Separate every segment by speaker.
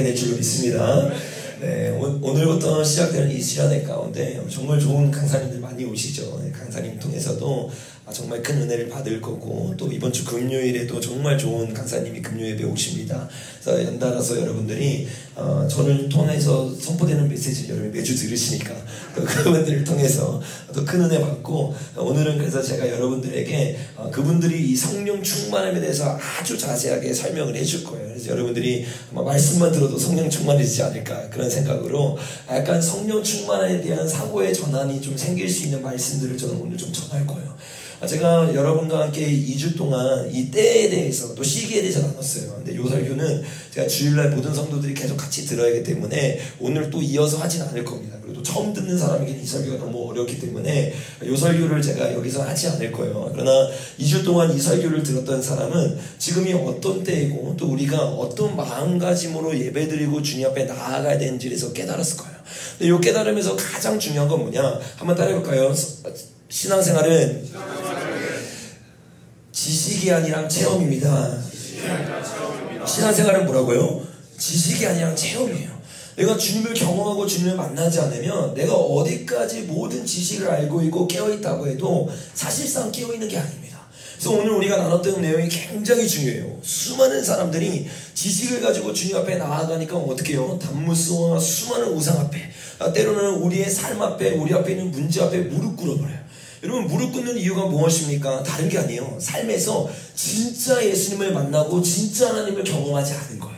Speaker 1: 될 줄로 믿습니다. 네, 오늘부터 시작되는 이 시간의 가운데 정말 좋은 강사님들 많이 오시죠. 강사님 통해서도 정말 큰 은혜를 받을 거고, 또 이번 주 금요일에도 정말 좋은 강사님이 금요 예배 오십니다. 그래서 연달아서 여러분들이 저를 통해서 선포되는 메시지를 여러분이 매주 들으시니까 또 그분들을 통해서 또 큰 은혜 받고, 오늘은 그래서 제가 여러분들에게 그분들이 이 성령 충만함에 대해서 아주 자세하게 설명을 해줄 거예요. 그래서 여러분들이 아마 말씀만 들어도 성령 충만해지지 않을까 그런 생각으로 약간 성령 충만에 대한 사고의 전환이 좀 생길 수 있는 말씀들을 저는 오늘 좀 전할 거예요. 제가 여러분과 함께 2주 동안 이 때에 대해서 또 시기에 대해서 나눴어요. 근데 요 설교는 제가 주일날 모든 성도들이 계속 같이 들어야 하기 때문에 오늘 또 이어서 하진 않을 겁니다. 그리고 또 처음 듣는 사람에게는 이 설교가 너무 어렵기 때문에 요 설교를 제가 여기서 하지 않을 거예요. 그러나 2주 동안 이 설교를 들었던 사람은 지금이 어떤 때이고 또 우리가 어떤 마음가짐으로 예배드리고 주님 앞에 나아가야 되는지에서 깨달았을 거예요. 근데 요 깨달음에서 가장 중요한 건 뭐냐? 한번 따라해볼까요? 신앙생활은 지식이 아니라 체험입니다. 신앙생활은 뭐라고요? 지식이 아니라 체험이에요. 내가 주님을 경험하고 주님을 만나지 않으면 내가 어디까지 모든 지식을 알고 있고 깨어있다고 해도 사실상 깨어있는 게 아닙니다. 그래서 오늘 우리가 나눴던 내용이 굉장히 중요해요. 수많은 사람들이 지식을 가지고 주님 앞에 나아가니까 어떻게 해요? 단무스와 수많은 우상 앞에, 때로는 우리의 삶 앞에, 우리 앞에 있는 문제 앞에 무릎 꿇어버려요. 여러분, 무릎 꿇는 이유가 무엇입니까? 다른 게 아니에요. 삶에서 진짜 예수님을 만나고 진짜 하나님을 경험하지 않은 거예요.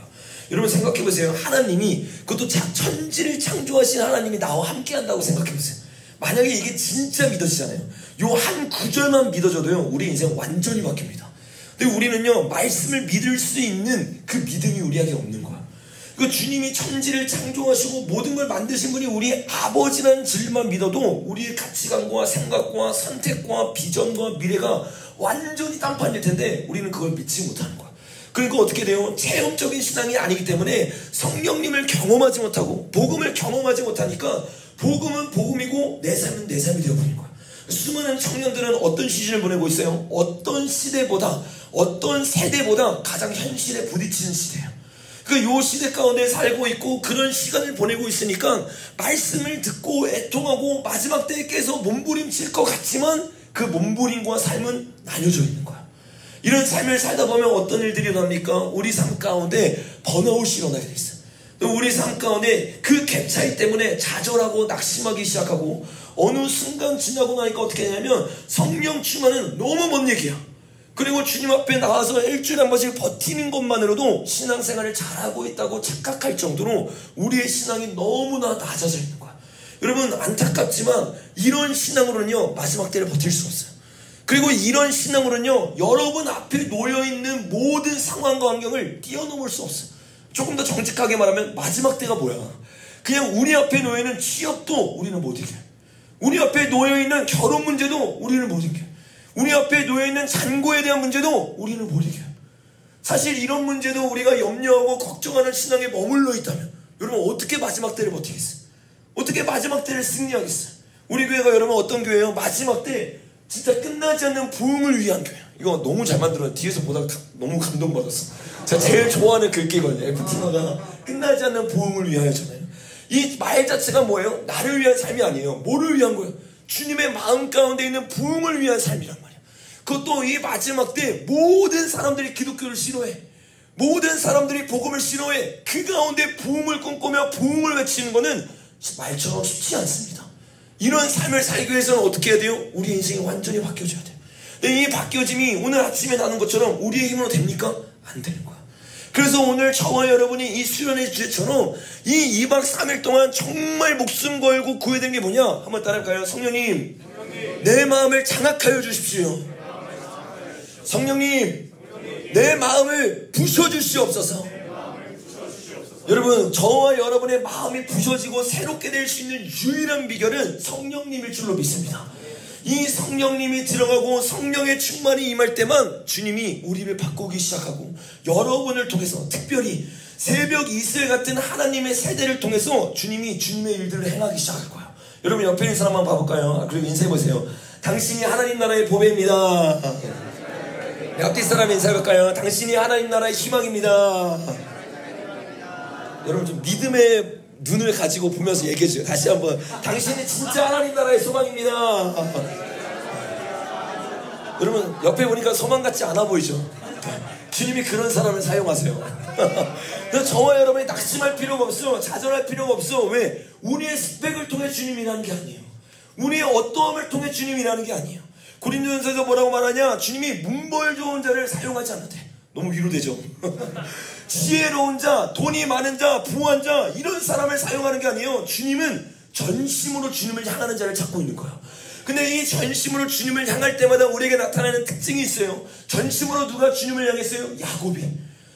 Speaker 1: 여러분 생각해보세요. 하나님이, 그것도 천지를 창조하신 하나님이 나와 함께 한다고 생각해보세요. 만약에 이게 진짜 믿어지잖아요. 요 한 구절만 믿어져도요 우리 인생 완전히 바뀝니다. 근데 우리는요 말씀을 믿을 수 있는 그 믿음이 우리에게 없는 거야. 그 주님이 천지를 창조하시고 모든 걸 만드신 분이 우리의 아버지라는 진리만 믿어도 우리의 가치관과 생각과 선택과 비전과 미래가 완전히 딴판일 텐데 우리는 그걸 믿지 못하는 거야. 그러니까 어떻게 돼요? 체험적인 신앙이 아니기 때문에 성령님을 경험하지 못하고 복음을 경험하지 못하니까 복음은 복음이고 내 삶은 내 삶이 되어버린 거야. 수많은 청년들은 어떤 시즌을 보내고 있어요? 어떤 시대보다, 어떤 세대보다 가장 현실에 부딪히는 시대예요. 요 시대 가운데 살고 있고 그런 시간을 보내고 있으니까 말씀을 듣고 애통하고 마지막 때에 깨서 몸부림칠 것 같지만 그 몸부림과 삶은 나뉘어져 있는 거야. 이런 삶을 살다 보면 어떤 일들이 일어납니까? 우리 삶 가운데 번아웃이 일어나게 돼 있어요. 또 우리 삶 가운데 그 갭 차이 때문에 좌절하고 낙심하기 시작하고 어느 순간 지나고 나니까 어떻게 되냐면 성령 충만은 너무 먼 얘기야. 그리고 주님 앞에 나와서 일주일에 한 번씩 버티는 것만으로도 신앙생활을 잘하고 있다고 착각할 정도로 우리의 신앙이 너무나 낮아져 있는 거야. 여러분 안타깝지만 이런 신앙으로는요 마지막 때를 버틸 수 없어요. 그리고 이런 신앙으로는요 여러분 앞에 놓여있는 모든 상황과 환경을 뛰어넘을 수 없어요. 조금 더 정직하게 말하면 마지막 때가 뭐야? 그냥 우리 앞에 놓여있는 취업도 우리는 못 이겨요. 우리 앞에 놓여있는 결혼 문제도 우리는 못 이겨요. 우리 앞에 놓여있는 잔고에 대한 문제도 우리는 못 이겨요. 사실 이런 문제도 우리가 염려하고 걱정하는 신앙에 머물러 있다면 여러분 어떻게 마지막 때를 버티겠어요? 어떻게 마지막 때를 승리하겠어요? 우리 교회가 여러분 어떤 교회예요? 마지막 때 진짜 끝나지 않는 부흥을 위한 교회예요. 이거 너무 잘 만들어요. 뒤에서 보다가 너무 감동받았어. 제가 제일 좋아하는 글귀거든요. FT마가 끝나지 않는 부흥을 위하여잖아요. 이 말 자체가 뭐예요? 나를 위한 삶이 아니에요. 뭐를 위한 거예요? 주님의 마음 가운데 있는 부흥을 위한 삶이란 말이야. 그것도 이 마지막 때 모든 사람들이 기독교를 싫어해. 모든 사람들이 복음을 싫어해. 그 가운데 부흥을 꿈꾸며 부흥을 외치는 거는 말처럼 쉽지 않습니다. 이런 삶을 살기 위해서는 어떻게 해야 돼요? 우리 인생이 완전히 바뀌어져야 돼요. 근데 이 바뀌어짐이 오늘 아침에 나는 것처럼 우리의 힘으로 됩니까? 안 되는 거야. 그래서 오늘 저와 여러분이 이 수련의 주제처럼 이 2박 3일 동안 정말 목숨 걸고 구해야 되는 게 뭐냐? 한번 따라할까요? 성령님, 내 마음을 장악하여 주십시오. 성령님, 내 마음을 부셔주시옵소서. 여러분, 저와 여러분의 마음이 부셔지고 새롭게 될 수 있는 유일한 비결은 성령님일 줄로 믿습니다. 이 성령님이 들어가고 성령의 충만이 임할 때만 주님이 우리를 바꾸기 시작하고 여러분을 통해서 특별히 새벽 이슬 같은 하나님의 세대를 통해서 주님이 주님의 일들을 행하기 시작할 거예요. 여러분 옆에 있는 사람 한번 봐볼까요? 그리고 인사해보세요. 당신이 하나님 나라의 보배입니다. 옆 뒷 사람 인사해볼까요? 당신이 하나님 나라의 희망입니다. 여러분 좀 믿음의 눈을 가지고 보면서 얘기해줘요. 다시 한번. 당신이 진짜 하나님 나라의 소망입니다. 여러분 옆에 보니까 소망 같지 않아 보이죠? 주님이 그런 사람을 사용하세요. 그래서 저와 여러분이 낙심할 필요가 없어. 좌절할 필요가 없어. 왜? 우리의 스펙을 통해 주님이 일하는 게 아니에요. 우리의 어떠함을 통해 주님이 일하는 게 아니에요. 고린도전서에서 뭐라고 말하냐? 주님이 문벌 좋은 자를 사용하지 않아도 돼. 너무 위로되죠? 지혜로운 자, 돈이 많은 자, 부한 자 이런 사람을 사용하는 게 아니에요. 주님은 전심으로 주님을 향하는 자를 찾고 있는 거야. 근데 이 전심으로 주님을 향할 때마다 우리에게 나타나는 특징이 있어요. 전심으로 누가 주님을 향했어요? 야곱이.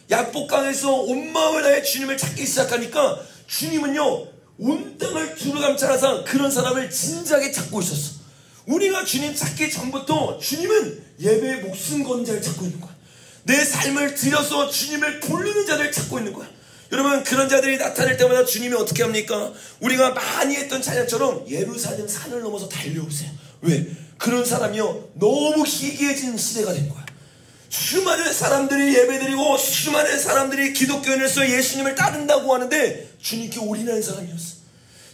Speaker 1: 약복강에서 온 마음을 다해 주님을 찾기 시작하니까 주님은요 온 땅을 두루감찰하사 그런 사람을 진작에 찾고 있었어. 우리가 주님 찾기 전부터 주님은 예배에 목숨 건 자를 찾고 있는 거야. 내 삶을 들여서 주님을 부르는 자를 찾고 있는 거야. 여러분 그런 자들이 나타날 때마다 주님이 어떻게 합니까? 우리가 많이 했던 찬양처럼 예루살렘 산을 넘어서 달려오세요. 왜? 그런 사람이요 너무 희귀해진 시대가 된 거야. 수많은 사람들이 예배드리고 수많은 사람들이 기독교인으로서 예수님을 따른다고 하는데 주님께 올인하는 사람이었어.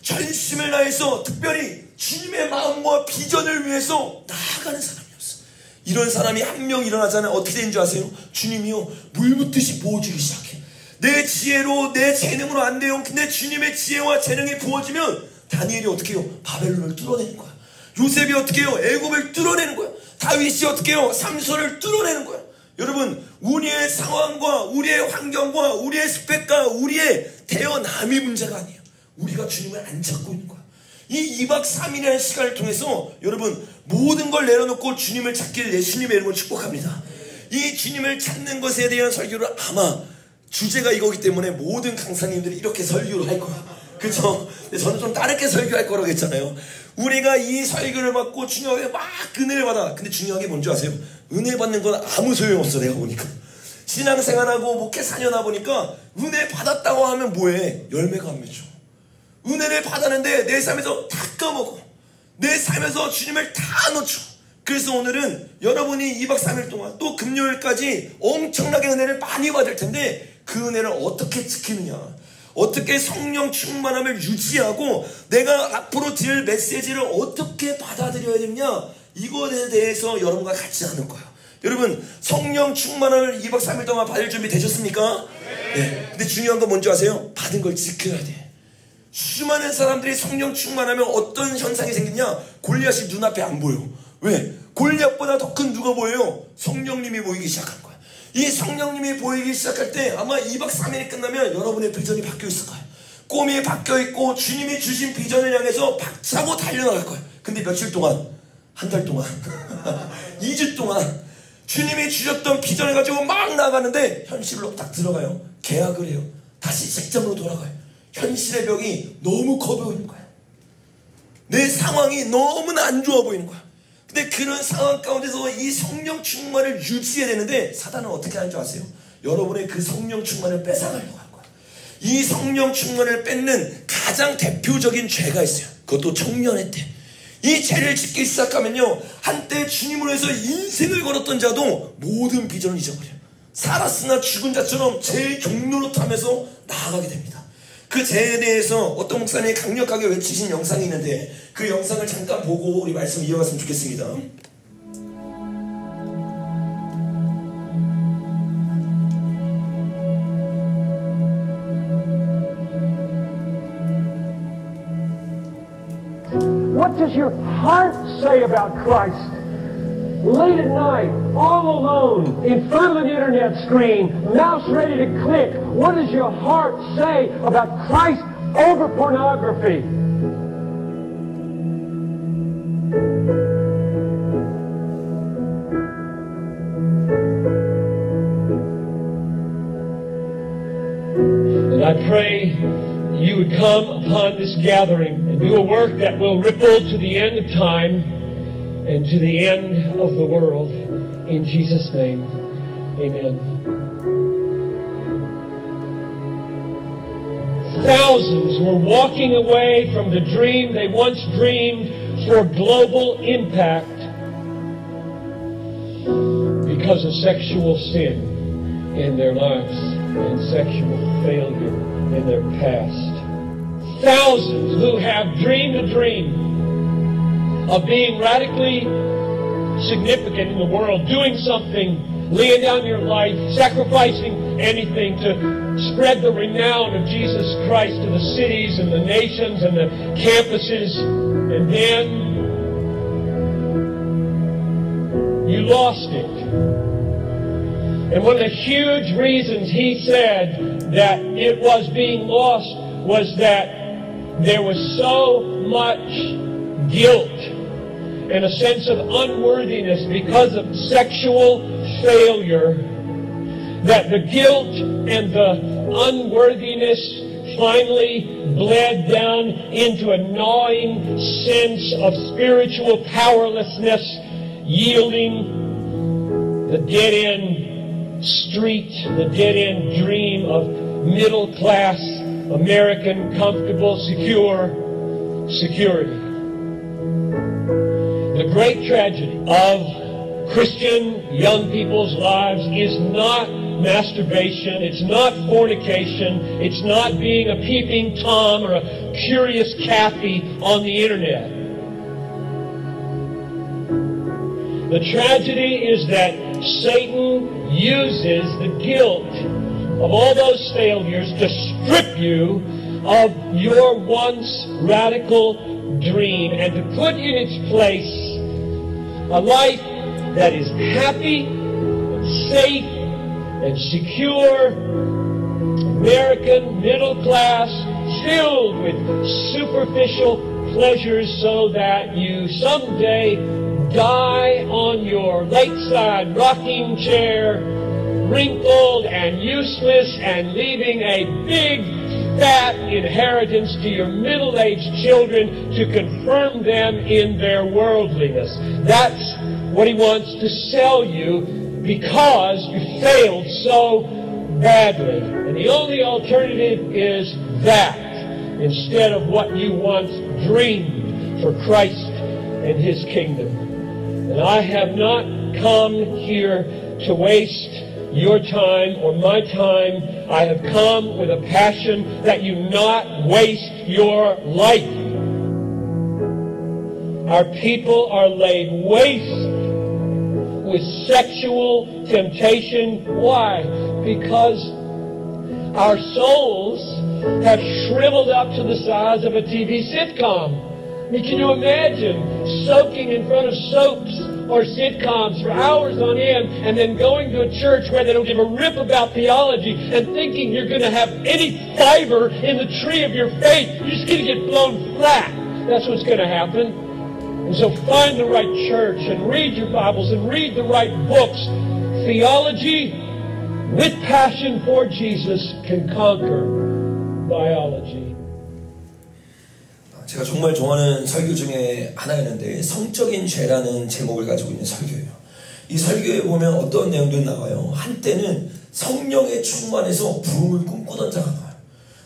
Speaker 1: 전심을 다해서 특별히 주님의 마음과 비전을 위해서 나아가는 사람이었어. 이런 사람이 한 명 일어나잖아요. 어떻게 되는 줄 아세요? 주님이요 물 붓듯이 부어주기 시작해. 내 지혜로 내 재능으로 안 돼요. 근데 주님의 지혜와 재능이 부어지면 다니엘이 어떻게 해요? 바벨론을 뚫어내는 거야. 요셉이 어떻게 해요? 애굽을 뚫어내는 거야. 다윗이 어떻게 해요? 삼손을 뚫어내는 거야. 여러분 우리의 상황과 우리의 환경과 우리의 스펙과 우리의 태어남이 문제가 아니에요. 우리가 주님을 안 찾고 있는 거야. 이 2박 3일이라는 시간을 통해서 여러분 모든 걸 내려놓고 주님을 찾기를 예수님의 이름으로 축복합니다. 이 주님을 찾는 것에 대한 설교를 아마 주제가 이거기 때문에 모든 강사님들이 이렇게 설교를 할 거야. 그렇죠? 저는 좀 다르게 설교할 거라고 했잖아요. 우리가 이 설교를 받고 주님 앞에 막 은혜를 받아. 근데 중요한 게 뭔지 아세요? 은혜 받는 건 아무 소용없어. 내가 보니까 신앙생활하고 목회 4년 하보니까 은혜 받았다고 하면 뭐해? 열매가 안 맺혀. 은혜를 받았는데 내 삶에서 다 까먹어. 내 삶에서 주님을 다 놓쳐. 그래서 오늘은 여러분이 2박 3일 동안 또 금요일까지 엄청나게 은혜를 많이 받을 텐데 그 은혜를 어떻게 지키느냐, 어떻게 성령 충만함을 유지하고 내가 앞으로 드릴 메시지를 어떻게 받아들여야 되느냐, 이것에 대해서 여러분과 같이 나눌 거예요. 여러분 성령 충만함을 2박 3일 동안 받을 준비 되셨습니까? 네. 근데 중요한 건 뭔지 아세요? 받은 걸 지켜야 돼. 수많은 사람들이 성령 충만하면 어떤 현상이 생기냐? 골리앗이 눈앞에 안 보여. 왜? 골리앗보다 더 큰 누가 보여요? 성령님이 보이기 시작한 거야. 이 성령님이 보이기 시작할 때 아마 2박 3일이 끝나면 여러분의 비전이 바뀌어 있을 거예요. 꿈이 바뀌어 있고 주님이 주신 비전을 향해서 박차고 달려나갈 거예요. 근데 며칠 동안, 한 달 동안, 2주 동안 주님이 주셨던 비전을 가지고 막 나가는데 현실로 딱 들어가요. 계약을 해요. 다시 직장으로 돌아가요. 현실의 벽이 너무 커 보이는 거야. 내 상황이 너무나 안 좋아 보이는 거야. 근데 그런 상황 가운데서 이 성령 충만을 유지해야 되는데 사단은 어떻게 하는 줄 아세요? 여러분의 그 성령 충만을 뺏어가려고 하는 거야. 이 성령 충만을 뺏는 가장 대표적인 죄가 있어요. 그것도 청년의 때. 이 죄를 짓기 시작하면요, 한때 주님으로 해서 인생을 걸었던 자도 모든 비전을 잊어버려요. 살았으나 죽은 자처럼 죄의 경로로 타면서 나아가게 됩니다. 그 죄에 대해서 어떤 목사님이 강력하게 외치신 영상이 있는데 그 영상을 잠깐 보고 우리 말씀 이어갔으면 좋겠습니다.
Speaker 2: What does your heart say about Christ? Late at night, all alone, in front of an internet screen, mouse ready to click. What does your heart say about Christ over pornography? And I pray you would come upon this gathering and do a work that will ripple to the end of time and to the end of the world. In Jesus' name, amen. Thousands were walking away from the dream they once dreamed for global impact because of sexual sin in their lives. and sexual failure in their past. Thousands who have dreamed a dream of being radically significant in the world, doing something, laying down your life, sacrificing anything to spread the renown of Jesus Christ to the cities and the nations and the campuses, and then you lost it. And one of the huge reasons he said that it was being lost was that there was so much guilt and a sense of unworthiness because of sexual failure, that the guilt and the unworthiness finally bled down into a gnawing sense of spiritual powerlessness, yielding the dead-end street, the dead-end dream of middle-class American comfortable, secure security. The great tragedy of Christian young people's lives is not masturbation, it's not fornication, it's not being a peeping Tom or a curious Kathy on the internet. The tragedy is that Satan uses the guilt of all those failures to strip you of your once radical dream and to put in its place a life that is happy, and safe, and secure, American, middle class, filled with superficial pleasures so that you someday die on your lakeside rocking chair, wrinkled and useless, and leaving a big fat inheritance to your middle-aged children to confirm them in their worldliness. That's what he wants to sell you because you failed so badly. And the only alternative is that instead of what you once dreamed for Christ and His kingdom. And I have not come here to waste your time or my time. I have come with a passion that you not waste your life. Our people are laid waste with sexual temptation. Why? Because our souls have shriveled up to the size of a TV sitcom. I mean, can you imagine soaking in front of soaps or sitcoms for hours on end and then going to a church where they don't give a rip about theology and thinking you're going to have any fiber in the tree of your faith? You're just going to get blown flat. That's what's going to happen. And so find the right church and read your Bibles and read the right books. Theology with passion for Jesus can conquer biology.
Speaker 1: 제가 정말 좋아하는 설교 중에 하나였는데 성적인 죄라는 제목을 가지고 있는 설교예요. 이 설교에 보면 어떤 내용들이 나와요. 한때는 성령의 충만해서 부흥을 꿈꾸던 자가 나와요.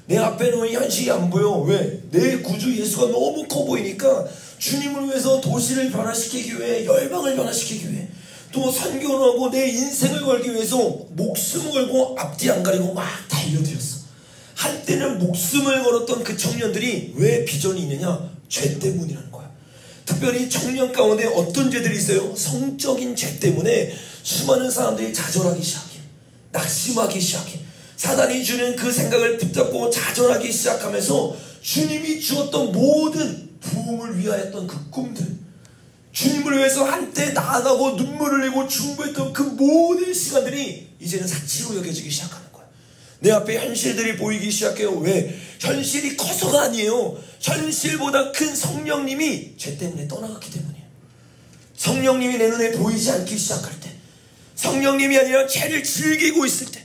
Speaker 1: 내 앞에 놓인 현실이 안 보여. 왜? 내 구주 예수가 너무 커 보이니까 주님을 위해서 도시를 변화시키기 위해, 열방을 변화시키기 위해, 또 선교를 하고 내 인생을 걸기 위해서 목숨을 걸고 앞뒤 안 가리고 막 달려들었어. 한때는 목숨을 걸었던 그 청년들이 왜 비전이 있느냐? 죄 때문이라는 거야. 특별히 청년 가운데 어떤 죄들이 있어요? 성적인 죄 때문에 수많은 사람들이 좌절하기 시작해. 낙심하기 시작해. 사단이 주는 그 생각을 붙잡고 좌절하기 시작하면서 주님이 주었던 모든 부흥을 위하였던 그 꿈들, 주님을 위해서 한때 나아가고 눈물을 흘리고 중보했던 그 모든 시간들이 이제는 사치로 여겨지기 시작하는 거야. 내 앞에 현실들이 보이기 시작해요. 왜? 현실이 커서가 아니에요. 현실보다 큰 성령님이 죄 때문에 떠나갔기 때문이에요. 성령님이 내 눈에 보이지 않기 시작할 때, 성령님이 아니라 죄를 즐기고 있을 때,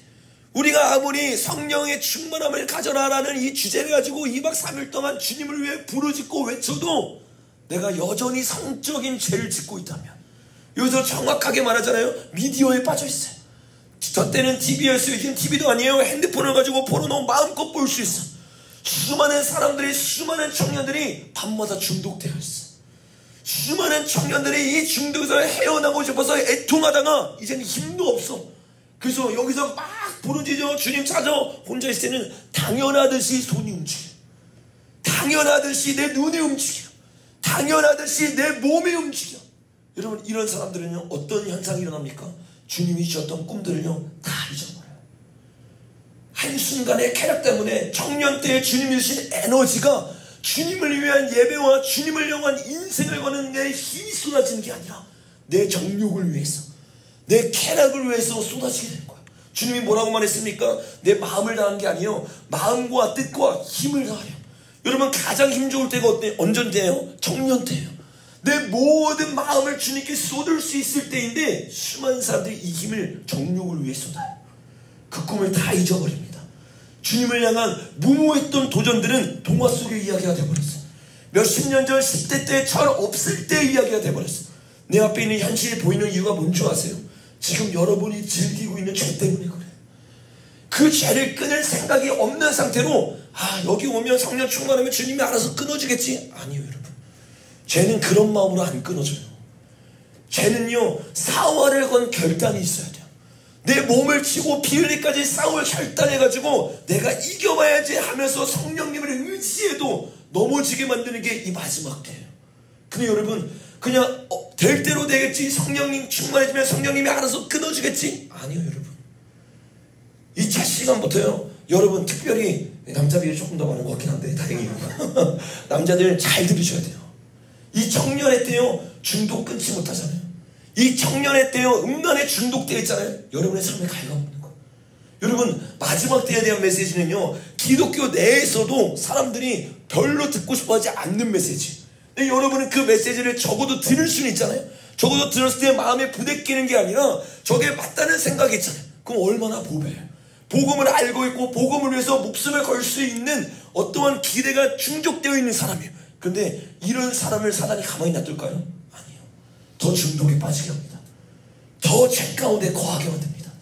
Speaker 1: 우리가 아무리 성령의 충만함을 가져라라는 이 주제를 가지고 2박 3일 동안 주님을 위해 부르짖고 외쳐도 내가 여전히 성적인 죄를 짓고 있다면, 여기서 정확하게 말하잖아요. 미디어에 빠져 있어요. 저 때는 TV였어요. 이제는 TV도 아니에요. 핸드폰을 가지고 포르노 마음껏 볼 수 있어. 수많은 사람들이, 수많은 청년들이 밤마다 중독되어 있어. 수많은 청년들이 이 중독에서 헤어나고 싶어서 애통하다가 이제는 힘도 없어. 그래서 여기서 막 부르짖어 주님 찾아 혼자 있을 때는 당연하듯이 손이 움직여, 당연하듯이 내 눈이 움직여, 당연하듯이 내 몸이 움직여. 여러분, 이런 사람들은요 어떤 현상이 일어납니까? 주님이 주셨던 꿈들을요 다 잊어버려요. 한순간의 쾌락 때문에 청년 때에 주님이 주신 에너지가 주님을 위한 예배와 주님을 향한 인생을 거는 내 힘이 쏟아지는 게 아니라 내 정욕을 위해서, 내 쾌락을 위해서 쏟아지게 되는 거예요. 주님이 뭐라고 말했습니까? 내 마음을 다하는 게 아니에요, 마음과 뜻과 힘을 다하여. 여러분, 가장 힘 좋을 때가 언제인데요? 청년 때예요. 내 모든 마음을 주님께 쏟을 수 있을 때인데 수많은 사람들이 이 힘을 정욕을 위해 쏟아요. 그 꿈을 다 잊어버립니다. 주님을 향한 무모했던 도전들은 동화 속의 이야기가 되어버렸어요. 몇십 년 전 10대 때 절 없을 때 이야기가 되어버렸어요. 내 앞에 있는 현실이 보이는 이유가 뭔지 아세요? 지금 여러분이 즐기고 있는 죄 때문에 그래요. 그 죄를 끊을 생각이 없는 상태로 여기 오면 성령 충만하면 주님이 알아서 끊어주겠지? 아니요, 여러분. 죄는 그런 마음으로 안 끊어져요. 죄는요 사활을 건 결단이 있어야 돼요. 내 몸을 치고 피 흘리까지 싸울 결단해가지고 내가 이겨봐야지 하면서 성령님을 의지해도 넘어지게 만드는 게 이 마지막 때예요. 근데 여러분, 그냥 될 대로 되겠지, 성령님 충만해지면 성령님이 알아서 끊어주겠지? 아니요, 여러분. 이 첫 시간부터요 여러분, 특별히 남자 비율이 조금 더 많은 것 같긴 한데 다행이에요. 남자들 잘 들으셔야 돼요. 이 청년의 때요 중독 끊지 못하잖아요. 이 청년의 때요 음란에 중독되어 있잖아요. 여러분의 삶에 갉아먹는 거예요. 여러분, 마지막 때에 대한 메시지는요 기독교 내에서도 사람들이 별로 듣고 싶어하지 않는 메시지. 근데 여러분은 그 메시지를 적어도 들을 수는 있잖아요. 적어도 들었을 때 마음에 부대끼는 게 아니라 저게 맞다는 생각이 있잖아요. 그럼 얼마나 보배예요. 복음을 알고 있고 복음을 위해서 목숨을 걸 수 있는 어떠한 기대가 충족되어 있는 사람이에요. 그런데 이런 사람을 사단이 가만히 놔둘까요? 아니에요. 더 중독에 빠지게 합니다. 더 죄 가운데 거하게 만듭니다.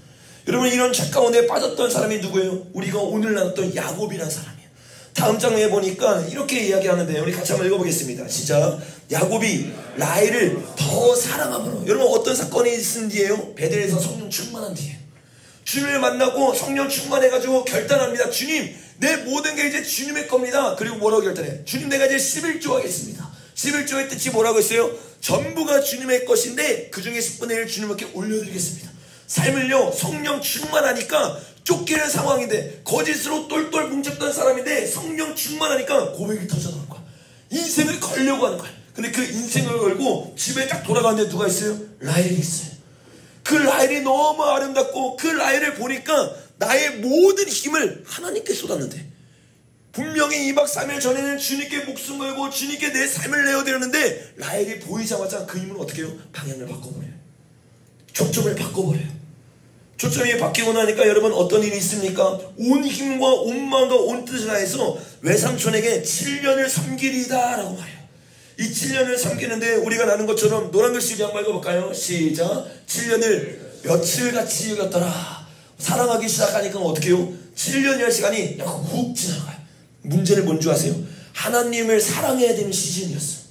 Speaker 1: 여러분, 이런 죄 가운데 빠졌던 사람이 누구예요? 우리가 오늘 나눴던 야곱이라는 사람이에요. 다음 장면에 보니까 이렇게 이야기하는데요. 우리 같이 한번 읽어보겠습니다. 시작. 야곱이 라헬을 더 사랑함으로. 여러분, 어떤 사건이 있은 뒤에요? 베델에서 성령 충만한 뒤에 주님을 만나고 성령 충만해가지고 결단합니다. 주님, 내 모든 게 이제 주님의 겁니다. 그리고 뭐라고 결단해? 주님, 내가 이제 11조 하겠습니다. 11조의 뜻이 뭐라고 했어요? 전부가 주님의 것인데 그 중에 10분의 1 주님께 올려드리겠습니다. 삶을요 성령 충만하니까 쫓기는 상황인데 거짓으로 똘똘 뭉쳤던 사람인데 성령 충만하니까 고백이 터져나올 거야. 인생을 걸려고 하는 거야. 근데 그 인생을 걸고 집에 딱 돌아가는데 누가 있어요? 라헬이 있어요. 그 라헬이 너무 아름답고 그 라헬을 보니까 나의 모든 힘을 하나님께 쏟았는데, 분명히 2박 3일 전에는 주님께 목숨 걸고 주님께 내 삶을 내어드렸는데 라헬이 보이자마자 그 힘을 어떻게 해요? 방향을 바꿔버려요. 초점을 바꿔버려요. 초점이 바뀌고 나니까 여러분 어떤 일이 있습니까? 온 힘과 온 마음과 온 뜻을 다해서 외삼촌에게 7년을 섬기리다 라고 말해요. 이 7년을 섬기는데 우리가 나눈 것처럼 노란 글씨 한번 읽어볼까요? 시작. 7년을 며칠같이 여겼더라. 사랑하기 시작하니까 어떻게 해요? 7년이라는 시간이 약간 훅 지나가요. 문제는 뭔지 아세요? 하나님을 사랑해야 되는 시즌이었어요.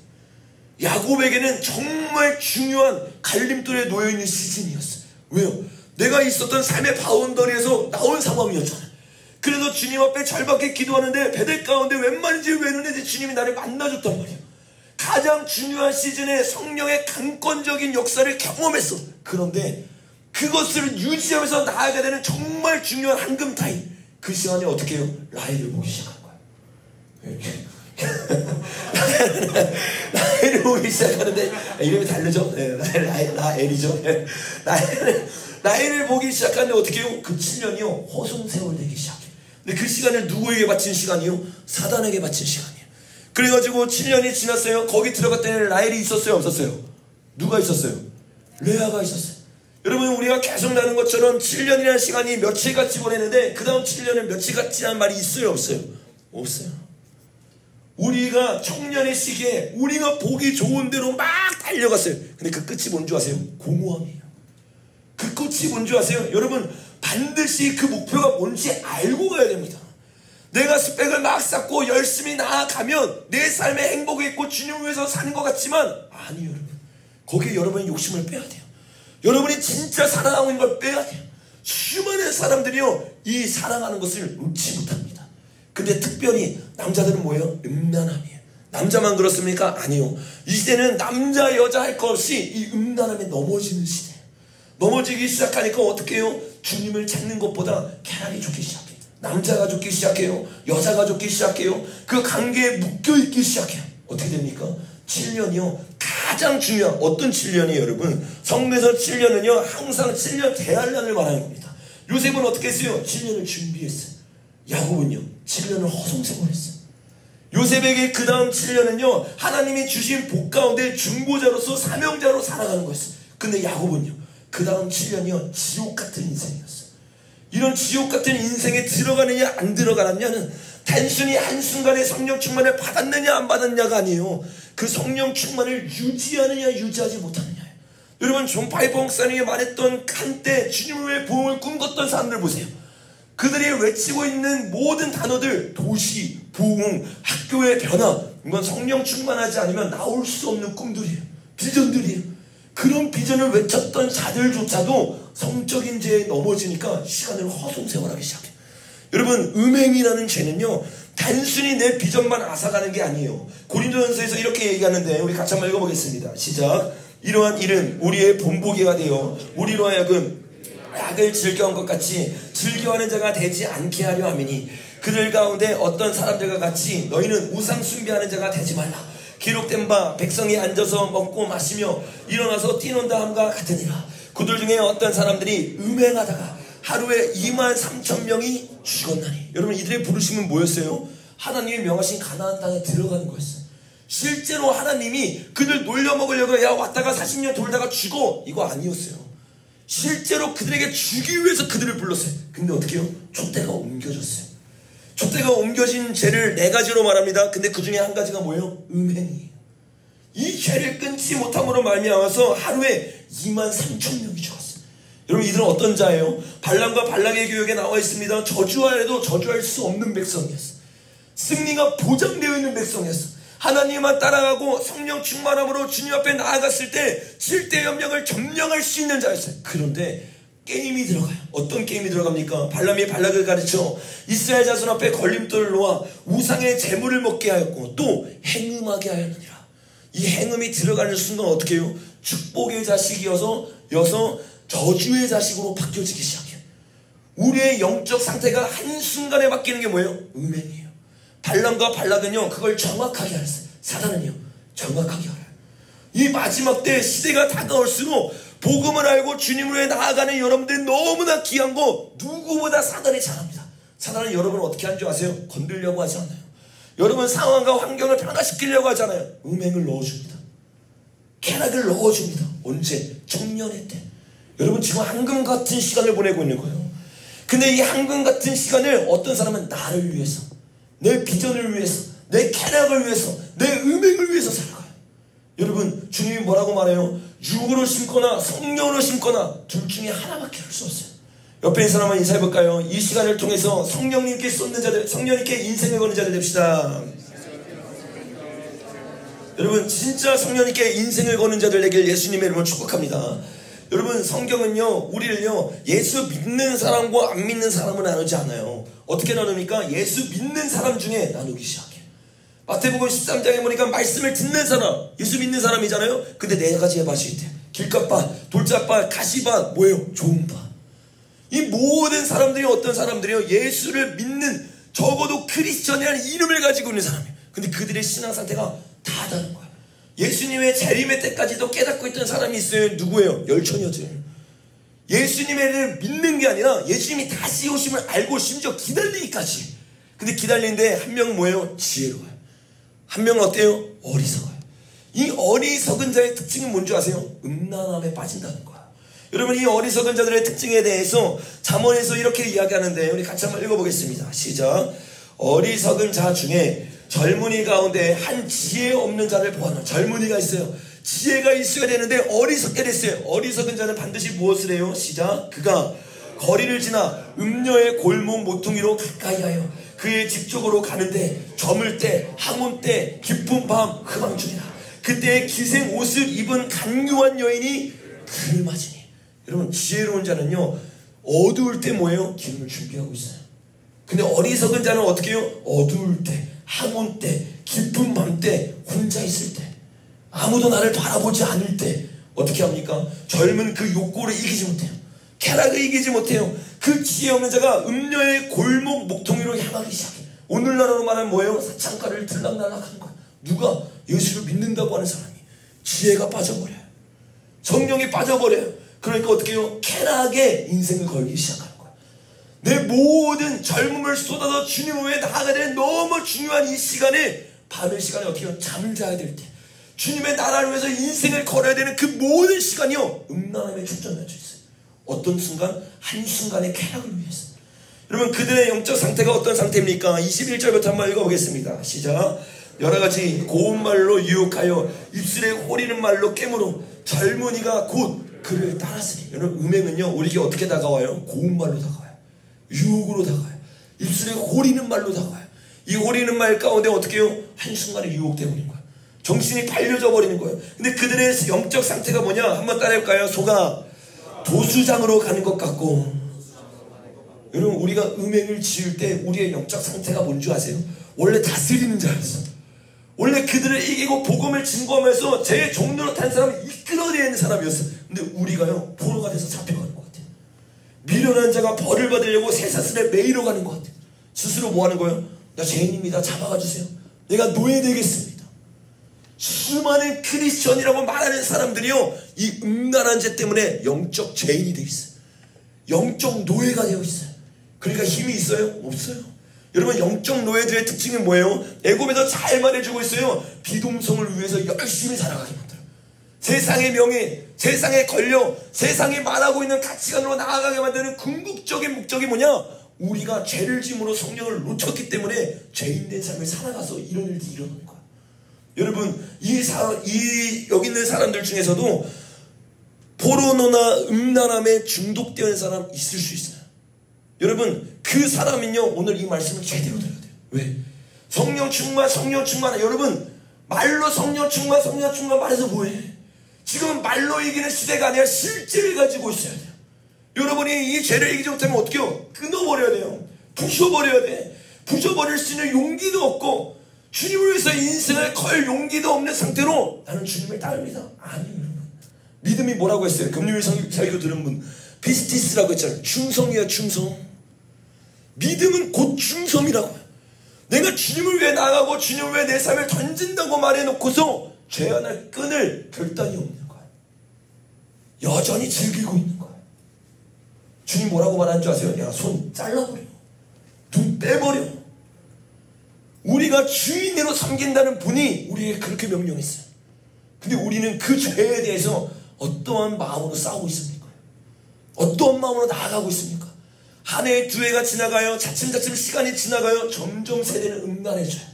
Speaker 1: 야곱에게는 정말 중요한 갈림돌에 놓여있는 시즌이었어요. 왜요? 내가 있었던 삶의 바운더리에서 나온 상황이었잖아요. 그래서 주님 앞에 절박하게 기도하는데 베델 가운데 웬만인지 왜는데 주님이 나를 만나줬단 말이에요. 가장 중요한 시즌에 성령의 강권적인 역사를 경험했어. 그런데 그것을 유지하면서 나아가야 되는 정말 중요한 한금 타임, 그 시간에 어떻게 해요? 라헬을 보기 시작한 거야. 라헬을 보기 시작하는데 이름이 다르죠? 네, 라헬이죠. 네, 라헬을 보기 시작하는데 어떻게 해요? 그 7년이요 허송세월 되기 시작해. 근데 그 시간을 누구에게 바친 시간이요? 사단에게 바친 시간이에요. 그래가지고 7년이 지났어요. 거기 들어갔더니 라헬이 있었어요? 없었어요? 누가 있었어요? 레아가 있었어요. 여러분, 우리가 계속 나눈 것처럼 7년이라는 시간이 며칠같이 보내는데 그 다음 7년은 며칠같이 하는 말이 있어요? 없어요? 없어요. 우리가 청년의 시기에 우리가 보기 좋은 대로 막 달려갔어요. 근데 그 끝이 뭔지 아세요? 공허함이에요. 그 끝이 뭔지 아세요? 여러분, 반드시 그 목표가 뭔지 알고 가야 됩니다. 내가 스펙을 막 쌓고 열심히 나아가면 내 삶에 행복이 있고 주님을 위해서 사는 것 같지만 아니에요. 여러분, 거기에 여러분이 욕심을 빼야 돼요. 여러분이 진짜 사랑하고 있는 걸 빼야 돼요. 수많은 사람들이요 이 사랑하는 것을 놓지 못합니다. 근데 특별히 남자들은 뭐예요? 음란함이에요. 남자만 그렇습니까? 아니요. 이 시대는 남자 여자 할 것 없이 이 음란함에 넘어지는 시대예요. 넘어지기 시작하니까 어떻게 해요? 주님을 찾는 것보다 쾌락이 좋기 시작해요. 남자가 좋기 시작해요. 여자가 좋기 시작해요. 그 관계에 묶여있기 시작해요. 어떻게 됩니까? 7년이요 가장 중요한 어떤 7년이에요 여러분? 성경에서 7년은요 항상 7년 대환란을 말하는 겁니다. 요셉은 어떻게 했어요? 7년을 준비했어요. 야곱은요 7년을 허송세월했어요. 요셉에게 그 다음 7년은요 하나님이 주신 복 가운데 중보자로서 사명자로 살아가는 거였어요. 근데 야곱은요 그 다음 7년이요 지옥 같은 인생이었어요. 이런 지옥 같은 인생에 들어가느냐 안 들어가느냐는 단순히 한순간에 성령 충만을 받았느냐 안 받았느냐가 아니에요. 그 성령 충만을 유지하느냐 유지하지 못하느냐예요. 여러분 존 파이퍼 목사님이 말했던 한때 주님을 위해 부흥을 꿈꿨던 사람들 보세요. 그들이 외치고 있는 모든 단어들 도시, 부흥, 학교의 변화 이건 성령 충만하지 않으면 나올 수 없는 꿈들이에요. 비전들이에요. 그런 비전을 외쳤던 자들조차도 성적인 죄에 넘어지니까 시간을 허송세월하기 시작해요. 여러분 음행이라는 죄는요 단순히 내 비전만 앗아가는 게 아니에요. 고린도전서에서 이렇게 얘기하는데 우리 같이 한번 읽어보겠습니다. 시작. 이러한 일은 우리의 본보기가 되어 우리로 하여금 약을 즐겨한 것 같이 즐겨하는 자가 되지 않게 하려 함이니 그들 가운데 어떤 사람들과 같이 너희는 우상 숭배하는 자가 되지 말라. 기록된 바 백성이 앉아서 먹고 마시며 일어나서 뛰논다 함과 같으니라. 그들 중에 어떤 사람들이 음행하다가 하루에 23,000명이 죽었나니. 여러분 이들의 부르심은 뭐였어요? 하나님이 명하신 가나안 땅에 들어가는 거였어요. 실제로 하나님이 그들 놀려먹으려고 야 왔다가 40년 돌다가 죽어 이거 아니었어요. 실제로 그들에게 주기 위해서 그들을 불렀어요. 근데 어떻게 해요? 촛대가 옮겨졌어요. 촛대가 옮겨진 죄를 4가지로 말합니다. 근데 그 중에 한 가지가 뭐예요? 음행이에요. 이 죄를 끊지 못함으로 말미암아서 하루에 23,000명이 죽었어요. 여러분 이들은 어떤 자예요? 발람과 발락의 교육에 나와 있습니다. 저주하여도 저주할 수 없는 백성이었어요. 승리가 보장되어 있는 백성이었어요. 하나님만 따라가고 성령 충만함으로 주님 앞에 나아갔을 때 7대 염령을 점령할 수 있는 자였어요. 그런데 게임이 들어가요. 어떤 게임이 들어갑니까? 발람이 발락을 가르쳐 이스라엘 자손 앞에 걸림돌을 놓아 우상의 재물을 먹게 하였고 또 행음하게 하였느니라. 이 행음이 들어가는 순간 어떻게 해요? 축복의 자식이어서 저주의 자식으로 바뀌어지기 시작해요. 우리의 영적 상태가 한순간에 바뀌는 게 뭐예요? 음행이에요. 발람과 발락은요 그걸 정확하게 알았어요. 사단은요 정확하게 알아요. 이 마지막 때 시대가 다가올수록 복음을 알고 주님을 위해 나아가는 여러분들이 너무나 귀한 거 누구보다 사단이 잘합니다. 사단은 여러분을 어떻게 하는 줄 아세요? 건들려고 하지 않아요. 여러분 상황과 환경을 변화시키려고 하잖아요. 음행을 넣어줍니다. 쾌락을 넣어줍니다. 언제? 청년의 때. 여러분 지금 황금 같은 시간을 보내고 있는 거예요. 근데 이 황금 같은 시간을 어떤 사람은 나를 위해서 내 비전을 위해서 내 쾌락을 위해서 내 음행을 위해서 살아가요. 여러분 주님이 뭐라고 말해요? 육으로 심거나 성령으로 심거나 둘 중에 하나밖에 할 수 없어요. 옆에 있는 사람 한번 인사해볼까요? 이 시간을 통해서 성령님께 쏟는 자들, 성령님께 인생을 거는 자들 됩시다. 여러분 진짜 성령님께 인생을 거는 자들 되길 예수님의 이름으로 축복합니다. 여러분 성경은요 우리를요 예수 믿는 사람과 안 믿는 사람은 나누지 않아요. 어떻게 나눕니까? 예수 믿는 사람 중에 나누기 시작해요. 마태복음 13장에 보니까 말씀을 듣는 사람, 예수 믿는 사람이잖아요. 근데 4가지의 밭이 있대요. 길갓밭, 돌짝밭, 가시밭, 뭐예요? 좋은 밭. 이 모든 사람들이 어떤 사람들이요? 예수를 믿는 적어도 크리스천이라는 이름을 가지고 있는 사람이에요. 근데 그들의 신앙 상태가 다 다른 거예요. 예수님의 재림의 때까지도 깨닫고 있던 사람이 있어요. 누구예요? 열처녀들. 예수님을 믿는 게 아니라 예수님이 다시 오심을 알고 심지어 기다리기까지. 근데 기다리는데 한 명은 뭐예요? 지혜로워요. 한 명은 어때요? 어리석어요. 이 어리석은 자의 특징은 뭔지 아세요? 음란함에 빠진다는 거야. 여러분 이 어리석은 자들의 특징에 대해서 잠언에서 이렇게 이야기하는데 우리 같이 한번 읽어보겠습니다. 시작. 어리석은 자 중에 젊은이 가운데 한 지혜 없는 자를 보아라. 젊은이가 있어요. 지혜가 있어야 되는데 어리석게 됐어요. 어리석은 자는 반드시 무엇을 해요? 시작. 그가 거리를 지나 음녀의 골목 모퉁이로 가까이 하여 그의 집 쪽으로 가는데 저물 때 항온 때 깊은 밤 흐방 중이라. 그때 기생 옷을 입은 간교한 여인이 그를 맞으니. 여러분 지혜로운 자는요 어두울 때 뭐예요? 기름을 준비하고 있어요. 근데 어리석은 자는 어떻게 해요? 어두울 때, 항온 때, 깊은 밤 때, 혼자 있을 때, 아무도 나를 바라보지 않을 때 어떻게 합니까? 젊은 그 욕구를 이기지 못해요. 쾌락을 이기지 못해요. 그 지혜 없는 자가 음녀의 골목 목통이로 향하기 시작해요. 오늘날로 말하면 뭐예요? 사창가를 들락날락하는 거예요. 누가? 예수를 믿는다고 하는 사람이 지혜가 빠져버려요. 성령이 빠져버려요. 그러니까 어떻게 해요? 쾌락에 인생을 걸기 시작하는 거예요. 내 모든 젊음을 쏟아서 주님 후에 나아가야 되는 너무 중요한 이 시간에, 밤의 시간에 어떻게 해요? 잠을 자야 될 때, 주님의 나라를 위해서 인생을 걸어야 되는 그 모든 시간이요, 음란함에 초점이 맞춰 있어요. 어떤 순간? 한순간의 쾌락을 위해서. 여러분, 그들의 영적 상태가 어떤 상태입니까? 21절부터 한번 읽어보겠습니다. 시작. 여러가지 고운 말로 유혹하여 입술에 호리는 말로 깨물어 젊은이가 곧 그를 따랐으니. 여러분, 음행은요 우리에게 어떻게 다가와요? 고운 말로 다가와요. 유혹으로 다가와요. 입술에 호리는 말로 다가와요. 이 호리는 말 가운데 어떻게 해요? 한순간에 유혹되어 버리는 거예요. 정신이 팔려져 버리는 거예요. 근데 그들의 영적 상태가 뭐냐? 한번 따라해볼까요? 소가 도수장으로 가는 것 같고. 여러분, 우리가 음행을 지을 때 우리의 영적 상태가 뭔지 아세요? 원래 다스리는 자였어. 원래 그들을 이기고 복음을 증거하면서 제 종로로 탄 사람을 이끌어내는 사람이었어. 근데 우리가요 포로가 돼서 잡혀가는 것 같아요. 미련한 자가 벌을 받으려고 쇠사슬에 매이러 가는 것 같아요. 스스로 뭐 하는 거예요? 나 죄인입니다. 잡아가 주세요. 내가 노예되겠습니다. 수많은 크리스천이라고 말하는 사람들이요, 이 음란한 죄 때문에 영적 죄인이 되어 있어요. 영적 노예가 되어 있어요. 그러니까 힘이 있어요? 없어요. 여러분, 영적 노예들의 특징이 뭐예요? 애굽에서 잘 말해주고 있어요. 비동성을 위해서 열심히 살아가게 만들어요. 세상의 명예, 세상의 권력, 세상이 말하고 있는 가치관으로 나아가게 만드는 궁극적인 목적이 뭐냐? 우리가 죄를 짐으로 성령을 놓쳤기 때문에 죄인된 삶을 살아가서 이런 일들이 일어나는 거야. 여러분, 여기 있는 사람들 중에서도 포르노나 음란함에 중독되어 있는 사람 있을 수 있어요. 여러분, 그 사람은요 오늘 이 말씀을 제대로 들어야 돼요. 왜? 성령 충만, 성령 충만. 여러분, 말로 성령 충만, 성령 충만 말해서 뭐해? 지금은 말로 이기는 시대가 아니라 실제를 가지고 있어야 돼요. 여러분이 이 죄를 이기지 못하면 어떻게 해요? 끊어버려야 돼요. 부셔버려야 돼. 부셔버릴 수 있는 용기도 없고 주님을 위해서 인생을 걸 용기도 없는 상태로 나는 주님을 따릅니다. 아니요, 여러분. 믿음이 뭐라고 했어요? 금요일 설교 들은 분, 피스티스라고 했잖아요. 충성이야, 충성. 믿음은 곧 충성이라고요. 내가 주님을 위해 나가고 주님을 위해 내 삶을 던진다고 말해놓고서 죄 하나를 끊을 결단이 없는 거예요. 여전히 즐기고 있는 거예요. 주님 뭐라고 말하는 줄 아세요? 야, 손 잘라버려. 눈 빼버려. 우리가 주인으로 섬긴다는 분이 우리에게 그렇게 명령했어요. 근데 우리는 그 죄에 대해서 어떠한 마음으로 싸우고 있습니까? 어떠한 마음으로 나아가고 있습니까? 한 해, 두 해가 지나가요. 차츰차츰 시간이 지나가요. 점점 세대는 음란해져요.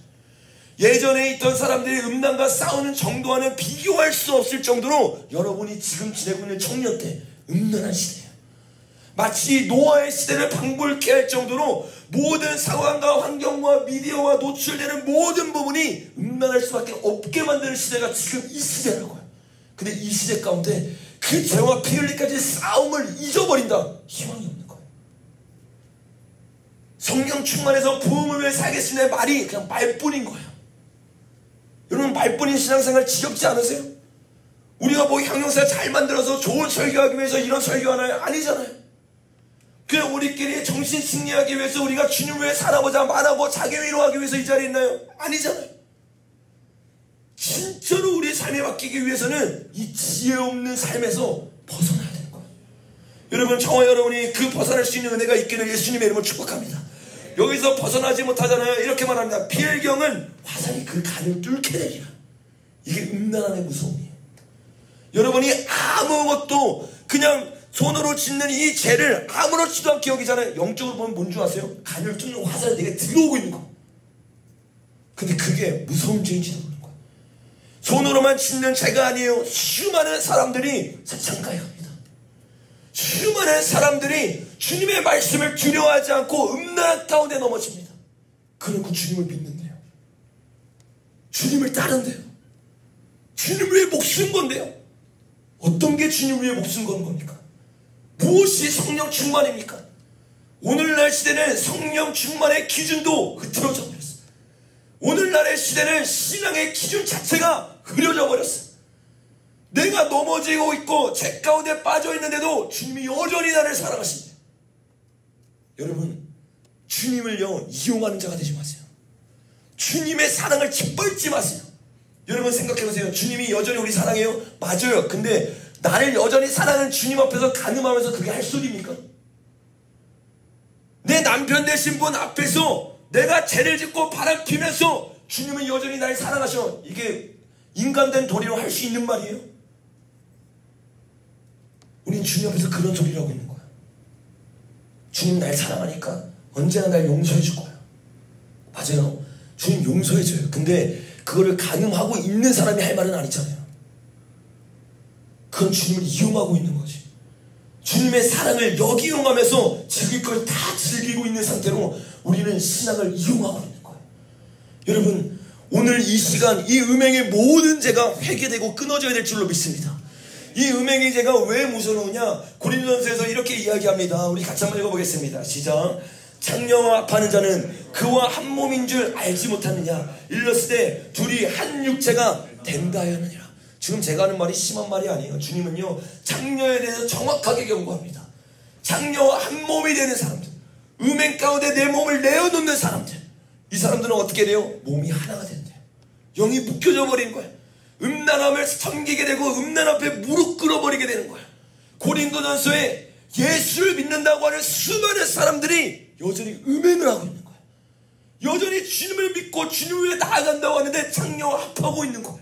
Speaker 1: 예전에 있던 사람들이 음란과 싸우는 정도와는 비교할 수 없을 정도로 여러분이 지금 지내고 있는 청년 때 음란한 시대예요. 마치 노아의 시대를 방불케 할 정도로 모든 상황과 환경과 미디어와 노출되는 모든 부분이 음란할 수밖에 없게 만드는 시대가 지금 이 시대라고요. 근데 이 시대 가운데 그 죄와 피 흘리까지 싸움을 잊어버린다. 희망이 없는 거예요. 성령 충만해서 부흥을 위해 살겠습니다의 말이 그냥 말뿐인 거예요. 여러분, 말뿐인 신앙생활 지겹지 않으세요? 우리가 뭐 형용사 잘 만들어서 좋은 설교하기 위해서 이런 설교 하나요? 아니잖아요. 그냥 우리끼리 정신 승리하기 위해서 우리가 주님 위해 살아보자 말하고 자기 위로하기 위해서 이 자리에 있나요? 아니잖아요. 진짜로 우리의 삶이 바뀌기 위해서는 이 지혜 없는 삶에서 벗어나야 되는 거예요. 여러분, 저와 여러분이 그 벗어날 수 있는 은혜가 있기를 예수님의 이름으로 축복합니다. 여기서 벗어나지 못하잖아요. 이렇게 말합니다. 비엘경은 화살이 그 간을 뚫게 되리라. 이게 음란함의 무서움이에요. 여러분이 아무것도 그냥 손으로 짓는 이 죄를 아무렇지도 않게 여기잖아요. 영적으로 보면 뭔 줄 아세요? 간을 뚫는 화살이 내게 들어오고 있는 거. 근데 그게 무서운 죄인지도 모르는 거예요. 손으로만 짓는 죄가 아니에요. 수많은 사람들이 사창가에 갑니다. 수많은 사람들이 주님의 말씀을 두려워하지 않고 음란한 가운데 넘어집니다. 그리고 주님을 믿는데요. 주님을 따른대요. 주님 위해 목숨 건데요. 어떤 게 주님 위해 목숨 거는 겁니까? 무엇이 성령 충만입니까? 오늘날 시대는 성령 충만의 기준도 흐트러져 버렸어. 오늘날의 시대는 신앙의 기준 자체가 흐려져 버렸어. 내가 넘어지고 있고 죄 가운데 빠져 있는데도 주님이 여전히 나를 사랑하신대요. 여러분, 주님을요 이용하는 자가 되지 마세요. 주님의 사랑을 짓밟지 마세요. 여러분 생각해보세요. 주님이 여전히 우리 사랑해요? 맞아요. 근데 나를 여전히 사랑하는 주님 앞에서 간음하면서 그게 할 소리입니까? 내 남편 되신 분 앞에서 내가 죄를 짓고 바람 피면서 주님은 여전히 날 사랑하셔. 이게 인간된 도리로 할 수 있는 말이에요? 우린 주님 앞에서 그런 소리를 하고 있는 거야. 주님 날 사랑하니까 언제나 날 용서해 줄 거야. 맞아요. 주님 용서해 줘요. 근데 그거를 가늠하고 있는 사람이 할 말은 아니잖아요. 그건 주님을 이용하고 있는 거지. 주님의 사랑을 역이용하면서 즐길 걸 다 즐기고 있는 상태로 우리는 신앙을 이용하고 있는 거예요. 여러분, 오늘 이 시간 이 음행의 모든 죄가 회개되고 끊어져야 될 줄로 믿습니다. 이 음행의 죄가 왜 무서우냐? 고린도전서에서 이렇게 이야기합니다. 우리 같이 한번 읽어보겠습니다. 시작. 창녀와 합하는 자는 그와 한 몸인 줄 알지 못하느냐? 일렀을 때 둘이 한 육체가 된다 하였느니라. 지금 제가 하는 말이 심한 말이 아니에요. 주님은요 창녀에 대해서 정확하게 경고합니다. 창녀와 한 몸이 되는 사람들, 음행 가운데 내 몸을 내어놓는 사람들, 이 사람들은 어떻게 돼요? 몸이 하나가 된대요. 영이 묶여져 버린 거예요. 음란함을 섬기게 되고 음란 앞에 무릎 꿇어버리게 되는 거예요. 고린도전서에 예수를 믿는다고 하는 수많은 사람들이 여전히 음행을 하고 있는 거예요. 여전히 주님을 믿고 주님 위에 나아간다고 하는데 창녀와 합하고 있는 거예요.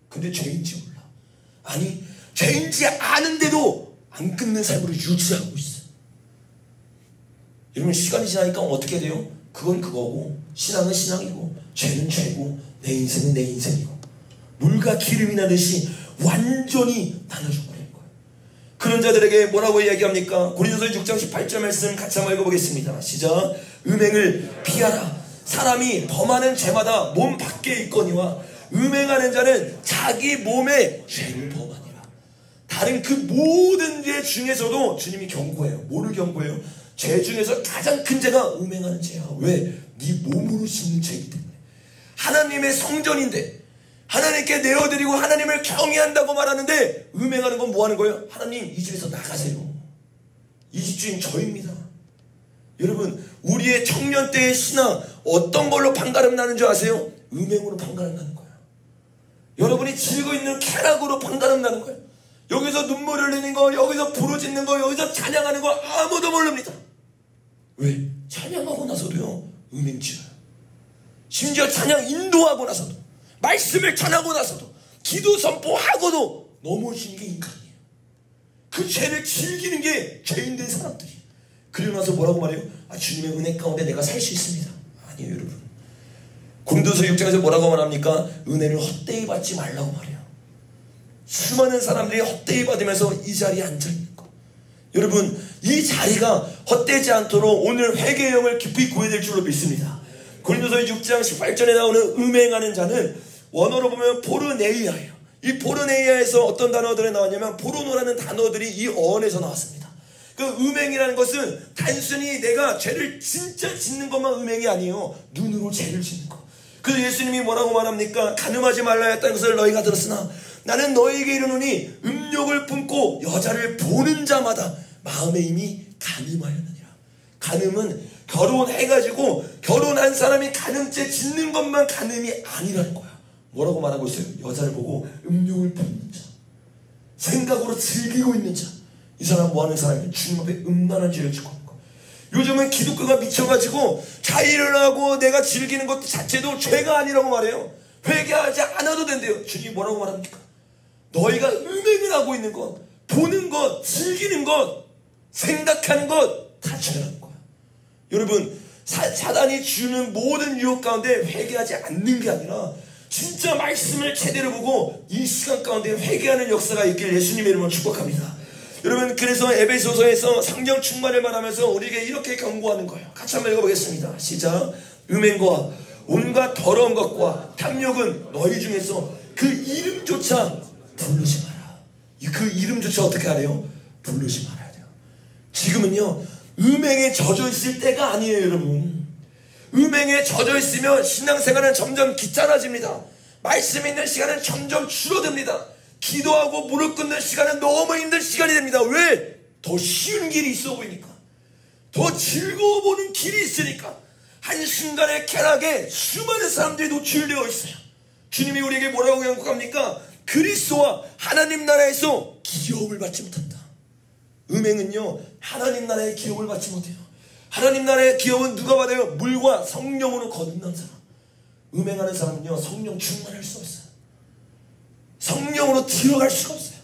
Speaker 1: 근데 죄인지 몰라. 아니, 죄인지 아는데도 안 끊는 삶으로 유지하고 있어. 여러분, 시간이 지나니까 어떻게 돼요? 그건 그거고, 신앙은 신앙이고, 죄는 죄고, 내 인생은 내 인생이고, 물과 기름이 나듯이 완전히 나눠져 버리는 거예요. 그런 자들에게 뭐라고 이야기합니까? 고린도서 6장 18절 말씀 같이 한번 읽어보겠습니다. 시작. 음행을 피하라. 사람이 범하는 죄마다 몸 밖에 있거니와 음행하는 자는 자기 몸에 죄를 범하니라. 다른 그 모든 죄 중에서도 주님이 경고해요. 뭐를 경고해요? 죄 중에서 가장 큰 죄가 음행하는 죄야. 왜? 네 몸으로 짓는 죄이기 때문에. 하나님의 성전인데 하나님께 내어드리고 하나님을 경외한다고 말하는데 음행하는 건 뭐 하는 거예요? 하나님, 이 집에서 나가세요. 이 집주인 저입니다. 여러분, 우리의 청년 때의 신앙 어떤 걸로 판가름 나는 줄 아세요? 음행으로 판가름 나는 거예요. 여러분이 지고 있는 쾌락으로 판가름 나는 거예요. 여기서 눈물 흘리는 거, 여기서 부르짖는 거, 여기서 찬양하는 거 아무도 모릅니다. 왜? 찬양하고 나서도요 음행지어요. 심지어 찬양 인도하고 나서도, 말씀을 전하고 나서도, 기도 선포하고도 넘어지는 게 인간이에요. 그 죄를 즐기는 게 죄인된 사람들이에요. 그리고 나서 뭐라고 말해요? 아, 주님의 은혜 가운데 내가 살 수 있습니다. 아니에요, 여러분. 고린도서 6장에서 뭐라고 말합니까? 은혜를 헛되이 받지 말라고 말해요. 수많은 사람들이 헛되이 받으면서 이 자리에 앉아있는 거. 여러분, 이 자리가 헛되지 않도록 오늘 회개의 영을 깊이 구해야 될 줄로 믿습니다. 고린도서 6장 18절에 나오는 음행하는 자는 원어로 보면 포르네이아예요. 이 포르네이아에서 어떤 단어들이 나왔냐면 포르노라는 단어들이 이 어원에서 나왔습니다. 그 음행이라는 것은 단순히 내가 죄를 진짜 짓는 것만 음행이 아니에요. 눈으로 죄를 짓는 거. 그래서 예수님이 뭐라고 말합니까? 간음하지 말라 했다는 것을 너희가 들었으나 나는 너희에게 이르노니 음욕을 품고 여자를 보는 자마다 마음에 이미 간음하였느니라. 간음은 결혼해가지고 결혼한 사람이 간음죄 짓는 것만 간음이 아니라는 거야. 뭐라고 말하고 있어요? 여자를 보고 음욕을 품는 자, 생각으로 즐기고 있는 자, 이 사람 뭐하는 사람이 주님 앞에 음란한 죄를 짓고 있는 거야. 요즘은 기독교가 미쳐가지고 자의를 하고 내가 즐기는 것 자체도 죄가 아니라고 말해요. 회개하지 않아도 된대요. 주님이 뭐라고 말합니까? 너희가 음행을 하고 있는 것, 보는 것, 즐기는 것, 생각하는 것 다 죄라는 거야. 여러분, 사단이 주는 모든 유혹 가운데 회개하지 않는 게 아니라 진짜 말씀을 제대로 보고 이 시간 가운데 회개하는 역사가 있길 예수님의 이름으로 축복합니다. 여러분, 그래서 에베소서에서 성령 충만을 말하면서 우리에게 이렇게 경고하는 거예요. 같이 한번 읽어보겠습니다. 시작. 음행과 온갖 더러운 것과 탐욕은 너희 중에서 그 이름조차 부르지 마라. 그 이름조차 어떻게 하래요? 부르지 말아야 돼요. 지금은요 음행에 젖어 있을 때가 아니에요 여러분. 음행에 젖어 있으면 신앙생활은 점점 귀찮아집니다. 말씀 있는 시간은 점점 줄어듭니다. 기도하고 무릎 꿇는 시간은 너무 힘든 시간이 됩니다. 왜? 더 쉬운 길이 있어 보이니까, 더 즐거워 보는 길이 있으니까. 한순간의 쾌락에 수많은 사람들이 노출되어 있어요. 주님이 우리에게 뭐라고 양국합니까? 그리스도와 하나님 나라에서 기업을 받지 못한다. 음행은요 하나님 나라의 기업을 받지 못해요. 하나님 나라의 기업은 누가 받아요? 물과 성령으로 거듭난 사람. 음행하는 사람은요 성령 충만할 수 없어요. 성령으로 들어갈 수가 없어요.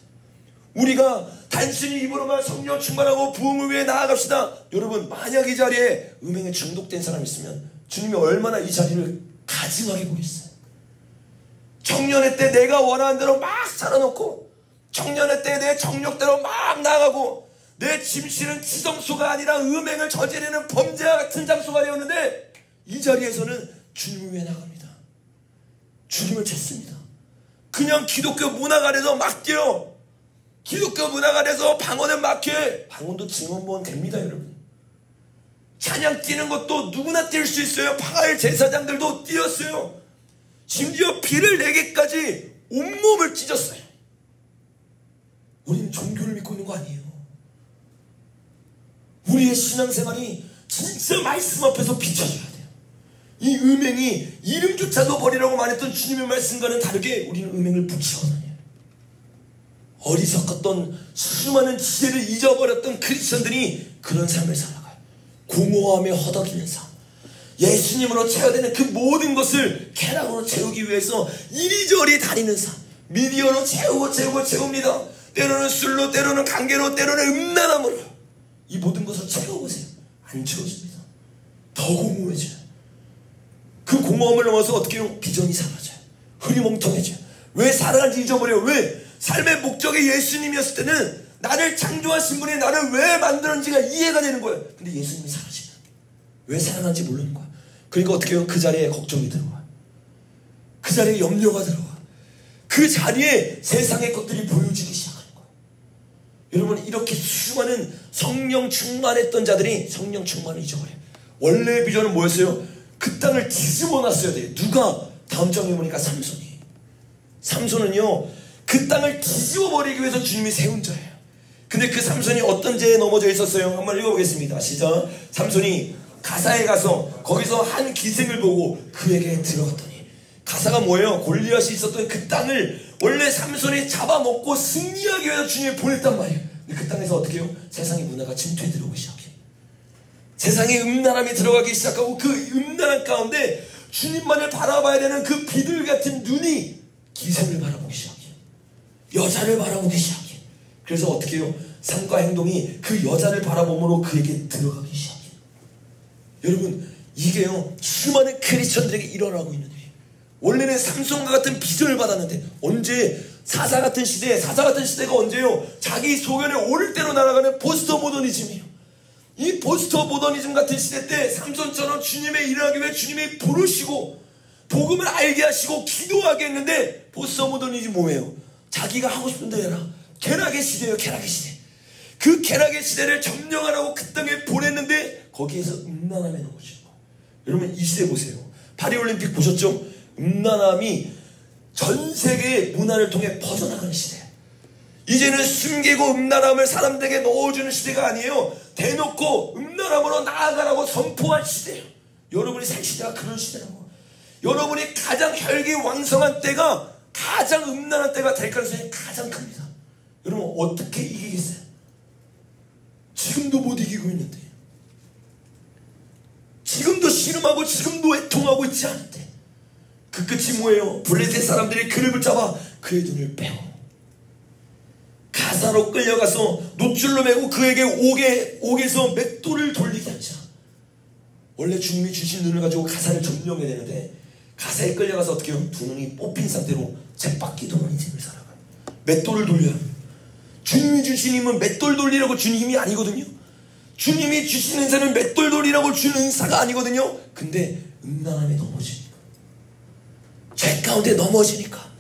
Speaker 1: 우리가 단순히 입으로만 성령 충만하고 부흥을 위해 나아갑시다. 여러분, 만약 이 자리에 음행에 중독된 사람이 있으면 주님이 얼마나 이 자리를 가증하게 보겠어요. 청년의 때 내가 원하는 대로 막 살아놓고, 청년의 때 내 정욕대로 막 나가고, 내 침실은 지성소가 아니라 음행을 저지르는 범죄와 같은 장소가 되었는데, 이 자리에서는 주님을 위해 나갑니다. 주님을 찾습니다. 그냥 기독교 문화 아래서 막 뛰어. 기독교 문화 아래서 방언을 막 해. 방언도 증언보험 됩니다 여러분. 찬양 뛰는 것도 누구나 뛸 수 있어요. 바알 제사장들도 뛰었어요. 심지어 비를 내게까지 온몸을 찢었어요. 우리는 종교를 믿고 있는 거 아니에요. 우리의 신앙생활이 진짜 말씀 앞에서 비춰져야 돼요. 이 음행이 이름조차도 버리라고 말했던 주님의 말씀과는 다르게 우리는 음행을 붙이고 다녀요. 어리석었던 수많은 지혜를 잊어버렸던 크리스천들이 그런 삶을 살아가요. 공허함에 허덕이는 삶. 예수님으로 채워되는 그 모든 것을 쾌락으로 채우기 위해서 이리저리 다니는 삶. 미디어로 채웁니다. 때로는 술로, 때로는 관계로, 때로는 음란함으로. 이 모든 것을 채워보세요. 안 채워집니다. 더 공허해져요. 그 공허함을 넘어서 어떻게 해요? 비전이 사라져요. 흐리멍텅해져요. 왜 살아간지 잊어버려요. 왜? 삶의 목적이 예수님이었을 때는 나를 창조하신 분이 나를 왜 만들었는지가 이해가 되는 거예요. 근데 예수님이 사라지면 왜 살아난지 모르는 거야. 그러니까 어떻게 해요? 그 자리에 걱정이 들어와. 그 자리에 염려가 들어와. 그 자리에 세상의 것들이 보여지기 시작하는 거예요. 여러분, 이렇게 수많은 성령 충만했던 자들이 성령 충만을 잊어버려요. 원래의 비전은 뭐였어요? 그 땅을 뒤집어 놨어야 돼요. 누가? 다음 장에 보니까 삼손이. 삼손은요 그 땅을 뒤집어 버리기 위해서 주님이 세운 자예요. 근데 그 삼손이 어떤 죄에 넘어져 있었어요? 한번 읽어보겠습니다. 시작. 삼손이 가사에 가서 거기서 한 기생을 보고 그에게 들어갔더니, 가사가 뭐예요? 골리앗이 있었던 그 땅을 원래 삼손이 잡아먹고 승리하기 위해서 주님이 보냈단 말이에요. 근데 그 땅에서 어떻게 해요? 세상의 문화가 침투해 들어오기 시작해요. 세상의 음란함이 들어가기 시작하고, 그 음란함 가운데 주님만을 바라봐야 되는 그 비둘 같은 눈이 기생을 바라보기 시작해요. 여자를 바라보기 시작해요. 그래서 어떻게 해요? 삶과 행동이 그 여자를 바라봄으로 그에게 들어가기 시작해요. 여러분, 이게요 수많은 크리스천들에게 일어나고 있는 일이에요. 원래는 삼손과 같은 비전을 받았는데, 언제 사사 같은 시대가 언제요? 자기 소견에 오를 대로 날아가는 포스터 모더니즘이에요. 이 포스터 모더니즘 같은 시대 때 삼손처럼 주님의 일을 하기 위해 주님이 부르시고 복음을 알게 하시고 기도하게 했는데, 포스터 모더니즘 뭐예요? 자기가 하고 싶은 대로 해라. 쾌락의 시대예요. 쾌락의 시대. 그 쾌락의 시대를 점령하라고 그 땅에 보냈는데 거기에서 음란함에 넘어지는 거예요. 여러분, 이 시대 보세요. 파리올림픽 보셨죠? 음란함이 전 세계의 문화를 통해 퍼져나가는 시대예요. 이제는 숨기고 음란함을 사람들에게 넣어주는 시대가 아니에요. 대놓고 음란함으로 나아가라고 선포한 시대예요. 여러분이 살 시대가 그런 시대라고. 여러분이 가장 혈기 왕성한 때가, 가장 음란한 때가 될 가능성이 가장 큽니다. 여러분, 어떻게 이기겠어요? 지금도 못 이기고 있는데, 지금도 씨름하고 지금도 애통하고 있지 않은데, 그 끝이 뭐예요? 블레셋 사람들이 그를 붙잡아 그의 눈을 빼고 가사로 끌려가서 노줄로 매고 그에게 옥에서 맷돌을 돌리게 하자. 원래 주님이 주신 눈을 가지고 가사를 점령해야 되는데, 가사에 끌려가서 어떻게 해요? 두 눈이 뽑힌 상태로 쳇바퀴 도는 인생을 살아가요. 맷돌을 돌려요. 주님이 주신 힘은 맷돌 돌리라고 주는 힘이 아니거든요. 주님이 주신 은사는 맷돌 돌리라고 주는 은사가 아니거든요. 근데 음란함에 넘어지니까, 죄 가운데 넘어지니까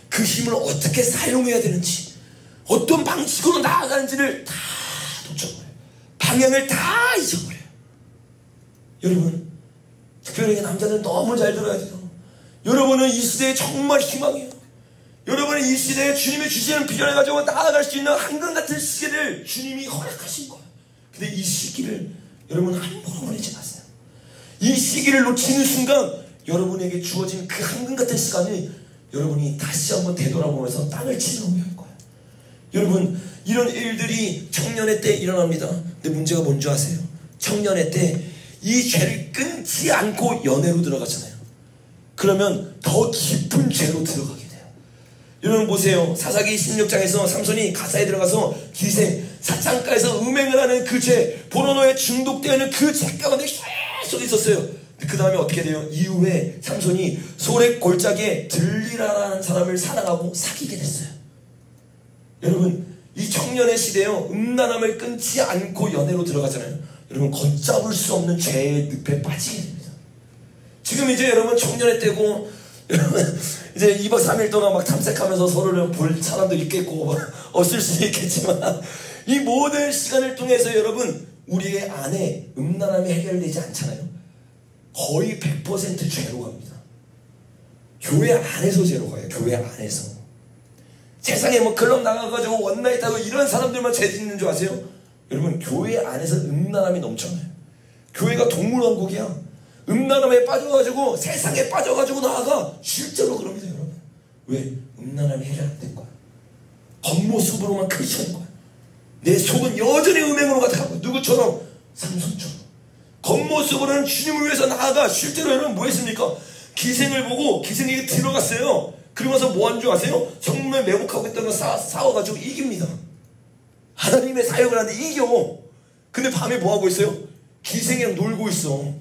Speaker 1: 그 힘을 어떻게 사용해야 되는지, 어떤 방식으로 나아가는지를 다 놓쳐버려요. 방향을 다 잊어버려요. 여러분, 특별히 남자들 너무 잘 들어야 돼요. 여러분은 이 시대에 정말 희망이에요. 여러분은 이 시대에 주님이 주시는 비전을 가지고 나아갈 수 있는 한강 같은 시기를 주님이 허락하신 거예요. 근데 이 시기를 여러분 함부로 보내지 마세요. 이 시기를 놓치는 순간 여러분에게 주어진 그 한강 같은 시간이 여러분이 다시 한번 되돌아보면서 땅을 치르게 할 거예요. 여러분, 이런 일들이 청년의 때 일어납니다. 근데 문제가 뭔지 아세요? 청년의 때 이 죄를 끊지 않고 연애로 들어가잖아요. 그러면 더 깊은 죄로 들어가게 돼요. 여러분 보세요. 사사기 16장에서 삼손이 가사에 들어가서 기생, 사창가에서 음행을 하는 그 죄, 포르노에 중독되는 그 죄 가운데 계속 있었어요. 그 다음에 어떻게 돼요? 이후에 삼손이 소렉 골짜기에 들리라라는 사람을 사랑하고 사귀게 됐어요. 여러분, 이 청년의 시대요, 음란함을 끊지 않고 연애로 들어가잖아요. 여러분, 걷잡을 수 없는 죄의 늪에 빠지게 됩니다. 지금 이제 여러분 청년의 때고, 여러분 이제 2박 3일 동안 막 탐색하면서 서로를 볼 사람도 있겠고 없을 수도 있겠지만, 이 모든 시간을 통해서 여러분 우리의 안에 음란함이 해결되지 않잖아요. 거의 100% 죄로 갑니다. 교회 안에서 죄로 가요. 교회 안에서. 세상에 뭐 클럽 나가가지고 원나잇 하고 이런 사람들만 죄 짓는 줄 아세요? 여러분, 교회 안에서 음란함이 넘쳐나요. 교회가 동물왕국이야. 음란함에 빠져가지고 세상에 빠져가지고 나아가. 실제로 그럽니다. 여러분. 왜? 음란함이 해결 안 된 거야. 겉모습으로만 크리스천인 거야. 내 속은 여전히 음행으로 가득하고, 누구처럼? 삼손처럼. 겉모습으로는 주님을 위해서 나아가. 실제로 여러분 뭐 했습니까? 기생을 보고 기생에게 들어갔어요. 그러면서 뭐 한 줄 아세요? 정말 매복하고 있던 거 싸워가지고 이깁니다. 하나님의 사역을 하는데 이겨. 근데 밤에 뭐 하고 있어요? 기생이랑 놀고 있어.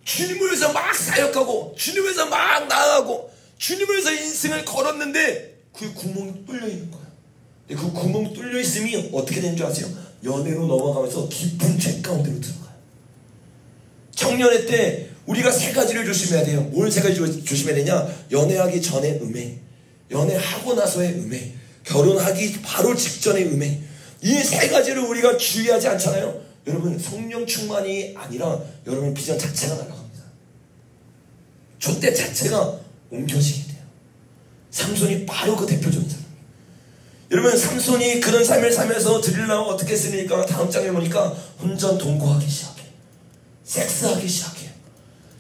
Speaker 1: 주님을 위해서 막 사역하고, 주님을 위해서 막 나아가고, 주님을 위해서 인생을 걸었는데 그 구멍이 뚫려 있는 거야. 근데 그 구멍 뚫려 있음이 어떻게 되는 줄 아세요? 연애로 넘어가면서 깊은 죄 가운데로 들어가요. 청년의 때 우리가 세 가지를 조심해야 돼요. 뭘 세 가지 조심해야 되냐? 연애하기 전에 음행, 연애하고 나서의 음행, 결혼하기 바로 직전의 음행. 이 세 가지를 우리가 주의하지 않잖아요. 여러분, 성령 충만이 아니라 여러분 비전 자체가 날아갑니다. 촛대 자체가 옮겨지게 돼요. 삼손이 바로 그 대표적인 사람. 여러분, 삼손이 그런 삶을 살면서 들으려고 어떻게 했습니까? 다음 장에 보니까 혼전 동거하기 시작해. 섹스하기 시작해요.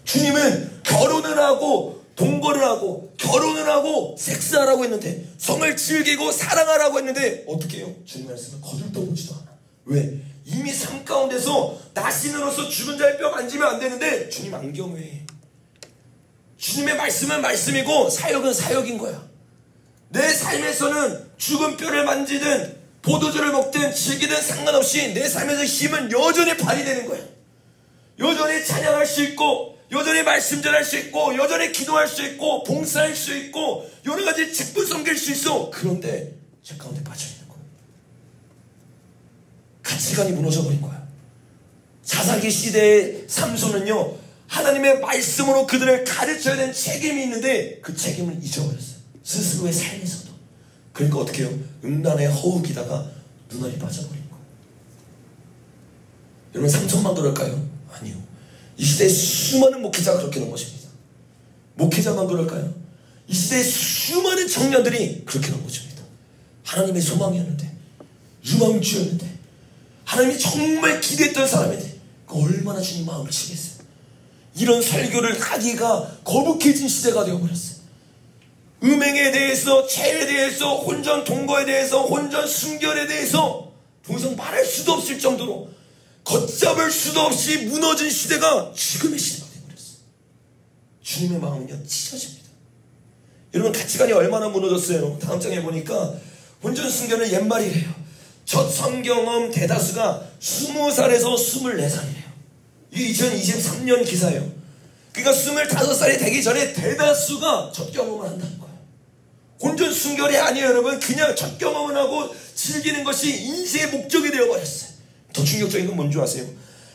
Speaker 1: 주님은 결혼을 하고 동거를 하고 결혼을 하고 섹스하라고 했는데, 성을 즐기고 사랑하라고 했는데 어떻게 해요? 주님 말씀을 거들떠보지도 않아. 왜? 이미 삶 가운데서 나신으로서 죽은 자의 뼈 만지면 안 되는데 주님 안경외. 주님의 말씀은 말씀이고 사역은 사역인 거야. 내 삶에서는 죽은 뼈를 만지든 포도주를 먹든 즐기든 상관없이 내 삶에서 힘은 여전히 발휘되는 거야. 여전히 찬양할 수 있고, 여전히 말씀 전할 수 있고, 여전히 기도할 수 있고, 봉사할 수 있고, 여러 가지 직분 섬길 수 있어. 그런데 죄 가운데 빠져있는 거야. 가치관이 무너져버린 거야. 사사기 시대의 삼손은요, 하나님의 말씀으로 그들을 가르쳐야 되는 책임이 있는데 그 책임을 잊어버렸어요. 스스로의 삶에서도. 그러니까 어떻게 해요? 음란에 허우기다가 눈알이 빠져버린 거예요. 여러분, 삼손만 그럴까요? 아니요. 이 시대의 수많은 목회자가 그렇게 넘어집니다. 목회자만 그럴까요? 이 시대의 수많은 청년들이 그렇게 넘어집니다. 하나님의 소망이었는데, 유망주였는데, 하나님이 정말 기대했던 사람인데 얼마나 주님 마음을 치겠어요. 이런 설교를 하기가 거북해진 시대가 되어버렸어요. 음행에 대해서, 죄에 대해서, 혼전 동거에 대해서, 혼전 순결에 대해서 더 이상 말할 수도 없을 정도로 걷잡을 수도 없이 무너진 시대가 지금의 시대가 되어버렸어요. 주님의 마음은요, 찢어집니다. 여러분, 가치관이 얼마나 무너졌어요. 다음 장에 보니까 혼전 순결은 옛말이래요. 첫 성경험 대다수가 20살에서 24살이래요. 이게 2023년 기사예요. 그러니까 25살이 되기 전에 대다수가 첫 경험을 한다는 거예요. 혼전 순결이 아니에요, 여러분. 그냥 첫 경험을 하고 즐기는 것이 인생의 목적이 되어버렸어요. 더 충격적인 건 뭔지 아세요?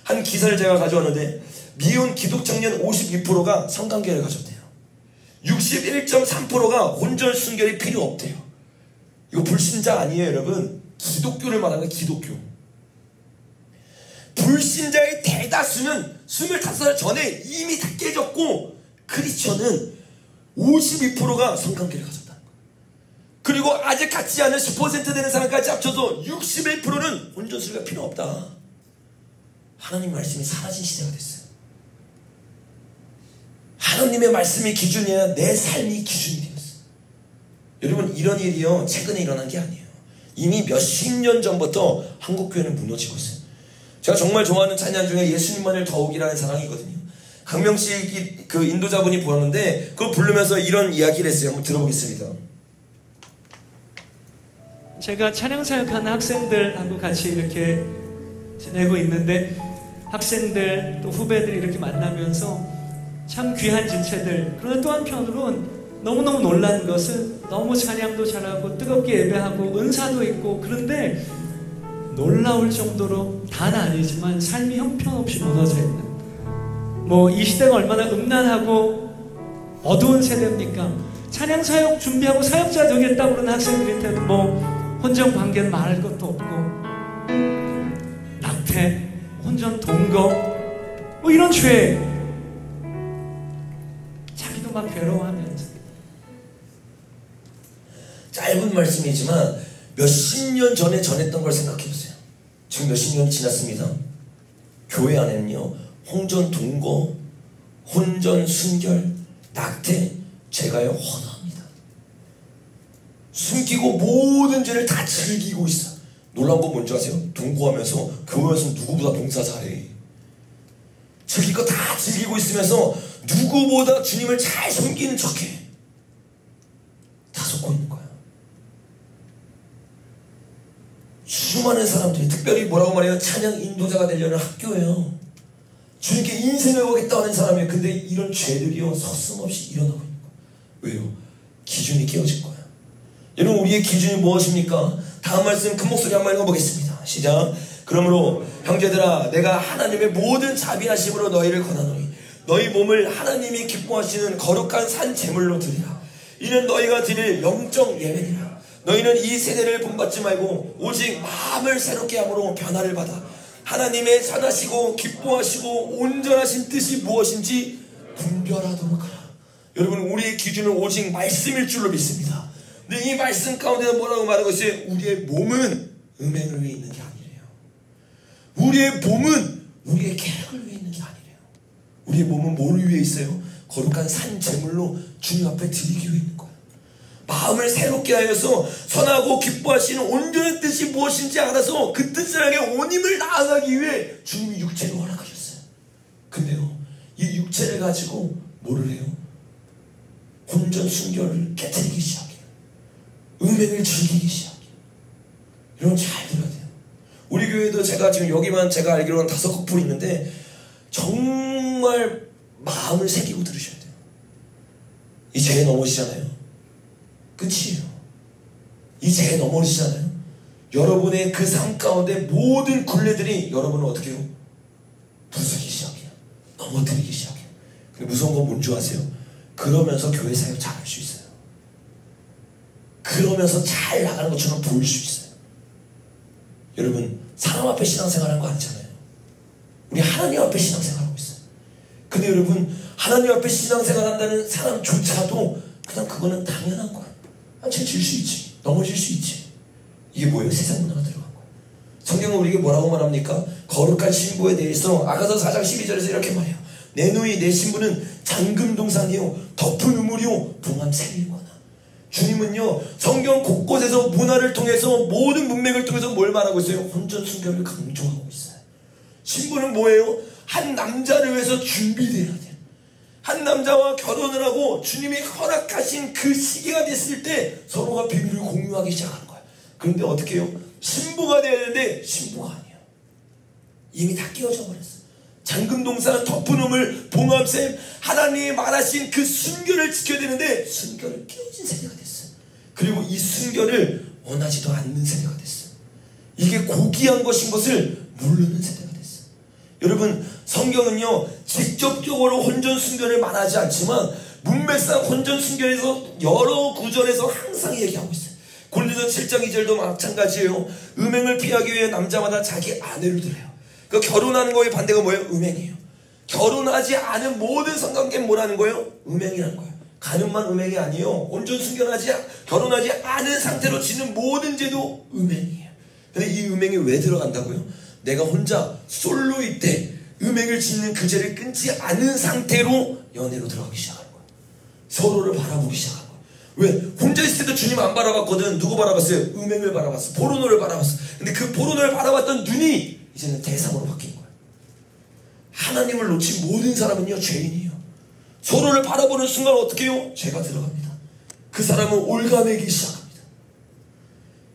Speaker 1: 한 기사를 제가 가져왔는데, 미혼 기독 청년 52%가 성관계를 가졌대요. 61.3%가 혼전 순결이 필요 없대요. 이거 불신자 아니에요, 여러분. 기독교를 말하는 거예요, 기독교. 불신자의 대다수는 25살 전에 이미 다 깨졌고, 크리스천은 52%가 성관계를 가졌다. 그리고 아직 갖지 않은 10% 되는 사람까지 합쳐서 61%는 혼전순결가 필요 없다. 하나님 말씀이 사라진 시대가 됐어요. 하나님의 말씀이 기준이야 내 삶이 기준이 되었어요. 여러분, 이런 일이요 최근에 일어난 게 아니에요. 이미 몇십 년 전부터 한국교회는 무너지고 있어요. 제가 정말 좋아하는 찬양 중에 예수님만을 더욱이라는 사랑이 있거든요. 강명식 그 인도자분이 부르는데 그걸 부르면서 이런 이야기를 했어요. 한번 들어보겠습니다.
Speaker 3: 제가 찬양 사역하는 학생들하고 같이 이렇게 지내고 있는데, 학생들 또 후배들이 이렇게 만나면서 참 귀한 지체들, 그러나 또 한편으로는 너무너무 놀란 것은 너무 찬양도 잘하고 뜨겁게 예배하고 은사도 있고, 그런데 놀라울 정도로 다는 아니지만 삶이 형편없이 무너져 있는, 이 시대가 얼마나 음란하고 어두운 세대입니까? 찬양 사역 준비하고 사역자 되겠다고 그러는 학생들한테도 혼전 관계는 말할 것도 없고, 낙태, 혼전 동거, 이런 죄, 자기도 막 괴로워하면서.
Speaker 1: 짧은 말씀이지만 몇십 년 전에 전했던 걸 생각해보세요. 지금 몇십 년이 지났습니다. 교회 안에는요 혼전 동거, 혼전 순결, 낙태, 죄가요 헌화합니다. 숨기고 모든 죄를 다 즐기고 있어. 놀라운 건 뭔지 아세요? 동거하면서 교회에서 누구보다 봉사 잘해. 즐길 거 다 즐기고 있으면서 누구보다 주님을 잘 섬기는 척해. 다 속고 있는 거야. 수많은 사람들이, 특별히 뭐라고 말해요? 찬양 인도자가 되려는 학교예요. 주님께 인생을 거겠다 하는 사람이에요. 근데 이런 죄들이요 서슴없이 일어나고 있는 거예요. 왜요? 기준이 깨어진 거예요. 여러분, 우리의 기준이 무엇입니까? 다음 말씀 큰 목소리 한번 읽어보겠습니다. 시작. 그러므로 형제들아, 내가 하나님의 모든 자비하심으로 너희를 권하노니 너희 몸을 하나님이 기뻐하시는 거룩한 산 제물로 드리라. 이는 너희가 드릴 영적 예배니라. 너희는 이 세대를 본받지 말고 오직 마음을 새롭게 함으로 변화를 받아 하나님의 선하시고 기뻐하시고 온전하신 뜻이 무엇인지 분별하도록 하라. 여러분, 우리의 기준은 오직 말씀일 줄로 믿습니다. 근데 이 말씀 가운데서 뭐라고 말하고 있어요? 우리의 몸은 음행을 위해 있는 게 아니래요. 우리의 몸은 우리의 계획을 위해 있는 게 아니래요. 우리의 몸은 뭐를 위해 있어요? 거룩한 산 제물로 주님 앞에 드리기 위해 있는 거예요. 마음을 새롭게 하여서 선하고 기뻐하시는 온전한 뜻이 무엇인지 알아서 그 뜻을 향해 온 힘을 나아가기 위해 주님이 육체를 허락하셨어요. 근데요, 이 육체를 가지고 뭐를 해요? 혼전 순결을 깨뜨리기 시작해요. 음행을 즐기기 시작해요. 여러분, 잘 들어야 돼요. 우리 교회도 제가 지금 여기만 제가 알기로는 5커플이 있는데 정말 마음을 새기고 들으셔야 돼요. 이 죄에 넘어지잖아요. 끝이에요. 이 죄에 넘어지잖아요. 여러분의 그 삶 가운데 모든 굴레들이 여러분을 어떻게 해요? 부수기 시작해요. 넘어뜨리기 시작해요. 근데 무서운 건 뭔지 아세요? 그러면서 교회 사역 잘할 수 있어요. 그러면서 잘 나가는 것처럼 보일 수 있어요. 여러분, 사람 앞에 신앙생활 하는 거 아니잖아요. 우리 하나님 앞에 신앙생활하고 있어요. 근데 여러분, 하나님 앞에 신앙생활 한다는 사람조차도 그냥 그거는 당연한 거예요. 질 수 있지. 넘어질 수 있지. 이게 뭐예요? 세상 문화가 들어간 거예요. 성경은 우리에게 뭐라고 말합니까? 거룩한 신부에 대해서 아가서 4장 12절에서 이렇게 말해요. 내 누이 내 신부는 잠금동산이요 덮은 우물이요 동암새이거나. 주님은요 성경 곳곳에서 문화를 통해서 모든 문맥을 통해서 뭘 말하고 있어요? 혼전 순결을 강조하고 있어요. 신부는 뭐예요? 한 남자를 위해서 준비되어야 돼요. 한 남자와 결혼을 하고 주님이 허락하신 그 시기가 됐을 때 서로가 비밀을 공유하기 시작하는 거예요. 그런데 어떻게 해요? 신부가 돼야 되는데 신부가 아니에요. 이미 다 끼워져 버렸어요. 잠금동산, 덮은 우물, 봉합샘, 하나님이 말하신 그 순결을 지켜야 되는데 순결을 끼워진 세대가 됐어요. 그리고 이 순결을 원하지도 않는 세대가 됐어요. 이게 고귀한 것인 것을 모르는 세대가 됐어요. 여러분, 성경은요 직접적으로 혼전 순결을 말하지 않지만 문맥상 혼전 순결에서 여러 구절에서 항상 얘기하고 있어요. 고린도서 7장 2절도 마찬가지예요. 음행을 피하기 위해 남자마다 자기 아내를 드려요. 그 결혼하는 거의 반대가 뭐예요? 음행이에요. 결혼하지 않은 모든 성관계는 뭐라는 거예요? 음행이라는 거예요. 간음만 음행이 아니에요. 온전 순결하지 결혼하지 않은 상태로 짓는 모든 죄도 음행이에요. 근데 이 음행이 왜 들어간다고요? 내가 혼자 솔로일 때 음행을 짓는 그 죄를 끊지 않은 상태로 연애로 들어가기 시작하는 거예요. 서로를 바라보기 시작하는 거예요. 왜? 혼자 있을 때도 주님 안 바라봤거든. 누구 바라봤어요? 음행을 바라봤어. 포르노를 바라봤어. 근데 그 포르노를 바라봤던 눈이 이제는 대상으로 바뀐 거예요. 하나님을 놓친 모든 사람은요, 죄인이에요. 서로를 바라보는 순간 어떻게 해요? 죄가 들어갑니다. 그 사람은 올가매기 시작합니다.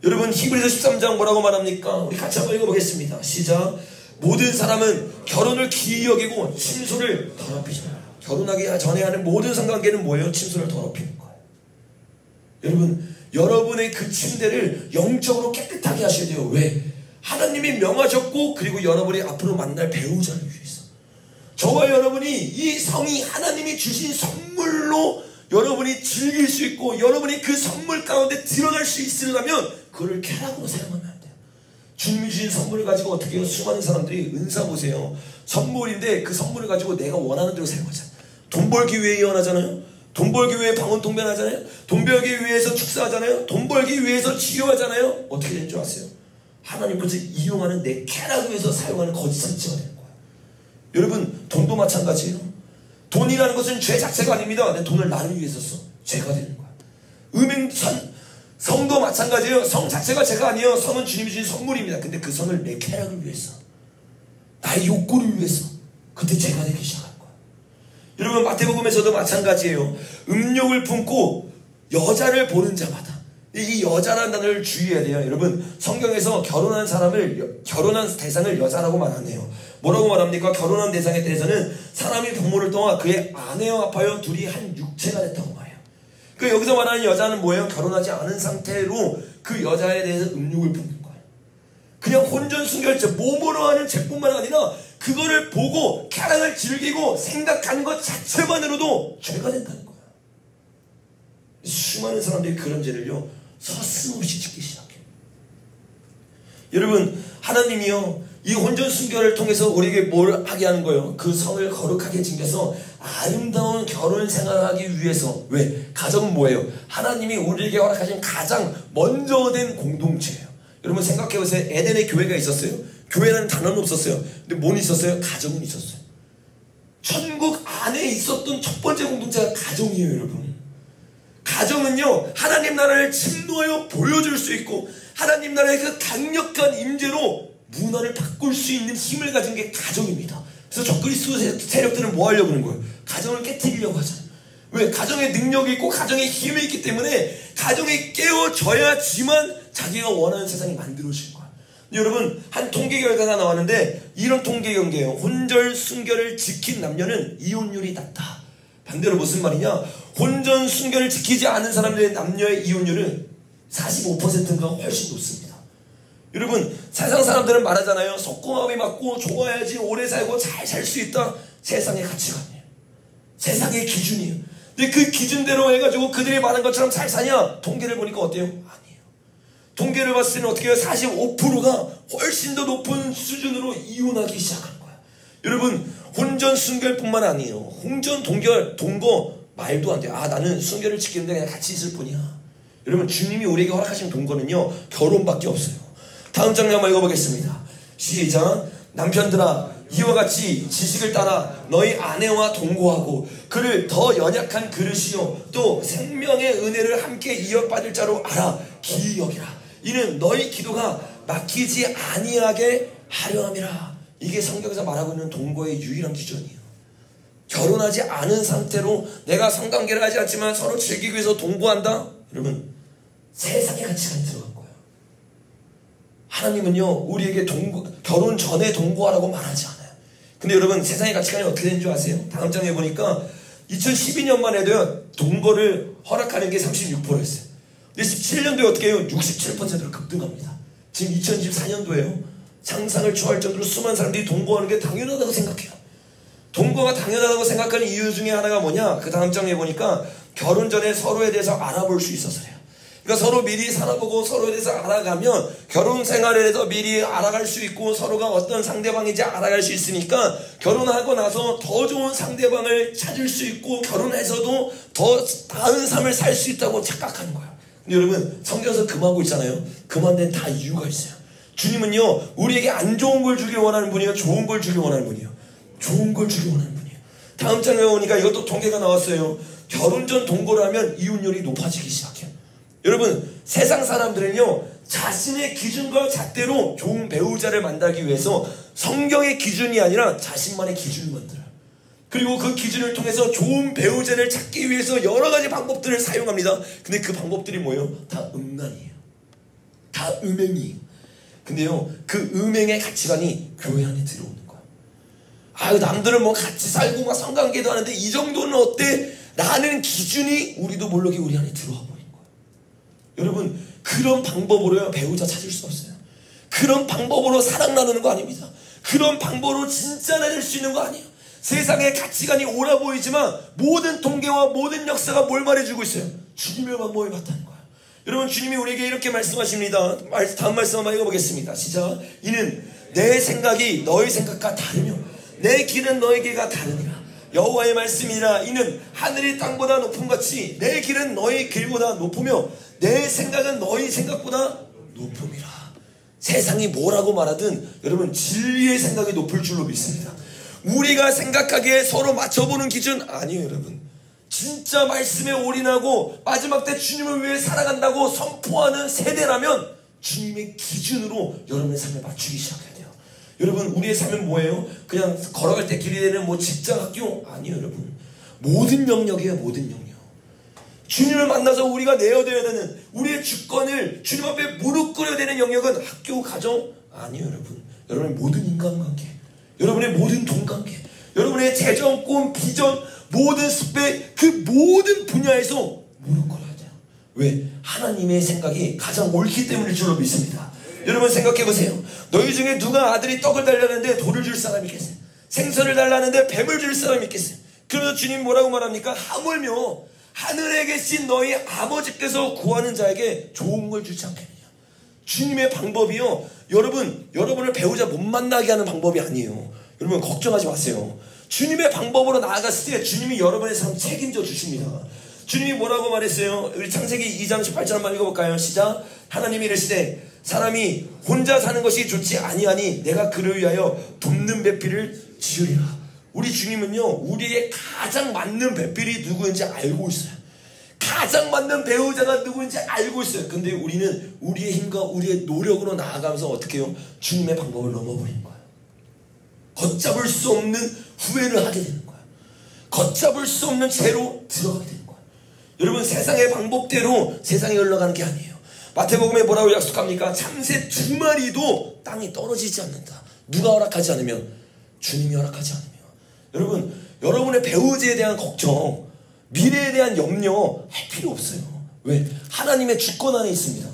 Speaker 1: 여러분, 히브리서 13장 뭐라고 말합니까? 우리 같이 한번 읽어보겠습니다. 시작. 모든 사람은 결혼을 기이 여기고 침소를 더럽히지 마라. 결혼하기 전에 하는 모든 성관계는 뭐예요? 침소를 더럽히는 거예요. 여러분, 여러분의 그 침대를 영적으로 깨끗하게 하셔야 돼요. 왜? 하나님이 명하셨고, 그리고 여러분이 앞으로 만날 배우자를 위해서. 저와 여러분이 이 성이 하나님이 주신 선물로 여러분이 즐길 수 있고, 여러분이 그 선물 가운데 들어갈 수 있으려면 그걸 쾌락으로 사용하면 안 돼요. 주님이 주신 선물을 가지고 어떻게 해요? 수많은 사람들이 은사 보세요. 선물인데 그 선물을 가지고 내가 원하는 대로 사용하잖아요. 돈 벌기 위해 이혼하잖아요. 돈 벌기 위해 방언통변하잖아요. 돈 벌기 위해서 축사하잖아요. 돈 벌기 위해서 치료하잖아요. 어떻게 되는 줄 아세요? 하나님 그것을 이용하는 내 쾌락을 위해서 사용하는 거짓 선지가 되는 거예요. 여러분, 돈도 마찬가지예요. 돈이라는 것은 죄 자체가 아닙니다. 내 돈을 나를 위해서 써. 죄가 되는 거야. 성도 마찬가지예요. 성 자체가 죄가 아니에요. 성은 주님이 주신 선물입니다. 근데 그 성을 내 쾌락을 위해서, 나의 욕구를 위해서, 그때 죄가 되기 시작할 거야. 여러분, 마태복음에서도 마찬가지예요. 음욕을 품고 여자를 보는 자마다, 이 여자라는 단어를 주의해야 돼요. 여러분, 성경에서 결혼한 대상을 여자라고 말하네요. 뭐라고 말합니까? 결혼한 대상에 대해서는 사람이 부모를 통한 그의 아내와 합하여 둘이 한 육체가 됐다고 말해요. 그 여기서 말하는 여자는 뭐예요? 결혼하지 않은 상태로 그 여자에 대해서 음욕을 품는 거예요. 그냥 혼전순결죄, 몸으로 하는 죄뿐만 아니라 그거를 보고 쾌락을 즐기고 생각하는 것 자체만으로도 죄가 된다는 거예요. 수많은 사람들이 그런 죄를요, 서슴없이 짓기 시작해요. 여러분, 하나님이요, 이 혼전순결을 통해서 우리에게 뭘 하게 하는 거예요? 그 성을 거룩하게 지켜서 아름다운 결혼 생활하기 위해서. 왜? 가정은 뭐예요? 하나님이 우리에게 허락하신 가장 먼저 된 공동체예요. 여러분 생각해보세요. 에덴에 교회가 있었어요? 교회라는 단어는 없었어요. 근데 뭔 있었어요? 가정은 있었어요. 천국 안에 있었던 첫 번째 공동체가 가정이에요. 여러분, 가정은요, 하나님 나라를 침노하여 보여줄 수 있고, 하나님 나라의 그 강력한 임재로 문화를 바꿀 수 있는 힘을 가진 게 가정입니다. 그래서 적그리스도 세력들은 뭐 하려고 하는 거예요? 가정을 깨뜨리려고 하잖아요. 왜? 가정에 능력이 있고 가정에 힘이 있기 때문에 가정이 깨어져야지만 자기가 원하는 세상이 만들어질 거예요. 여러분, 한 통계 결과가 나왔는데 이런 통계 경계예요. 혼전 순결을 지킨 남녀는 이혼율이 낮다. 반대로 무슨 말이냐? 혼전 순결을 지키지 않은 사람들의 남녀의 이혼율은 45%가 훨씬 높습니다. 여러분, 세상 사람들은 말하잖아요. 속궁합이 맞고 좋아야지 오래 살고 잘 살 수 있다. 세상의 가치관이에요. 세상의 기준이에요. 근데 그 기준대로 해가지고 그들이 말한 것처럼 잘 사냐? 통계를 보니까 어때요? 아니에요. 통계를 봤을 때는 어떻게 해요? 45%가 훨씬 더 높은 수준으로 이혼하기 시작한 거야. 여러분, 혼전 순결뿐만 아니에요. 혼전 동거 말도 안 돼요. 아, 나는 순결을 지키는데 그냥 같이 있을 뿐이야. 여러분, 주님이 우리에게 허락하신 동거는요, 결혼밖에 없어요. 다음 장면 한번 읽어보겠습니다. 시작. 남편들아, 이와 같이 지식을 따라 너희 아내와 동거하고 그를 더 연약한 그릇이요 또 생명의 은혜를 함께 이어받을 자로 알아 기이 여기라. 이는 너희 기도가 막히지 아니하게 하려 함이라. 이게 성경에서 말하고 있는 동거의 유일한 기준이에요. 결혼하지 않은 상태로 내가 성관계를 하지 않지만 서로 즐기기 위해서 동거한다? 여러분, 세상의 가치관이 들어간 거예요. 하나님은요, 우리에게 결혼 전에 동거하라고 말하지 않아요. 근데 여러분, 세상의 가치관이 어떻게 되는 줄 아세요? 다음 장에 보니까 2012년만 해도요, 동거를 허락하는 게 36%였어요. 근데 17년도에 어떻게 해요? 67%로 급등합니다. 지금 2024년도에요. 상상을 초월 정도로 수많은 사람들이 동거하는 게 당연하다고 생각해요. 동거가 당연하다고 생각하는 이유 중에 하나가 뭐냐? 그 다음 장에 보니까 결혼 전에 서로에 대해서 알아볼 수 있어서요. 그러니까 서로 미리 살아보고 서로에 대해서 알아가면 결혼 생활에 대해서 미리 알아갈 수 있고 서로가 어떤 상대방인지 알아갈 수 있으니까 결혼하고 나서 더 좋은 상대방을 찾을 수 있고 결혼해서도 더 나은 삶을 살 수 있다고 착각하는 거예요. 근데 여러분 성경에서 금하고 있잖아요. 금한 데는 다 이유가 있어요. 주님은요 우리에게 안 좋은 걸 주길 원하는 분이에요? 좋은 걸 주길 원하는 분이에요? 좋은 걸 주길 원하는 분이에요. 다음 장에 보니까 이것도 통계가 나왔어요. 결혼 전 동거를 하면 이혼율이 높아지기 시작해요. 여러분 세상 사람들은요 자신의 기준과 잣대로 좋은 배우자를 만나기 위해서 성경의 기준이 아니라 자신만의 기준을 만들어요. 그리고 그 기준을 통해서 좋은 배우자를 찾기 위해서 여러 가지 방법들을 사용합니다. 근데 그 방법들이 뭐예요? 다 음란이에요. 다 음행이에요. 근데요 그 음행의 가치관이 교회 안에 들어오는 거예요. 아유 남들은 뭐 같이 살고 막 성관계도 하는데 이 정도는 어때? 라는 기준이 우리도 모르게 우리 안에 들어와 버린 거예요. 여러분 그런 방법으로요 배우자 찾을 수 없어요. 그런 방법으로 사랑 나누는 거 아닙니다. 그런 방법으로 진짜 나눌 수 있는 거 아니에요. 세상의 가치관이 옳아 보이지만 모든 통계와 모든 역사가 뭘 말해주고 있어요? 주님의 방법이 맞다는 거예요. 여러분 주님이 우리에게 이렇게 말씀하십니다. 다음 말씀 한번 읽어보겠습니다. 시작. 이는 내 생각이 너희 생각과 다르며 내 길은 너희 길과 다르니라. 여호와의 말씀이라. 이는 하늘이 땅보다 높음같이 내 길은 너희 길보다 높으며 내 생각은 너희 생각보다 높음이라. 세상이 뭐라고 말하든 여러분 진리의 생각이 높을 줄로 믿습니다. 우리가 생각하기에 서로 맞춰보는 기준 아니에요. 여러분 진짜 말씀에 올인하고 마지막 때 주님을 위해 살아간다고 선포하는 세대라면 주님의 기준으로 여러분의 삶에 맞추기 시작해야 돼요. 여러분 우리의 삶은 뭐예요? 그냥 걸어갈 때 길이 되는 뭐 직장, 학교 아니에요. 여러분 모든 영역이에요. 모든 영역. 주님을 만나서 우리가 내어드려야 되는 우리의 주권을 주님 앞에 무릎 꿇어야 되는 영역은 학교, 가정 아니에요. 여러분 여러분의 모든 인간관계, 여러분의 모든 돈관계, 여러분의 재정, 꿈, 비전, 모든 스펙, 그 모든 분야에서 무릎 꿇어야 돼요. 왜? 하나님의 생각이 가장 옳기 때문일 줄로 믿습니다. 여러분 생각해보세요. 너희 중에 누가 아들이 떡을 달라는데 돌을 줄 사람이 있겠어요? 생선을 달라는데 뱀을 줄 사람이 있겠어요? 그러면서 주님 뭐라고 말합니까? 하물며 하늘에 계신 너희 아버지께서 구하는 자에게 좋은 걸 주지 않겠느냐. 주님의 방법이요 여러분을 배우자 못 만나게 하는 방법이 아니에요. 여러분 걱정하지 마세요. 주님의 방법으로 나아갔을 때 주님이 여러분의 삶 책임져 주십니다. 주님이 뭐라고 말했어요? 우리 창세기 2장 18절 한번 읽어볼까요? 시작. 하나님이 이르시되 사람이 혼자 사는 것이 좋지 아니하니 내가 그를 위하여 돕는 배필을 지으리라. 우리 주님은요 우리의 가장 맞는 배필이 누구인지 알고 있어요. 가장 맞는 배우자가 누구인지 알고 있어요. 근데 우리는 우리의 힘과 우리의 노력으로 나아가면서 어떻게 해요? 주님의 방법을 넘어버리는 거예요. 걷잡을 수 없는 후회를 하게 되는 거예요. 걷잡을 수 없는 죄로 들어가게 되는 거예요. 여러분 세상의 방법대로 세상에 흘러가는 게 아니에요. 마태복음에 뭐라고 약속합니까? 참새 2마리도 땅에 떨어지지 않는다. 누가 허락하지 않으면? 주님이 허락하지 않으면. 여러분 여러분의 배우자에 대한 걱정, 미래에 대한 염려 할 필요 없어요. 왜? 하나님의 주권 안에 있습니다.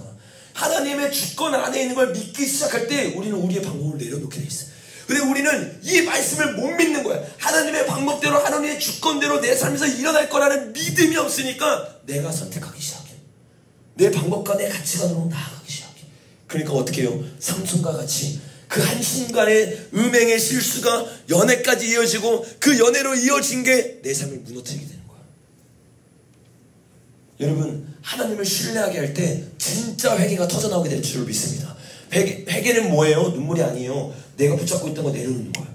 Speaker 1: 하나님의 주권 안에 있는 걸 믿기 시작할 때 우리는 우리의 방법을 내려놓게 돼 있어요. 근데 우리는 이 말씀을 못 믿는 거야. 하나님의 방법대로 하나님의 주권대로 내 삶에서 일어날 거라는 믿음이 없으니까 내가 선택하기 시작해. 내 방법과 내 가치관으로 나아가기 시작해. 그러니까 어떻게 해요? 삼손과 같이 그 한순간의 음행의 실수가 연애까지 이어지고 그 연애로 이어진 게 내 삶을 무너뜨리게 되는 거야. 여러분 하나님을 신뢰하게 할 때 진짜 회개가 터져나오게 될 줄을 믿습니다. 회개는 뭐예요? 눈물이 아니에요. 내가 붙잡고 있던 거 내려놓는 거야.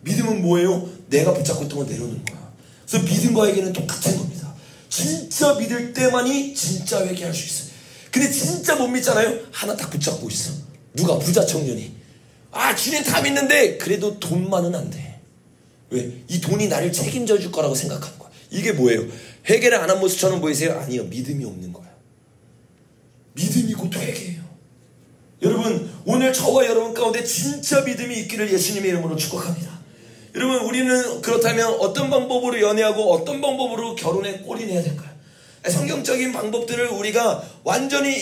Speaker 1: 믿음은 뭐예요? 내가 붙잡고 있던 거 내려놓는 거야. 그래서 믿음과 회개는 똑같은 겁니다. 진짜 믿을 때만이 진짜 회개할 수 있어요. 근데 진짜 못 믿잖아요? 하나 딱 붙잡고 있어. 누가? 부자 청년이. 아 주님 다 믿는데 그래도 돈만은 안 돼. 왜? 이 돈이 나를 책임져 줄 거라고 생각하는 거야. 이게 뭐예요? 회개를 안 한 모습처럼 보이세요? 아니요. 믿음이 없는 거야. 믿음이 곧 회개예요. 여러분 오늘 저와 여러분 가운데 진짜 믿음이 있기를 예수님의 이름으로 축복합니다. 여러분 우리는 그렇다면 어떤 방법으로 연애하고 어떤 방법으로 결혼에 골인해야 될까요? 성경적인 방법들을 우리가 완전히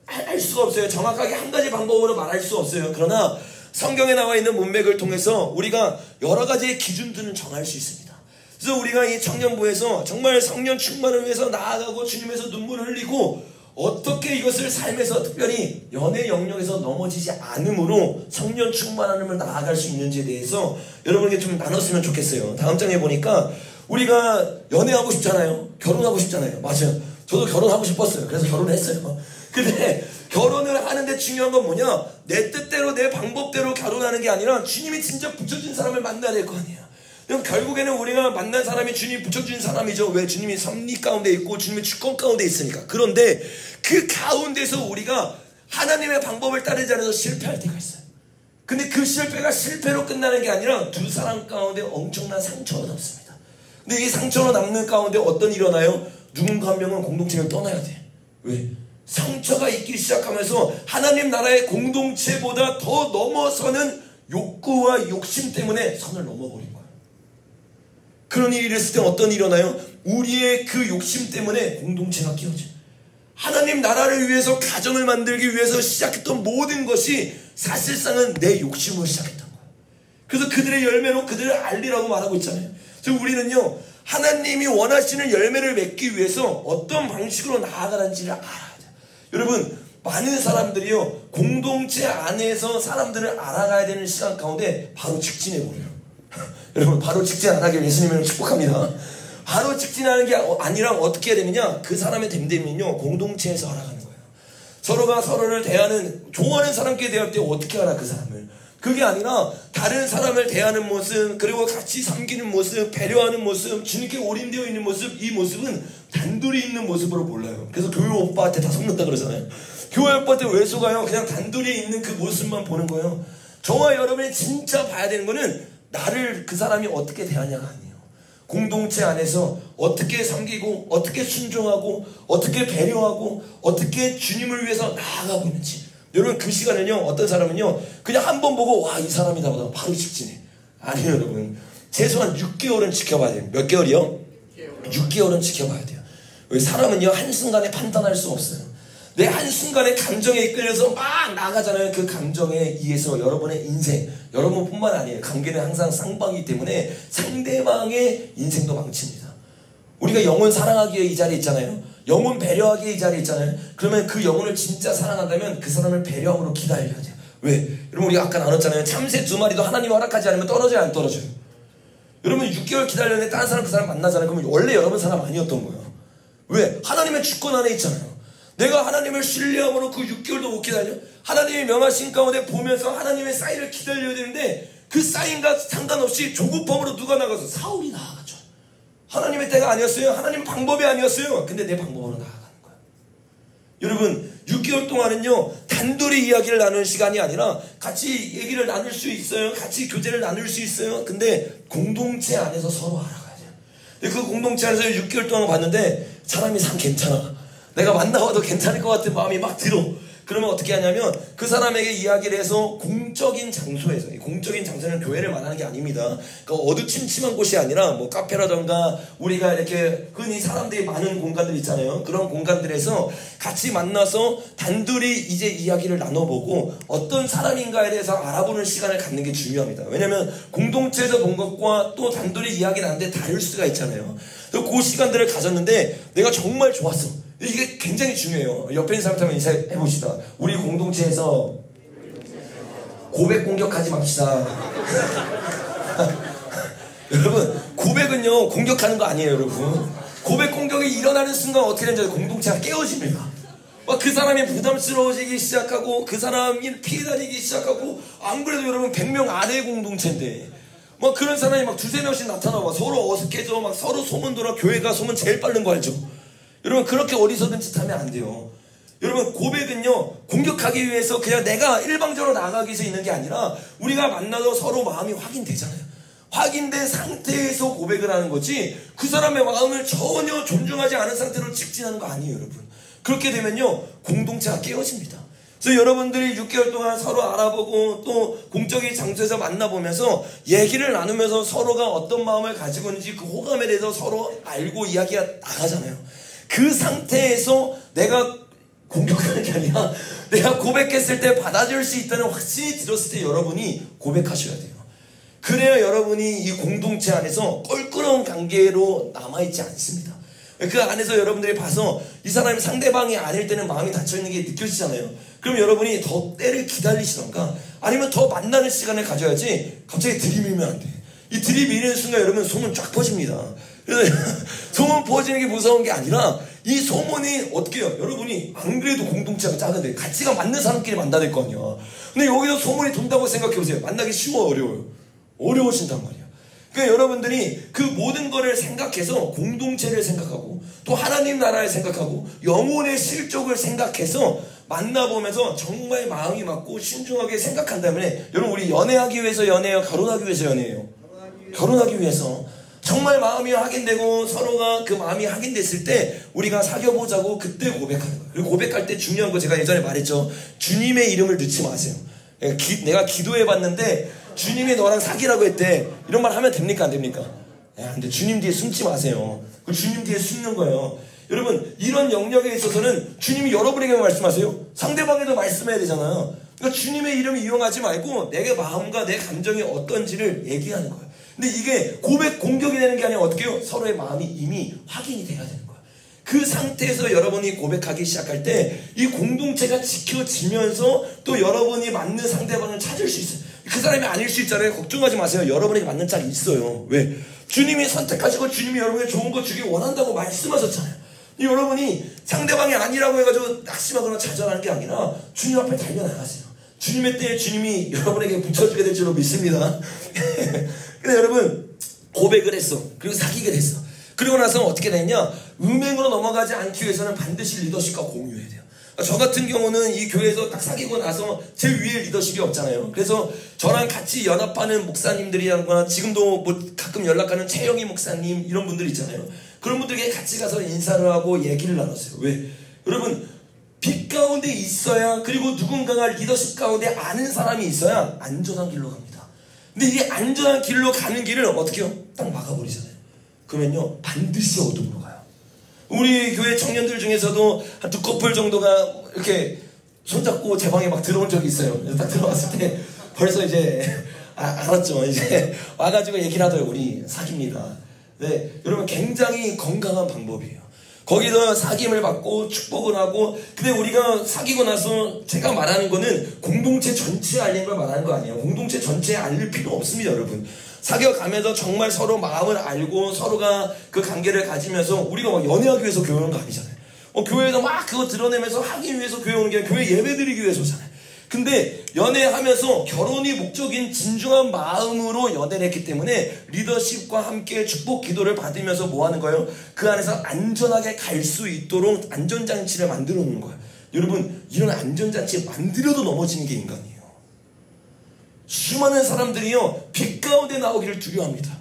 Speaker 1: 할 수가 없어요. 정확하게 한 가지 방법으로 말할 수 없어요. 그러나 성경에 나와 있는 문맥을 통해서 우리가 여러 가지의 기준들을 정할 수 있습니다. 그래서 우리가 이 청년부에서 정말 성령 충만을 위해서 나아가고 주님에서 눈물을 흘리고 어떻게 이것을 삶에서 특별히 연애 영역에서 넘어지지 않음으로 성령 충만함을 나아갈 수 있는지에 대해서 여러분에게 좀 나눴으면 좋겠어요. 다음 장에 보니까 우리가 연애하고 싶잖아요. 결혼하고 싶잖아요. 맞아요. 저도 결혼하고 싶었어요. 그래서 결혼했어요. 근데 결혼을 하는데 중요한 건 뭐냐? 내 뜻대로 내 방법대로 결혼하는 게 아니라 주님이 진짜 붙여준 사람을 만나야 될 거 아니에요. 그럼 결국에는 우리가 만난 사람이 주님이 붙여준 사람이죠. 왜? 주님이 섭리 가운데 있고 주님의 주권 가운데 있으니까. 그런데 그 가운데서 우리가 하나님의 방법을 따르지 않아서 실패할 때가 있어요. 근데 그 실패가 실패로 끝나는 게 아니라 두 사람 가운데 엄청난 상처가 남습니다. 근데 이 상처로 남는 가운데 어떤 일이 일어나요? 누군가 한 명은 공동체를 떠나야 돼. 왜? 상처가 있기 시작하면서 하나님 나라의 공동체보다 더 넘어서는 욕구와 욕심 때문에 선을 넘어버린 거예요. 그런 일이 있을 때 어떤 일이 일어나요? 우리의 그 욕심 때문에 공동체가 깨어져요. 하나님 나라를 위해서 가정을 만들기 위해서 시작했던 모든 것이 사실상은 내 욕심으로 시작했던 거예요. 그래서 그들의 열매로 그들을 알리라고 말하고 있잖아요. 그래서 우리는요, 하나님이 원하시는 열매를 맺기 위해서 어떤 방식으로 나아가는지를 알아야 돼요. 여러분, 많은 사람들이요, 공동체 안에서 사람들을 알아가야 되는 시간 가운데 바로 직진해버려요. 여러분, 바로 직진 안 하길 예수님을 축복합니다. 바로 직진하는 게 아니라 어떻게 해야 되느냐? 그 사람의 됨됨이는요, 공동체에서 알아가는 거예요. 서로가 서로를 대하는, 좋아하는 사람끼리 대할 때 어떻게 알아, 그 사람을? 그게 아니라 다른 사람을 대하는 모습, 그리고 같이 섬기는 모습, 배려하는 모습, 주님께 올인되어 있는 모습, 이 모습은 단둘이 있는 모습으로 몰라요. 그래서 교회 오빠한테 다 속는다 그러잖아요. 교회 오빠한테 왜 속아요? 그냥 단둘이 있는 그 모습만 보는 거예요. 저와 여러분이 진짜 봐야 되는 거는 나를 그 사람이 어떻게 대하냐가 아니에요. 공동체 안에서 어떻게 섬기고, 어떻게 순종하고, 어떻게 배려하고, 어떻게 주님을 위해서 나아가고 있는지. 여러분, 그 시간은요, 어떤 사람은요, 그냥 한 번 보고, 와, 이 사람이다 보다 바로 직진해. 아니에요, 여러분. 최소한 6개월은 지켜봐야 돼요. 몇 개월이요? 6개월은 지켜봐야 돼요. 왜? 사람은요, 한순간에 판단할 수 없어요. 내 한순간에 감정에 이끌려서 막 나가잖아요. 그 감정에 의해서 여러분의 인생, 여러분뿐만 아니에요. 관계는 항상 쌍방이기 때문에 상대방의 인생도 망칩니다. 우리가 영혼 사랑하기에 이 자리에 있잖아요. 영혼 배려하기에 이 자리에 있잖아요. 그러면 그 영혼을 진짜 사랑한다면 그 사람을 배려함으로 기다려야 돼요. 왜? 여러분, 우리가 아까 나눴잖아요. 참새 2마리도 하나님이 허락하지 않으면 떨어져요, 안 떨어져요? 여러분, 6개월 기다렸는데 다른 사람 그 사람 만나잖아요. 그러면 원래 여러분 사람 아니었던 거예요. 왜? 하나님의 주권 안에 있잖아요. 내가 하나님을 신뢰함으로 그 6개월도 못 기다려? 하나님이 명하신 가운데 보면서 하나님의 사인을 기다려야 되는데 그 사인과 상관없이 조급함으로 누가 나가서 사울이 나아갔죠. 하나님의 때가 아니었어요. 하나님 방법이 아니었어요. 근데 내 방법으로 나아가는 거예요. 여러분, 6개월 동안은요, 단둘이 이야기를 나누는 시간이 아니라 같이 얘기를 나눌 수 있어요. 같이 교제를 나눌 수 있어요. 근데 공동체 안에서 서로 알아가야 돼요. 근데 그 공동체 안에서 6개월 동안 봤는데 사람이 참 괜찮아. 내가 만나봐도 괜찮을 것 같은 마음이 막 들어. 그러면 어떻게 하냐면 그 사람에게 이야기를 해서 공적인 장소에서, 공적인 장소는 교회를 말하는 게 아닙니다. 그러니까 어두침침한 곳이 아니라 뭐 카페라던가 우리가 이렇게 흔히 사람들이 많은 공간들 있잖아요. 그런 공간들에서 같이 만나서 단둘이 이제 이야기를 나눠보고 어떤 사람인가에 대해서 알아보는 시간을 갖는 게 중요합니다. 왜냐면 공동체에서 본 것과 또 단둘이 이야기 나누는데 다를 수가 있잖아요. 그래서 그 시간들을 가졌는데 내가 정말 좋았어. 이게 굉장히 중요해요. 옆에 있는 사람한테 한번 인사해봅시다. 우리 공동체에서 고백 공격하지 맙시다. 여러분, 고백은요, 공격하는 거 아니에요, 여러분. 고백 공격이 일어나는 순간 어떻게 되는지 공동체가 깨어집니다. 막 그 사람이 부담스러워지기 시작하고, 그 사람이 피해 다니기 시작하고, 안 그래도 여러분 100명 아래의 공동체인데, 막 그런 사람이 막 2-3명씩 나타나고, 서로 어색해져, 막 서로 소문 돌아. 교회가 소문 제일 빠른 거 알죠? 여러분, 그렇게 어리석은 짓 하면 안 돼요. 여러분, 고백은요, 공격하기 위해서 그냥 내가 일방적으로 나가기 위해서 있는 게 아니라 우리가 만나도 서로 마음이 확인되잖아요. 확인된 상태에서 고백을 하는 거지 그 사람의 마음을 전혀 존중하지 않은 상태로 직진하는 거 아니에요, 여러분. 그렇게 되면요, 공동체가 깨어집니다. 그래서 여러분들이 6개월 동안 서로 알아보고 또 공적인 장소에서 만나보면서 얘기를 나누면서 서로가 어떤 마음을 가지고 있는지 그 호감에 대해서 서로 알고 이야기가 나가잖아요. 그 상태에서 내가 공격하는 게 아니라 내가 고백했을 때 받아줄 수 있다는 확신이 들었을 때 여러분이 고백하셔야 돼요. 그래야 여러분이 이 공동체 안에서 껄끄러운 관계로 남아있지 않습니다. 그 안에서 여러분들이 봐서 이 사람이 상대방이 아닐 때는 마음이 닫혀있는 게 느껴지잖아요. 그럼 여러분이 더 때를 기다리시던가 아니면 더 만나는 시간을 가져야지 갑자기 들이밀면 안 돼. 이 들이미는 순간 여러분 소문 쫙 퍼집니다. 그래서 소문 퍼지는 게 무서운 게 아니라 이 소문이 어떻게 해요? 여러분이 안 그래도 공동체가 작은데 가치가 맞는 사람끼리 만나야 될 거 아니야. 근데 여기서 소문이 돈다고 생각해보세요. 만나기 쉬워 어려워요? 어려워진단 말이야. 그러니까 여러분들이 그 모든 거를 생각해서 공동체를 생각하고 또 하나님 나라를 생각하고 영혼의 실족을 생각해서 만나보면서 정말 마음이 맞고 신중하게 생각한다면 여러분 우리 연애하기 위해서 연애해요? 결혼하기 위해서 연애해요? 결혼하기 위해서 정말 마음이 확인되고 서로가 그 마음이 확인됐을 때 우리가 사귀어보자고 그때 고백하는 거예요. 그리고 고백할 때 중요한 거 제가 예전에 말했죠. 주님의 이름을 넣지 마세요. 내가 기도해봤는데 주님이 너랑 사귀라고 했대. 이런 말 하면 됩니까 안 됩니까? 근데 주님 뒤에 숨지 마세요. 그 주님 뒤에 숨는 거예요. 여러분 이런 영역에 있어서는 주님이 여러분에게 말씀하세요. 상대방에도 말씀해야 되잖아요. 그러니까 주님의 이름을 이용하지 말고 내 마음과 내 감정이 어떤지를 얘기하는 거예요. 근데 이게 고백 공격이 되는 게 아니라 어떻게 해요? 서로의 마음이 이미 확인이 돼야 되는 거예요. 그 상태에서 여러분이 고백하기 시작할 때 이 공동체가 지켜지면서 또 여러분이 맞는 상대방을 찾을 수 있어요. 그 사람이 아닐 수 있잖아요. 걱정하지 마세요. 여러분에게 맞는 짝이 있어요. 왜? 주님이 선택하시고 주님이 여러분에게 좋은 거 주길 원한다고 말씀하셨잖아요. 여러분이 상대방이 아니라고 해가지고 낙심하거나 좌절하는 게 아니라 주님 앞에 달려나가세요. 주님의 때에 주님이 여러분에게 붙여주게 될 줄로 믿습니다. 근데 여러분 고백을 했어. 그리고 사귀게 됐어. 그리고 나서 어떻게 됐냐? 음행으로 넘어가지 않기 위해서는 반드시 리더십과 공유해야 돼요. 저 같은 경우는 이 교회에서 딱 사귀고 나서 제 위에 리더십이 없잖아요. 그래서 저랑 같이 연합하는 목사님들이라거나 지금도 뭐 가끔 연락하는 최영희 목사님 이런 분들 있잖아요. 그런 분들에게 같이 가서 인사를 하고 얘기를 나눴어요. 왜? 여러분 빛 가운데 있어야 그리고 누군가가 리더십 가운데 아는 사람이 있어야 안전한 길로 갑니다. 근데 이 안전한 길로 가는 길을 어떻게 해요? 딱 막아버리잖아요. 그러면요 반드시 어둠으로 가요. 우리 교회 청년들 중에서도 한 2커플 정도가 이렇게 손잡고 제 방에 막 들어온 적이 있어요. 딱 들어왔을 때 벌써 이제 알았죠. 이제 와가지고 얘기를 하더라고요. 우리 사깁니다. 네, 여러분 굉장히 건강한 방법이에요. 거기서 사귐을 받고 축복을 하고 근데 우리가 사귀고 나서 제가 말하는 거는 공동체 전체에 알리는 걸 말하는 거 아니에요. 공동체 전체에 알릴 필요 없습니다. 여러분 사귀어가면서 정말 서로 마음을 알고 서로가 그 관계를 가지면서 우리가 막 연애하기 위해서 교회 오는 거 아니잖아요. 교회에서 막 그거 드러내면서 하기 위해서 교회 오는 게 아니라 교회 예배 드리기 위해서잖아요. 근데 연애하면서 결혼이 목적인 진중한 마음으로 연애를 했기 때문에 리더십과 함께 축복 기도를 받으면서 뭐 하는 거예요? 그 안에서 안전하게 갈 수 있도록 안전장치를 만들어 놓는 거예요. 여러분 이런 안전장치 만들어도 넘어지는 게 인간이에요. 수많은 사람들이요 빛 가운데 나오기를 두려워합니다.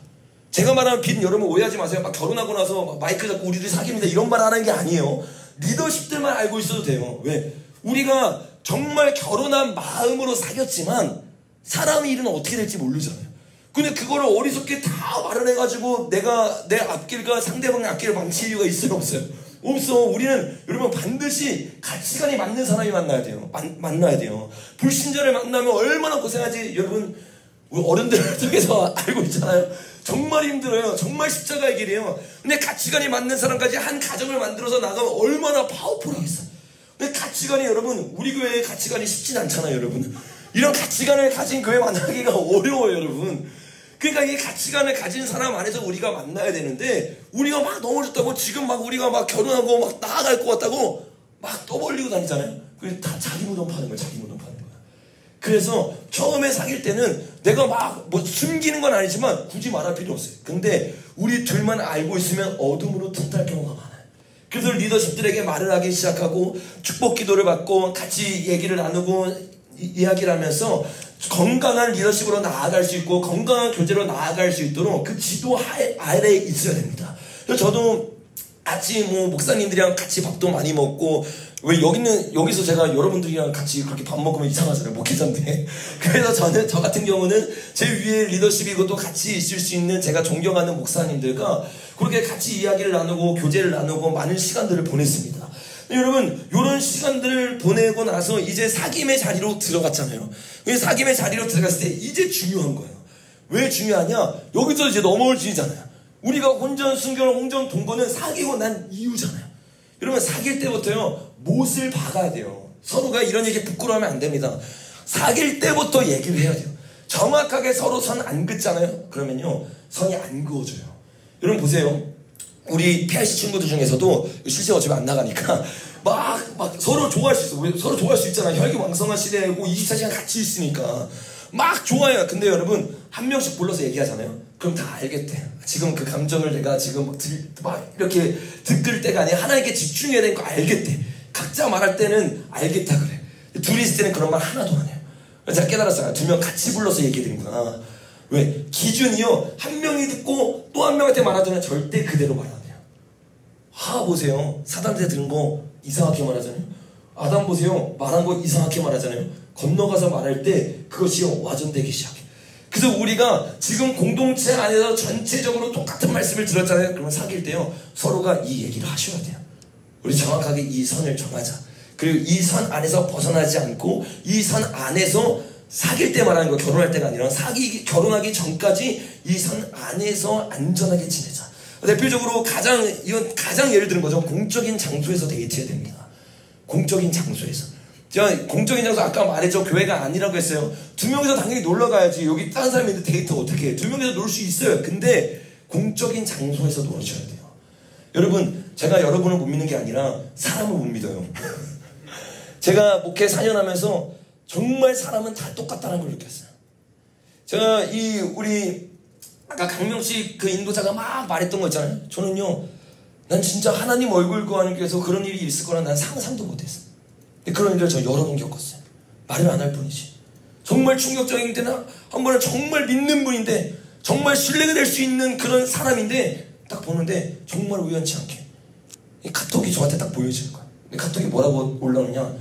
Speaker 1: 제가 말하는 빛 여러분 오해하지 마세요. 막 결혼하고 나서 막 마이크 잡고 우리들이 사귀입니다 이런 말 하는 게 아니에요. 리더십들만 알고 있어도 돼요. 왜? 우리가 정말 결혼한 마음으로 사귀었지만 사람의 일은 어떻게 될지 모르잖아요. 근데 그거를 어리석게 다 마련해가지고 내가 내 앞길과 상대방의 앞길을 망칠 이유가 있어요 없어요? 없어. 우리는 여러분 반드시 가치관이 맞는 사람이 만나야 돼요. 만나야 돼요. 불신자를 만나면 얼마나 고생하지. 여러분 우리 어른들을 통해서 알고 있잖아요. 정말 힘들어요. 정말 십자가의 길이에요. 근데 가치관이 맞는 사람까지 한 가정을 만들어서 나가면 얼마나 파워풀하겠어. 근데 가치관이 여러분 우리 교회의 가치관이 쉽진 않잖아요. 여러분 이런 가치관을 가진 교회 만나기가 어려워요. 여러분 그러니까 이 가치관을 가진 사람 안에서 우리가 만나야 되는데 우리가 막 넘어졌다고 지금 막 우리가 막 결혼하고 막 나아갈 것 같다고 막 떠벌리고 다니잖아요. 그래서 다 자기 무덤 파는 거야. 자기 무덤 파는 거야. 그래서 처음에 사귈 때는 내가 막 뭐 숨기는 건 아니지만 굳이 말할 필요 없어요. 근데 우리 둘만 알고 있으면 어둠으로 틈탈 경우가 많아요. 그래서 리더십들에게 말을 하기 시작하고 축복 기도를 받고 같이 얘기를 나누고 이야기를 하면서 건강한 리더십으로 나아갈 수 있고 건강한 교제로 나아갈 수 있도록 그 지도 아래에 있어야 됩니다. 그래서 저도 같이 뭐 목사님들이랑 같이 밥도 많이 먹고 왜 여기서 제가 여러분들이랑 같이 그렇게 밥 먹으면 이상하잖아요. 목회자인데. 그래서 저 같은 경우는 제 위에 리더십이고 또 같이 있을 수 있는 제가 존경하는 목사님들과 그렇게 같이 이야기를 나누고 교제를 나누고 많은 시간들을 보냈습니다. 여러분 이런 시간들을 보내고 나서 이제 사귐의 자리로 들어갔잖아요. 사귐의 자리로 들어갔을 때 이제 중요한 거예요. 왜 중요하냐? 여기서 이제 넘어지잖아요. 우리가 혼전, 순결, 홍전, 동거는 사귀고 난 이유잖아요. 여러분 사귈 때부터요 못을 박아야 돼요. 서로가 이런 얘기 부끄러워하면 안 됩니다. 사귈 때부터 얘기를 해야 돼요. 정확하게 서로 선 안 긋잖아요. 그러면요 선이 안 그어져요. 여러분 보세요. 우리 PRC 친구들 중에서도 실제 어차피 안 나가니까 막 서로 좋아할 수 있어. 서로 좋아할 수 있잖아. 혈기왕성한 시대고 24시간 같이 있으니까 막 좋아해요. 근데 여러분 한 명씩 불러서 얘기하잖아요. 그럼 다 알겠대. 지금 그 감정을 내가 지금 막 이렇게 들끓 때가 아니라 하나님께 집중해야 되는 거 알겠대. 각자 말할 때는 알겠다 그래. 둘이 있을 때는 그런 말 하나도 안 해요. 제가 깨달았어요. 두 명 같이 불러서 얘기해드리는구나. 왜? 기준이요 한 명이 듣고 또 한 명한테 말하잖아요. 절대 그대로 말 안 해요. 보세요. 사단한테 들은 거 이상하게 말하잖아요. 아담 보세요. 말한 거 이상하게 말하잖아요. 건너가서 말할 때 그것이 와전되기 시작해. 그래서 우리가 지금 공동체 안에서 전체적으로 똑같은 말씀을 들었잖아요. 그러면 사귈 때요 서로가 이 얘기를 하셔야 돼요. 우리 정확하게 이 선을 정하자. 그리고 이 선 안에서 벗어나지 않고 이 선 안에서 사귈 때 말하는 거 결혼할 때가 아니라 결혼하기 전까지 이 선 안에서 안전하게 지내자. 대표적으로 이건 가장 예를 드는 거죠. 공적인 장소에서 데이트해야 됩니다. 공적인 장소에서. 제가 공적인 장소 아까 말했죠. 교회가 아니라고 했어요. 두 명이서 당연히 놀러 가야지. 여기 다른 사람이 있는데 데이트 어떻게 해. 두 명이서 놀 수 있어요. 근데 공적인 장소에서 놀으셔야 돼요. 여러분 제가 여러분을 못 믿는 게 아니라 사람을 못 믿어요. 제가 목회 4년 하면서 정말 사람은 다 똑같다는 걸 느꼈어요. 제가 우리 아까 강명식 그 인도자가 막 말했던 거 있잖아요. 저는요 난 진짜 하나님 얼굴 구하님께서 그런 일이 있을 거라 난 상상도 못했어요. 근데 그런 일을 저 여러 번 겪었어요. 말을 안 할 뿐이지. 정말 충격적인 때는 한 번은 정말 믿는 분인데 정말 신뢰가 될 수 있는 그런 사람인데 딱 보는데 정말 우연치 않게 이 카톡이 저한테 딱 보여지는 거야. 카톡이 뭐라고 올라오느냐,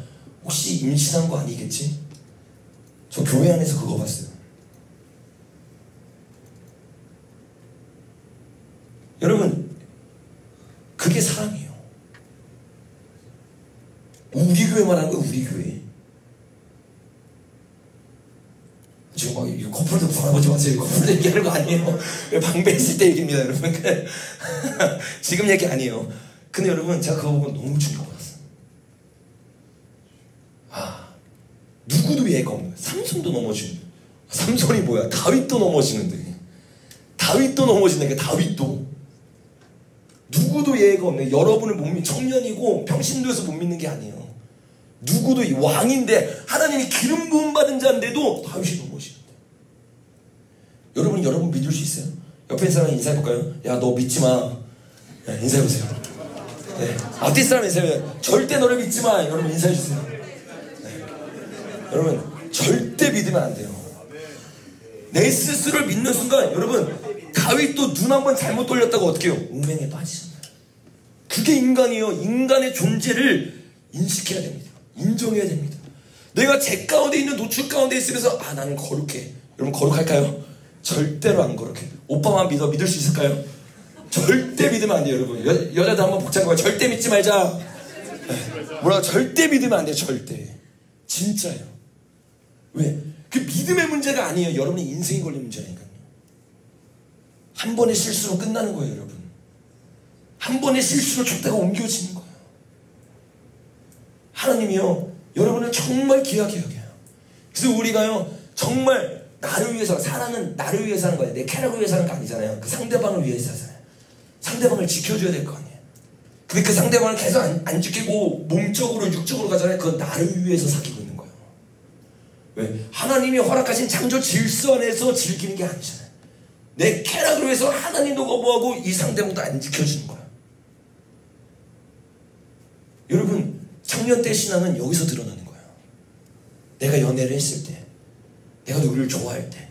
Speaker 1: 혹시 임신한 거 아니겠지? 저 교회 안에서 그거 봤어요. 여러분 그게 사람이에요. 우리 교회 말하는 거예요. 우리 교회. 지금 막 이 커플도 바라보지 마세요. 커플도 얘기하는 거 아니에요. 방배했을 때 얘기입니다, 여러분. 지금 얘기 아니에요. 근데 여러분 제가 그거 보고 너무 충격받았어요. 누구도 예가 없는 거예요. 삼손도 넘어지는 거예요. 삼손이 뭐야? 다윗도 넘어지는데. 다윗도 넘어지는 게 다윗도. 누구도 예가 없네. 여러분을 못 믿는 청년이고 평신도에서 못 믿는 게 아니에요. 누구도 왕인데 하나님이 기름 부음 받은 자인데도 다윗이 넘어지는데. 여러분 믿을 수 있어요? 옆에 있는 사람 인사해볼까요? 야, 너 믿지 마. 야, 인사해보세요. 네. 앞뒤 사람 인사해보세요. 절대 너를 믿지 마. 여러분 인사해주세요. 네. 여러분 절대 믿으면 안 돼요. 내 스스로를 믿는 순간 여러분 다윗도 눈 한 번 잘못 돌렸다고 어떻게 해요? 운명에 빠지잖아요. 그게 인간이에요. 인간의 존재를 인식해야 됩니다. 인정해야 됩니다. 내가 제 가운데 있는 노출 가운데 있으면서 나는 거룩해. 여러분 거룩할까요? 절대로 안 거룩해. 오빠만 믿을 수 있을까요? 절대 믿으면 안 돼요, 여러분. 여자도 한번 복잡한 거야. 절대 믿지 말자. 뭐라고? 절대 믿으면 안 돼요. 절대. 진짜예요. 왜? 그 믿음의 문제가 아니에요. 여러분의 인생이 걸린 문제라니까요. 한 번의 실수로 끝나는 거예요, 여러분. 한 번의 실수로 족대가 옮겨지는 거예요. 하나님이요, 여러분을 정말 귀하게 여겨요. 그래서 우리가요, 정말 나를 위해서, 사랑은 나를 위해서 하는 거예요. 내 쾌락을 위해서 하는 거 아니잖아요. 그 상대방을 위해서 하잖아요. 상대방을 지켜줘야 될 거 아니에요. 근데 그 상대방을 계속 안 지키고 몸적으로 육적으로 가잖아요. 그건 나를 위해서 사귀고 있는 거예요. 왜? 하나님이 허락하신 창조 질서 안에서 즐기는 게 아니잖아요. 내 쾌락을 위해서 하나님도 거부하고 이 상대방도 안 지켜주는 거예요. 여러분 청년 때 신앙은 여기서 드러나는 거예요. 내가 연애를 했을 때, 내가 누구를 좋아할 때,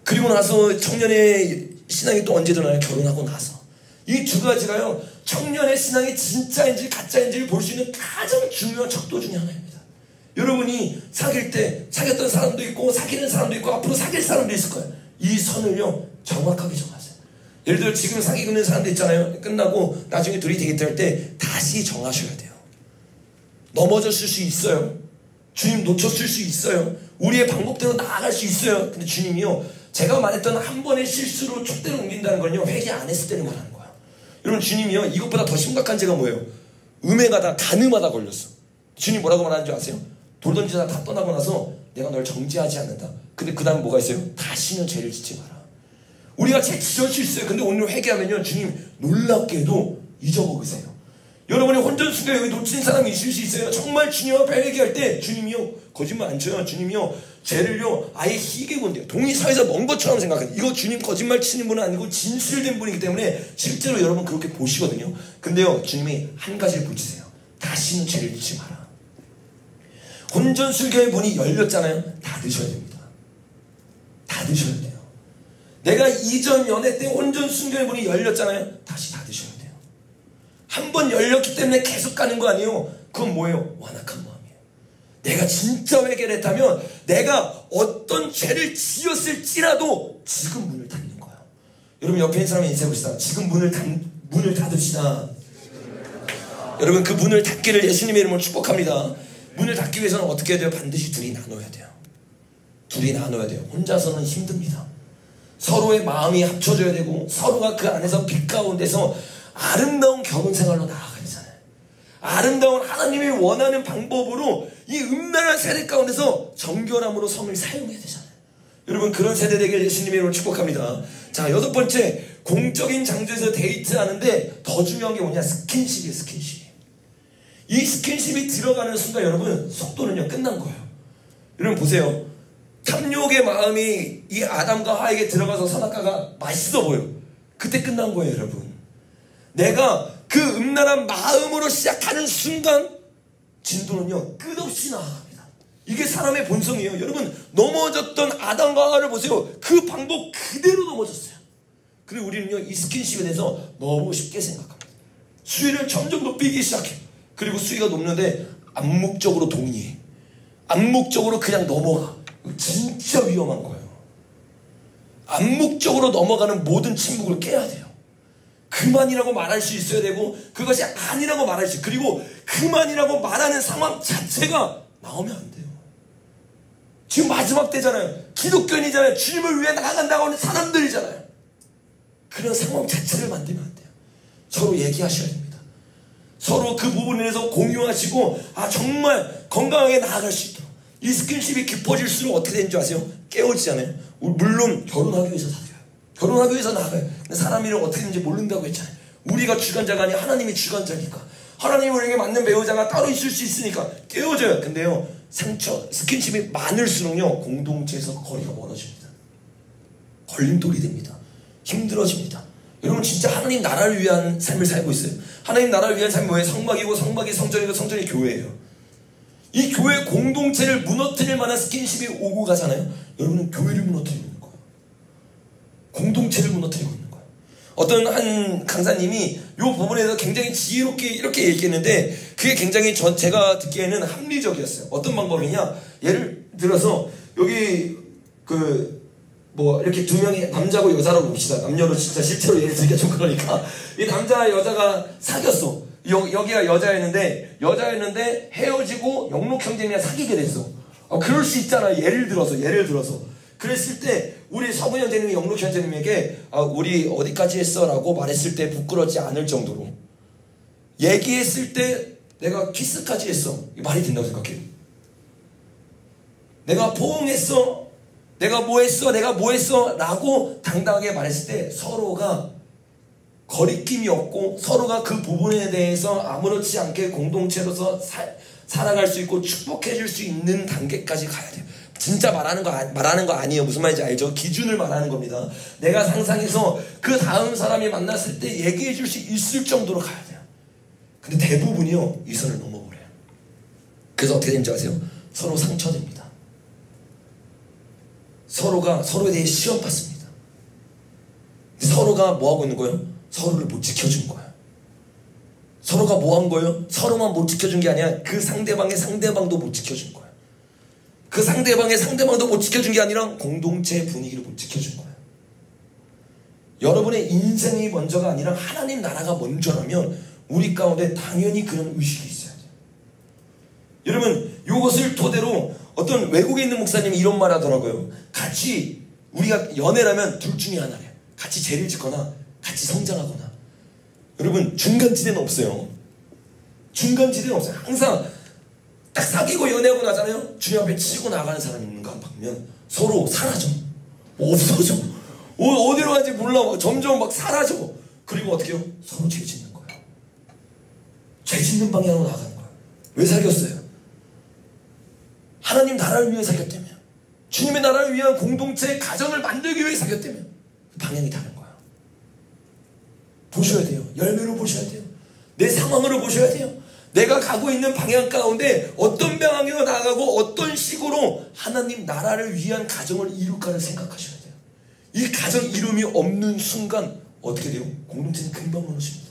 Speaker 1: 그리고 나서 청년의 신앙이 또 언제 드러나요? 결혼하고 나서. 이 두 가지가요, 청년의 신앙이 진짜인지 가짜인지를 볼 수 있는 가장 중요한 척도 중에 하나입니다. 여러분이 사귈 때 사귀었던 사람도 있고 사귀는 사람도 있고 앞으로 사귈 사람도 있을 거예요. 이 선을요 정확하게 정하세요. 예를 들어 지금 사귀고 있는 사람도 있잖아요. 끝나고 나중에 둘이 데이트할 때 다시 정하셔야 돼요. 넘어졌을 수 있어요. 주님 놓쳤을 수 있어요. 우리의 방법대로 나아갈 수 있어요. 근데 주님이요, 제가 말했던 한 번의 실수로 촛대를 옮긴다는 건요, 회개 안 했을 때는 말하는 거야. 여러분, 주님이요, 이것보다 더 심각한 죄가 뭐예요? 음행하다, 간음하다 걸렸어. 주님 뭐라고 말하는 줄 아세요? 돌 던지다 다 떠나고 나서 내가 널 정죄하지 않는다. 근데 그 다음 뭐가 있어요? 다시는 죄를 짓지 마라. 우리가 죄 지을 수 있어요. 근데 오늘 회개하면요, 주님 놀랍게도 잊어먹으세요. 여러분이 혼전순결 여기 놓친 사람이 있을 수 있어요. 정말 주님 앞에 회개할 때 주님이요, 거짓말 안 쳐요. 주님이요, 죄를요 아예 희게 본대요. 동의사에서 먼 것처럼 생각해요. 이거 주님 거짓말 치는 분은 아니고 진실된 분이기 때문에 실제로 여러분 그렇게 보시거든요. 근데요, 주님이 한 가지를 보시세요. 다시는 죄를 짓지 마라. 혼전순결의 문이 열렸잖아요. 닫으셔야 됩니다. 닫으셔야 돼요. 내가 이전 연애 때 혼전순결의 문이 열렸잖아요. 다시 닫으셔야 돼요. 한 번 열렸기 때문에 계속 가는 거 아니에요. 그건 뭐예요? 완악한 마음이에요. 내가 진짜 회개를 했다면 내가 어떤 죄를 지었을지라도 지금 문을 닫는 거예요. 여러분, 옆에 있는 사람이 인사해봅시다. 지금 문을 닫읍시다. 여러분, 그 문을 닫기를 예수님의 이름으로 축복합니다. 문을 닫기 위해서는 어떻게 해야 돼요? 반드시 둘이 나눠야 돼요. 둘이 나눠야 돼요. 혼자서는 힘듭니다. 서로의 마음이 합쳐져야 되고 서로가 그 안에서 빛 가운데서 아름다운 결혼 생활로 나아가야 되잖아요. 아름다운 하나님이 원하는 방법으로 이 음란한 세대 가운데서 정결함으로 성을 사용해야 되잖아요. 여러분, 그런 세대 되길 예수님의 이름으로 축복합니다. 자, 8번째, 공적인 장소에서 데이트하는데 더 중요한 게 뭐냐? 스킨십이에요. 스킨십. 이 스킨십이 들어가는 순간 여러분, 속도는요 끝난 거예요. 여러분 보세요. 탐욕의 마음이 이 아담과 하에게 들어가서 선악과가 맛있어 보여. 그때 끝난 거예요. 여러분, 내가 그 음란한 마음으로 시작하는 순간 진도는요 끝없이 나아갑니다. 이게 사람의 본성이에요. 여러분, 넘어졌던 아담과 하와를 보세요. 그 방법 그대로 넘어졌어요. 그리고 우리는요 이 스킨십에 대해서 너무 쉽게 생각합니다. 수위를 점점 높이기 시작해. 그리고 수위가 높는데 암묵적으로 동의해. 암묵적으로 그냥 넘어가. 진짜 위험한 거예요. 암묵적으로 넘어가는 모든 침묵을 깨야 돼요. 그만이라고 말할 수 있어야 되고 그것이 아니라고 말할 수 있어요. 그리고 그만이라고 말하는 상황 자체가 나오면 안 돼요. 지금 마지막 때잖아요. 기독교인이잖아요. 주님을 위해 나간다고 하는 사람들이잖아요. 그런 상황 자체를 만들면 안 돼요. 서로 얘기하셔야 됩니다. 서로 그 부분에 대해서 공유하시고 정말 건강하게 나아갈 수 있도록. 이 스킨십이 깊어질수록 어떻게 되는 줄 아세요? 깨어지잖아요. 물론 결혼하기 위해서 사귀어요. 결혼하기 위해서 나가요. 근데 사람 일을 어떻게 되는지 모른다고 했잖아요. 우리가 주관자가 아니라 하나님이 주관자니까. 하나님이 우리에게 맞는 배우자가 따로 있을 수 있으니까 깨어져요. 근데요, 스킨십이 많을수록요 공동체에서 거리가 멀어집니다. 걸림돌이 됩니다. 힘들어집니다. 여러분, 진짜 하나님 나라를 위한 삶을 살고 있어요. 하나님 나라를 위한 삶이 뭐예요? 성막이고 성막이 성전이고 성전이 교회예요. 이 교회 공동체를 무너뜨릴 만한 스킨십이 오고 가잖아요. 여러분은 교회를 무너뜨리고 있는 거예요. 공동체를 무너뜨리고 있는 거예요. 어떤 한 강사님이 이 부분에서 굉장히 지혜롭게 이렇게 얘기했는데 그게 굉장히 제가 듣기에는 합리적이었어요. 어떤 방법이냐? 예를 들어서 여기 이렇게 두 명이 남자고 여자라고 봅시다. 남녀로 진짜 실제로 예를 들기가 좀 그러니까 이 남자 여자가 사귀었어. 여기가 여자였는데 헤어지고 영록 형제님이랑 사귀게 됐어. 그럴 수 있잖아. 예를 들어서 그랬을 때 우리 서분 형제님이 영록 형제님에게 우리 어디까지 했어? 라고 말했을 때 부끄럽지 않을 정도로 얘기했을 때 내가 키스까지 했어. 말이 된다고 생각해요. 내가 포옹했어. 내가 뭐 했어? 라고 당당하게 말했을 때 서로가 거리낌이 없고 서로가 그 부분에 대해서 아무렇지 않게 공동체로서 살아갈 수 있고 축복해 줄 수 있는 단계까지 가야 돼요. 진짜 말하는 거 아니에요. 무슨 말인지 알죠? 기준을 말하는 겁니다. 내가 상상해서 그 다음 사람이 만났을 때 얘기해 줄 수 있을 정도로 가야 돼요. 근데 대부분이요 이 선을 넘어버려요. 그래서 어떻게 되는지 아세요? 서로 상처됩니다. 서로가 서로에 대해 시험받습니다. 서로가 뭐하고 있는 거예요? 서로를 못 지켜준 거예요. 서로가 뭐 한 거예요? 서로만 못 지켜준 게 아니라 그 상대방의 상대방도 못 지켜준 거예요. 그 상대방의 상대방도 못 지켜준 게 아니라 공동체 분위기를 못 지켜준 거예요. 여러분의 인생이 먼저가 아니라 하나님 나라가 먼저라면 우리 가운데 당연히 그런 의식이 있어야 돼요. 여러분, 이것을 토대로 어떤 외국에 있는 목사님이 이런 말 하더라고요. 같이 우리가 연애라면 둘 중에 하나래요. 같이 죄를 짓거나 같이 성장하거나. 여러분 중간지대는 없어요. 중간지대는 없어요. 항상 딱 사귀고 연애하고 나잖아요. 주님 앞에 치고 나가는 사람이 있는가 보면 서로 사라져. 없어져. 어디로 가는지 몰라. 점점 막 사라져. 그리고 어떻게 해요? 서로 죄 짓는 거예요. 죄 짓는 방향으로 나가는 거예요. 왜 사귀었어요? 하나님 나라를 위해 사귀었다며. 주님의 나라를 위한 공동체 가정을 만들기 위해 사귀었다며. 방향이 다른 거예요. 보셔야 돼요. 열매로 보셔야 돼요. 내 상황으로 보셔야 돼요. 내가 가고 있는 방향 가운데 어떤 방향으로 나가고 어떤 식으로 하나님 나라를 위한 가정을 이룰까를 생각하셔야 돼요. 이 가정 이름이 없는 순간 어떻게 돼요? 공동체는 금방 무너집니다.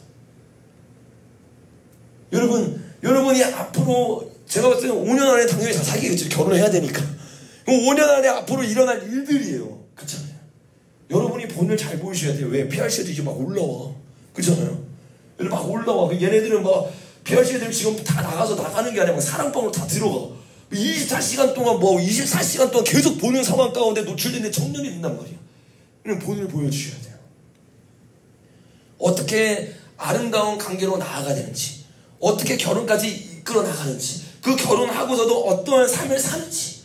Speaker 1: 여러분이 앞으로 제가 봤을 때는 5년 안에 당연히 다 사귀겠죠. 결혼해야 되니까. 5년 안에 앞으로 일어날 일들이에요. 그렇잖아요. 여러분이 본을 잘 보이셔야 돼요. 왜? PRC도 이제 막 올라와. 그렇잖아요. 막 올라와. 얘네들은 막 PRC들 지금 다 나가는 게 아니라 막 사랑방으로 다 들어가. 24시간 동안 24시간 동안 계속 보는 상황 가운데 노출된데 청년이 된단 말이야. 그럼 본을 보여주셔야 돼요. 어떻게 아름다운 관계로 나아가야 되는지, 어떻게 결혼까지 이끌어 나가는지, 그 결혼하고서도 어떠한 삶을 사는지.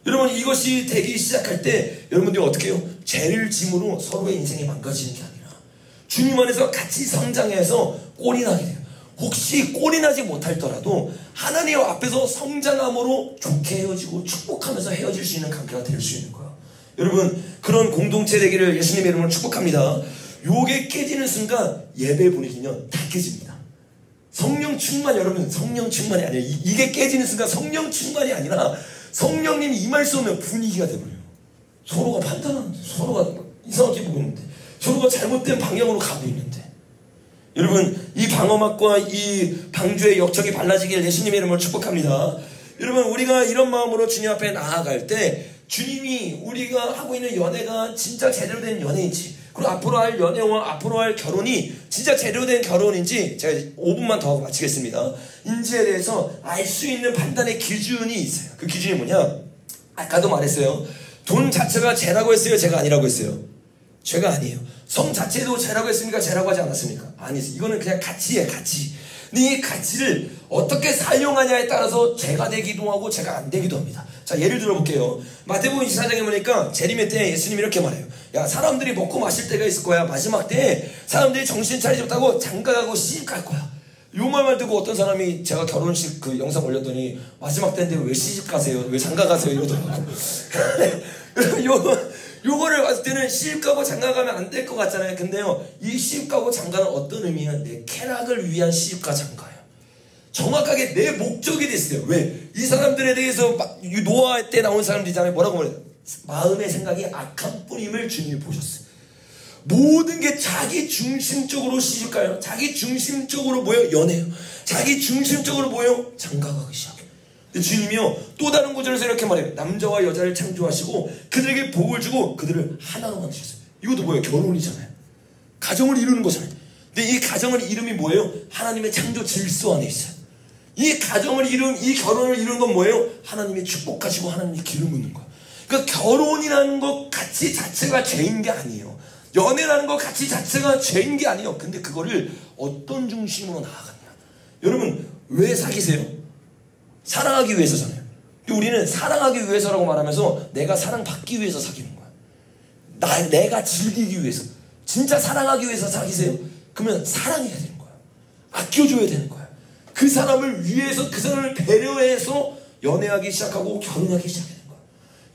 Speaker 1: 여러분 이것이 되기 시작할 때 여러분들이 어떻게 해요? 죄를 짐으로 서로의 인생이 망가지는 게 아니라 주님 안에서 같이 성장해서 꼴이 나게 돼요. 혹시 꼴이 나지 못할더라도 하나님 앞에서 성장함으로 좋게 헤어지고 축복하면서 헤어질 수 있는 관계가 될 수 있는 거예요. 여러분 그런 공동체 되기를 예수님의 이름으로 축복합니다. 요게 깨지는 순간 예배 분위기는 다 깨집니다. 성령 충만, 여러분 성령 충만이 아니에요. 이게 깨지는 순간 성령 충만이 아니라 성령님이 임할 수 없는 분위기가 돼버려요. 서로가 판단하는데, 서로가 이상하게 보고 있는데, 서로가 잘못된 방향으로 가고 있는데. 여러분 이 방어막과 이 방주의 역적이 발라지길 예수님의 이름으로 축복합니다. 여러분 우리가 이런 마음으로 주님 앞에 나아갈 때 주님이 우리가 하고 있는 연애가 진짜 제대로 된 연애인지, 그리고 앞으로 할 연애와 앞으로 할 결혼이 진짜 제대로 된 결혼인지 제가 5분만 더 하고 마치겠습니다. 인지에 대해서 알 수 있는 판단의 기준이 있어요. 그 기준이 뭐냐? 아까도 말했어요. 돈 자체가 죄라고 했어요? 죄가 아니라고 했어요? 죄가 아니에요. 성 자체도 죄라고 했습니까? 죄라고 하지 않았습니까? 아니지. 이거는 그냥 가치예요. 가치. 근데 이 가치를 어떻게 사용하냐에 따라서 죄가 되기도 하고 죄가 안 되기도 합니다. 자, 예를 들어볼게요. 마태복음 24장에 보니까 재림의 때 예수님이 이렇게 말해요. 야, 사람들이 먹고 마실 때가 있을 거야. 마지막 때에 사람들이 정신 차리지 못하고 장가가고 시집갈 거야. 요 말만 듣고 어떤 사람이 제가 결혼식 그 영상 올렸더니 마지막 때인데 왜 시집가세요? 왜 장가가세요? 이러더라고. 요거를 봤을 때는 시집가고 장가가면 안 될 것 같잖아요. 근데요, 이 시집가고 장가는 어떤 의미야? 내 쾌락을 위한 시집가 장가예요. 정확하게 내 목적이 됐어요. 왜? 이 사람들에 대해서 노아 때 나온 사람들이잖아요. 뭐라고 말해요? 마음의 생각이 악한 뿐임을 주님이 보셨어요. 모든 게 자기 중심적으로 시집가요. 자기 중심적으로 뭐예요? 연애요. 자기 중심적으로 뭐예요? 장가가기 시작해요. 주님이요 또 다른 구절에서 이렇게 말해요. 남자와 여자를 창조하시고 그들에게 복을 주고 그들을 하나로 만드셨어요. 이것도 뭐예요? 결혼이잖아요. 가정을 이루는 거잖아요. 근데 이 가정을 이름이 뭐예요? 하나님의 창조 질서 안에 있어요. 이 가정을 이룬, 이 결혼을 이룬 건 뭐예요? 하나님의 축복하시고 하나님의 기름 붓는 거예요. 그러니까 결혼이라는 것 가치 자체가 죄인 게 아니에요. 연애라는 것 가치 자체가 죄인 게 아니에요. 근데 그거를 어떤 중심으로 나아가냐. 여러분 왜 사귀세요? 사랑하기 위해서잖아요. 우리는 사랑하기 위해서라고 말하면서 내가 사랑받기 위해서 사귀는 거야. 내가 즐기기 위해서. 진짜 사랑하기 위해서 사귀세요? 그러면 사랑해야 되는 거야. 아껴줘야 되는 거야. 그 사람을 위해서, 그 사람을 배려해서 연애하기 시작하고 결혼하기 시작하는 거야.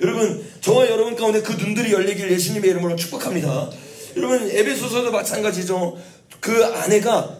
Speaker 1: 여러분, 저와 여러분 가운데 그 눈들이 열리길 예수님의 이름으로 축복합니다. 여러분, 에베소서도 마찬가지죠. 그 아내가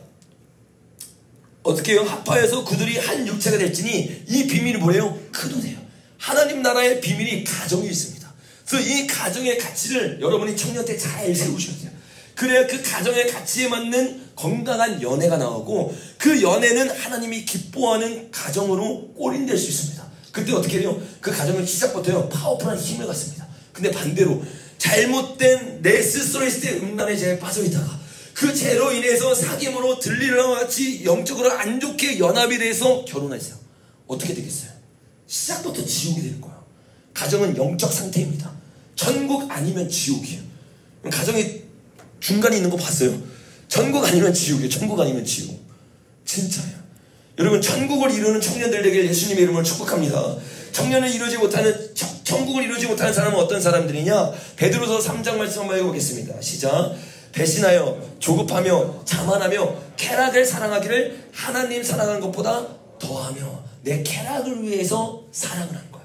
Speaker 1: 어떻게 해요? 합하여서 그들이 한 육체가 될지니 이 비밀이 뭐예요? 크도돼요. 하나님 나라의 비밀이 가정에 있습니다. 그래서 이 가정의 가치를 여러분이 청년 때 잘 세우셔야 돼요. 그래야 그 가정의 가치에 맞는 건강한 연애가 나오고 그 연애는 하나님이 기뻐하는 가정으로 꼬린될 수 있습니다. 그때 어떻게 해요? 그 가정은 시작부터요 파워풀한 힘을 갖습니다. 근데 반대로 잘못된 내 스스로 있을 때 음란의 죄에 빠져있다가 그 죄로 인해서 사귐으로 들리려고 같이 영적으로 안 좋게 연합이 돼서 결혼했어요. 어떻게 되겠어요? 시작부터 지옥이 되는 거예요. 가정은 영적 상태입니다. 천국 아니면 지옥이에요. 가정이 중간에 있는 거 봤어요? 천국 아니면 지옥이에요. 천국 아니면 지옥. 진짜예요. 여러분, 천국을 이루는 청년들 되길 예수님의 이름으로 축복합니다. 청년을 이루지 못하는, 천국을 이루지 못하는 사람은 어떤 사람들이냐? 베드로서 3장 말씀 한번 읽어보겠습니다. 시작. 배신하여 조급하며 자만하며 쾌락을 사랑하기를 하나님 사랑한 것보다 더하며 내 쾌락을 위해서 사랑을 하는 거야.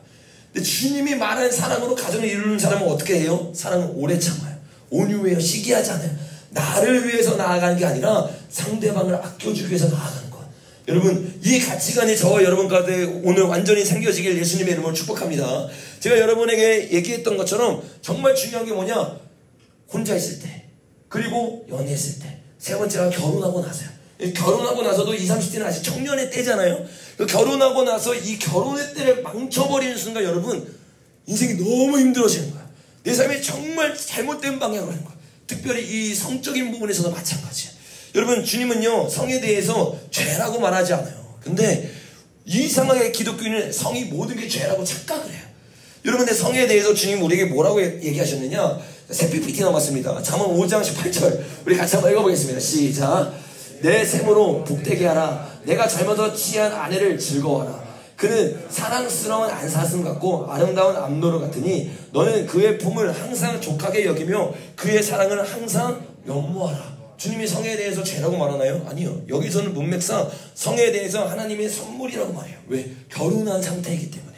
Speaker 1: 근데 주님이 말한 사랑으로 가정을 이루는 사람은 어떻게 해요? 사랑은 오래 참아요. 온유해요. 시기하지 않아요. 나를 위해서 나아가는 게 아니라 상대방을 아껴주기 위해서 나아가는 거야. 여러분, 이 가치관이 저와 여러분 가운데 오늘 완전히 생겨지길 예수님의 이름으로 축복합니다. 제가 여러분에게 얘기했던 것처럼 정말 중요한 게 뭐냐? 혼자 있을 때, 그리고 연애했을 때, 세 번째가 결혼하고 나서요. 결혼하고 나서도 20, 30대는 아직 청년의 때잖아요. 결혼하고 나서 이 결혼의 때를 망쳐버리는 순간 여러분, 인생이 너무 힘들어지는 거야. 내 삶이 정말 잘못된 방향으로 가는 거야. 특별히 이 성적인 부분에서도 마찬가지예요. 여러분, 주님은요, 성에 대해서 죄라고 말하지 않아요. 근데 이상하게 기독교인은 성이 모든 게 죄라고 착각을 해요. 여러분, 내 성에 대해서 주님 우리에게 뭐라고 얘기하셨느냐? 새 PPT 남았습니다. 잠언 5장 18절 우리 같이 한번 읽어보겠습니다. 시작. 내 셈으로 복되게 하라. 내가 젊어서 취한 아내를 즐거워하라. 그는 사랑스러운 안사슴 같고 아름다운 암노루 같으니 너는 그의 품을 항상 족하게 여기며 그의 사랑을 항상 연모하라. 주님이 성에 대해서 죄라고 말하나요? 아니요. 여기서는 문맥상 성에 대해서 하나님의 선물이라고 말해요. 왜? 결혼한 상태이기 때문에.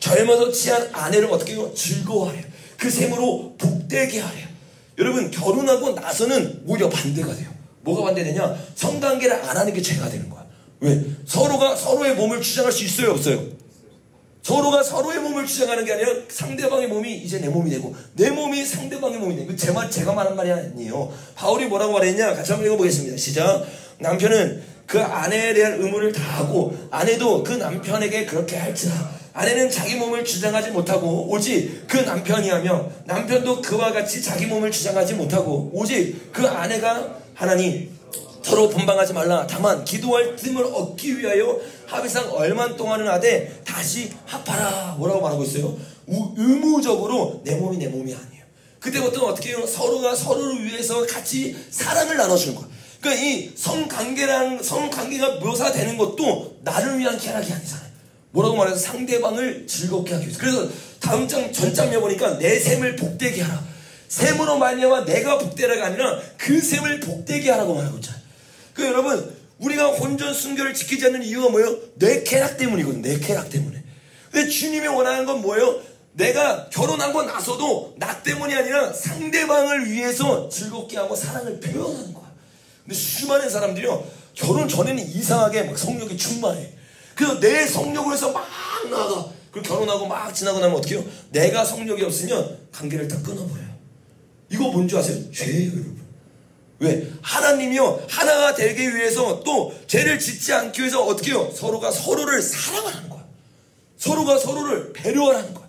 Speaker 1: 젊어서 취한 아내를 어떻게 해요? 즐거워하래요. 그 셈으로 복되게 하래요. 여러분, 결혼하고 나서는 오히려 반대가 돼요. 뭐가 반대되냐? 성관계를 안 하는 게 죄가 되는 거야. 왜? 서로가 서로의 몸을 주장할 수 있어요, 없어요? 서로가 서로의 몸을 주장하는 게 아니라 상대방의 몸이 이제 내 몸이 되고 내 몸이 상대방의 몸이 되고. 제가 말한 말이 아니에요. 바울이 뭐라고 말했냐? 같이 한번 읽어보겠습니다. 시작. 남편은 그 아내에 대한 의무를 다하고 아내도 그 남편에게 그렇게 할지라. 아내는 자기 몸을 주장하지 못하고 오직 그 남편이 하며 남편도 그와 같이 자기 몸을 주장하지 못하고 오직 그 아내가 하나니 서로 분방하지 말라. 다만 기도할 틈을 얻기 위하여 합의상 얼마 동안은 하되 다시 합하라. 뭐라고 말하고 있어요? 의무적으로 내 몸이 내 몸이 아니에요. 그때부터는 어떻게 해요? 서로가 서로를 위해서 같이 사랑을 나눠주는 거야. 그러니까 이 성관계가 묘사되는 것도 나를 위한 쾌락이 아니잖아요. 뭐라고 말해서 상대방을 즐겁게 하기 위해서. 그래서 다음 장 전장에 보니까 내 셈을 복되게 하라. 셈으로 말미암아 내가 복되라가 아니라 그 셈을 복되게 하라고 말하고 있잖아요. 그 여러분, 우리가 혼전 순결을 지키지 않는 이유가 뭐예요? 내 쾌락 때문이거든. 내 쾌락 때문에. 근데 주님이 원하는 건 뭐예요? 내가 결혼하고 나서도 나 때문이 아니라 상대방을 위해서 즐겁게 하고 사랑을 표현하는 거야. 근데 수많은 사람들이요, 결혼 전에는 이상하게 막 성욕이 충만해. 그래서 내 성욕을 해서 막 나가. 그리고 결혼하고 막 지나고 나면 어떻게 해요? 내가 성욕이 없으면 관계를 다 끊어버려요. 이거 뭔지 아세요? 죄예요, 여러분. 왜? 하나님이요, 하나가 되기 위해서 또 죄를 짓지 않기 위해서 어떻게 해요? 서로가 서로를 사랑하는 거야. 서로가 서로를 배려하는 거야.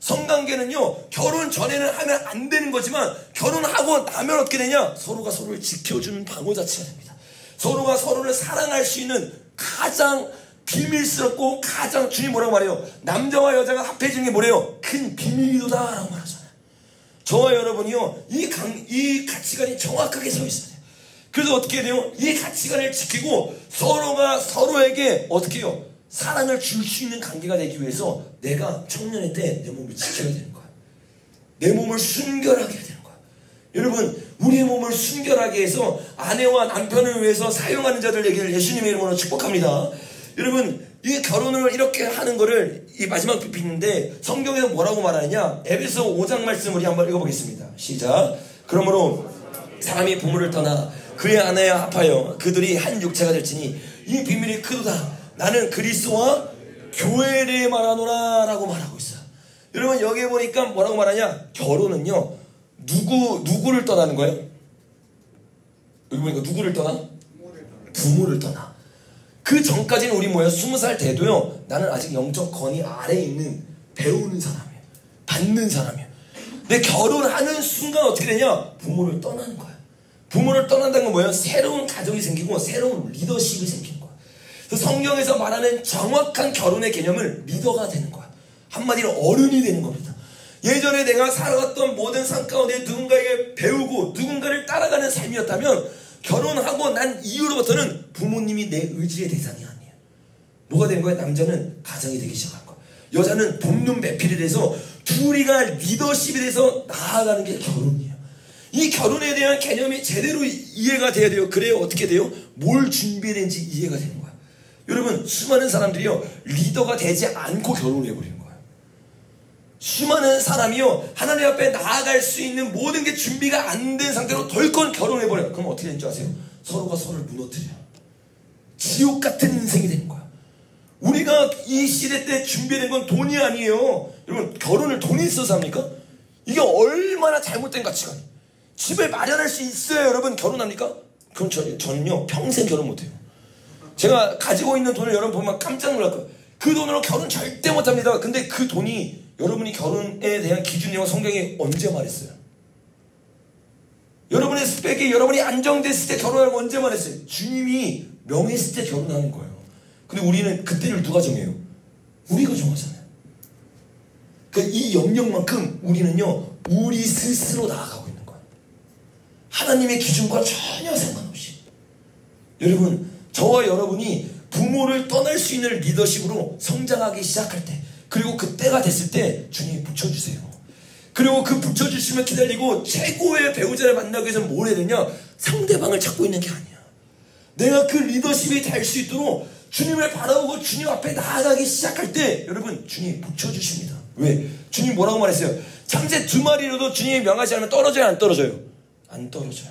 Speaker 1: 성관계는요, 결혼 전에는 하면 안 되는 거지만 결혼하고 나면 어떻게 되냐? 서로가 서로를 지켜주는 방어 자체가 됩니다. 서로가 서로를 사랑할 수 있는 가장 비밀스럽고 가장, 주님 뭐라고 말해요? 남자와 여자가 합해지는 게 뭐래요? 큰 비밀이다 라고 말하잖아요. 저와 여러분이요, 이 가치관이 정확하게 서 있어야 돼요. 그래서 어떻게 돼요? 이 가치관을 지키고 서로가 서로에게 어떻게 해요? 사랑을 줄 수 있는 관계가 되기 위해서 내가 청년의 때 내 몸을 지켜야 되는 거야. 내 몸을 순결하게 해야 되는 거야. 여러분, 우리의 몸을 순결하게 해서 아내와 남편을 위해서 사용하는 자들에게 예수님의 이름으로 축복합니다. 여러분, 이 결혼을 이렇게 하는 거를 이 마지막 PPT인데 성경에서 뭐라고 말하느냐? 에베소 5장 말씀 우리 한번 읽어보겠습니다. 시작. 그러므로 사람이 부모를 떠나 그의 아내와 합하여 그들이 한 육체가 될지니 이 비밀이 크도다. 나는 그리스도와 교회에 대해 말하노라 라고 말하고 있어요. 여러분, 여기에 보니까 뭐라고 말하냐? 결혼은요, 누구를 떠나는 거예요? 여기 보니까 누구를 떠나? 부모를 떠나. 그 전까지는 우리 뭐예요? 20살 돼도요, 나는 아직 영적 건의 아래에 있는 배우는 사람이에요. 받는 사람이에요. 근데 결혼하는 순간 어떻게 되냐? 부모를 떠나는 거야. 부모를 떠난다는 건 뭐예요? 새로운 가정이 생기고 새로운 리더십이 생기는 거야. 그래서 성경에서 말하는 정확한 결혼의 개념은 리더가 되는 거야. 한마디로 어른이 되는 겁니다. 예전에 내가 살아왔던 모든 삶 가운데 누군가에게 배우고 누군가를 따라가는 삶이었다면 결혼하고 난 이후로부터는 부모님이 내 의지의 대상이 아니에요. 뭐가 된 거야? 남자는 가정이 되기 시작한 거야. 여자는 돕는 배필이 돼서 둘이가 리더십이 돼서 나아가는 게 결혼이에요. 이 결혼에 대한 개념이 제대로 이해가 돼야 돼요. 그래야 어떻게 돼요? 뭘 준비했는지 이해가 되는 거야. 여러분, 수많은 사람들이요, 리더가 되지 않고 결혼해버리는 거예요. 수많은 사람이요, 하나님 앞에 나아갈 수 있는 모든 게 준비가 안 된 상태로 덜컥 결혼해버려요. 그럼 어떻게 되는 줄 아세요? 서로가 서로를 무너뜨려요. 지옥 같은 인생이 되는 거야. 우리가 이 시대 때 준비된 건 돈이 아니에요. 여러분, 결혼을 돈이 있어서 합니까? 이게 얼마나 잘못된 가치관이에요. 집을 마련할 수 있어야 여러분 결혼합니까? 그럼 저는요, 평생 결혼 못해요. 제가 가지고 있는 돈을 여러분 보면 깜짝 놀랄 거예요. 그 돈으로 결혼 절대 못합니다. 근데 그 돈이 여러분이 결혼에 대한 기준이와 성경이 언제 말했어요? 여러분의 스펙이 여러분이 안정됐을 때 결혼하라고 언제 말했어요? 주님이 명했을 때 결혼하는 거예요. 근데 우리는 그때를 누가 정해요? 우리가 정하잖아요. 그러니까 이 영역만큼 우리는요, 우리 스스로 나아가고 있는 거예요. 하나님의 기준과 전혀 상관없이. 여러분, 저와 여러분이 부모를 떠날 수 있는 리더십으로 성장하기 시작할 때, 그리고 그 때가 됐을 때 주님이 붙여주세요. 그리고 그 붙여주시면 기다리고 최고의 배우자를 만나기 위해서 뭘 해야 되냐? 상대방을 찾고 있는 게 아니야. 내가 그 리더십이 될 수 있도록 주님을 바라보고 주님 앞에 나아가기 시작할 때 여러분, 주님이 붙여주십니다. 왜? 주님 뭐라고 말했어요? 참새 2마리로도 주님이 명하지 않으면 떨어져요, 안 떨어져요? 안 떨어져요.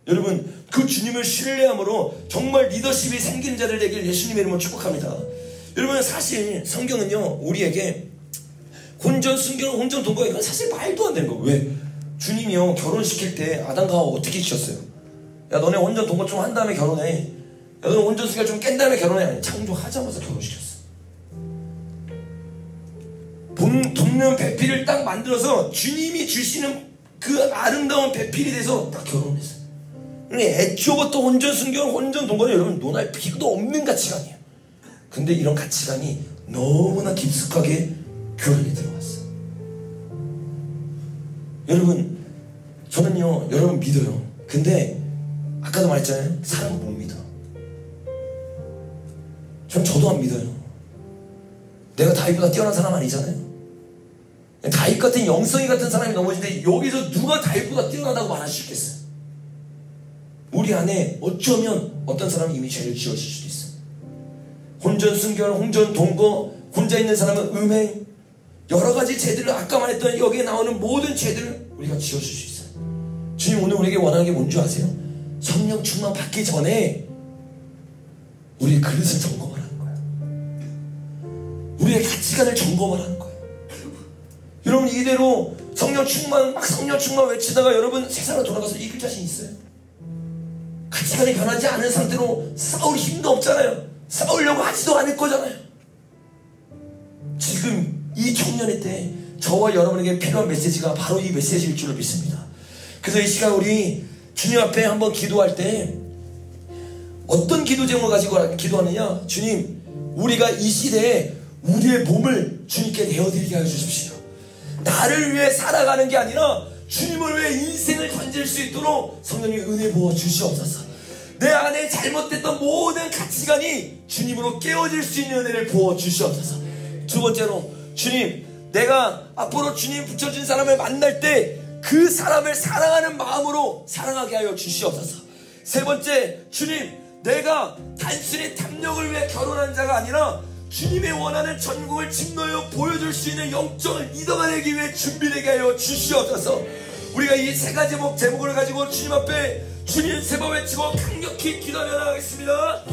Speaker 1: 여러분, 그 주님을 신뢰함으로 정말 리더십이 생긴 자들 되길 예수님의 이름으로 축복합니다. 여러분, 사실 성경은요, 우리에게 혼전, 순결, 혼전, 동거, 이건 사실 말도 안 되는 거예요. 왜? 주님이요, 결혼시킬 때 아담과 하와 어떻게 시켰어요? 야, 너네 혼전, 동거 좀 한 다음에 결혼해. 야, 너네 혼전, 순결 좀 깬 다음에 결혼해. 아니, 창조하자마자 결혼시켰어. 돕는 배필을 딱 만들어서 주님이 주시는 그 아름다운 배필이 돼서 딱 결혼했어요. 애초부터 혼전, 순결, 혼전, 동거는 여러분 논할 필요도 없는 가치관이에요. 근데 이런 가치관이 너무나 깊숙하게 교회에 들어왔어요. 여러분, 저는요, 여러분 믿어요. 근데 아까도 말했잖아요, 사람은 못 믿어. 저도 안 믿어요. 내가 다윗보다 뛰어난 사람 아니잖아요. 다윗 같은 영성이 같은 사람이 넘어지는데 여기서 누가 다윗보다 뛰어나다고 말할 수 있겠어요? 우리 안에 어쩌면 어떤 사람이 이미 죄를 지었을 수도 있어요. 혼전, 순결, 혼전, 동거, 혼자 있는 사람은 음행, 여러 가지 죄들을 아까 말했던 여기에 나오는 모든 죄들을 우리가 지어줄 수 있어요. 주님 오늘 우리에게 원하는 게 뭔지 아세요? 성령 충만 받기 전에 우리의 그릇을 점검을 하는 거예요. 우리의 가치관을 점검을 하는 거예요. 여러분, 이대로 성령 충만 외치다가 여러분 세상으로 돌아가서 이길 자신 있어요? 가치관이 변하지 않은 상태로 싸울 힘도 없잖아요. 싸우려고 하지도 않을 거잖아요. 지금 이 청년의 때 저와 여러분에게 필요한 메시지가 바로 이 메시지일 줄로 믿습니다. 그래서 이 시간 우리 주님 앞에 한번 기도할 때 어떤 기도 제목을 가지고 기도하느냐? 주님, 우리가 이 시대에 우리의 몸을 주님께 내어드리게 하여 주십시오. 나를 위해 살아가는 게 아니라 주님을 위해 인생을 던질 수 있도록 성령님 은혜 부어 주시옵소서. 내 안에 잘못됐던 모든 가치관이 주님으로 깨어질 수 있는 은혜를 부어 주시옵소서. 두 번째로, 주님, 내가 앞으로 주님 붙여준 사람을 만날 때 그 사람을 사랑하는 마음으로 사랑하게 하여 주시옵소서. 세 번째, 주님, 내가 단순히 탐욕을 위해 결혼한 자가 아니라 주님의 원하는 전국을 짓누어 보여줄 수 있는 영적 리더가 되기 위해 준비되게 하여 주시옵소서. 우리가 이 세 가지 제목을 가지고 주님 앞에 주님 세 번 외치고 강력히 기도하며 나가겠습니다.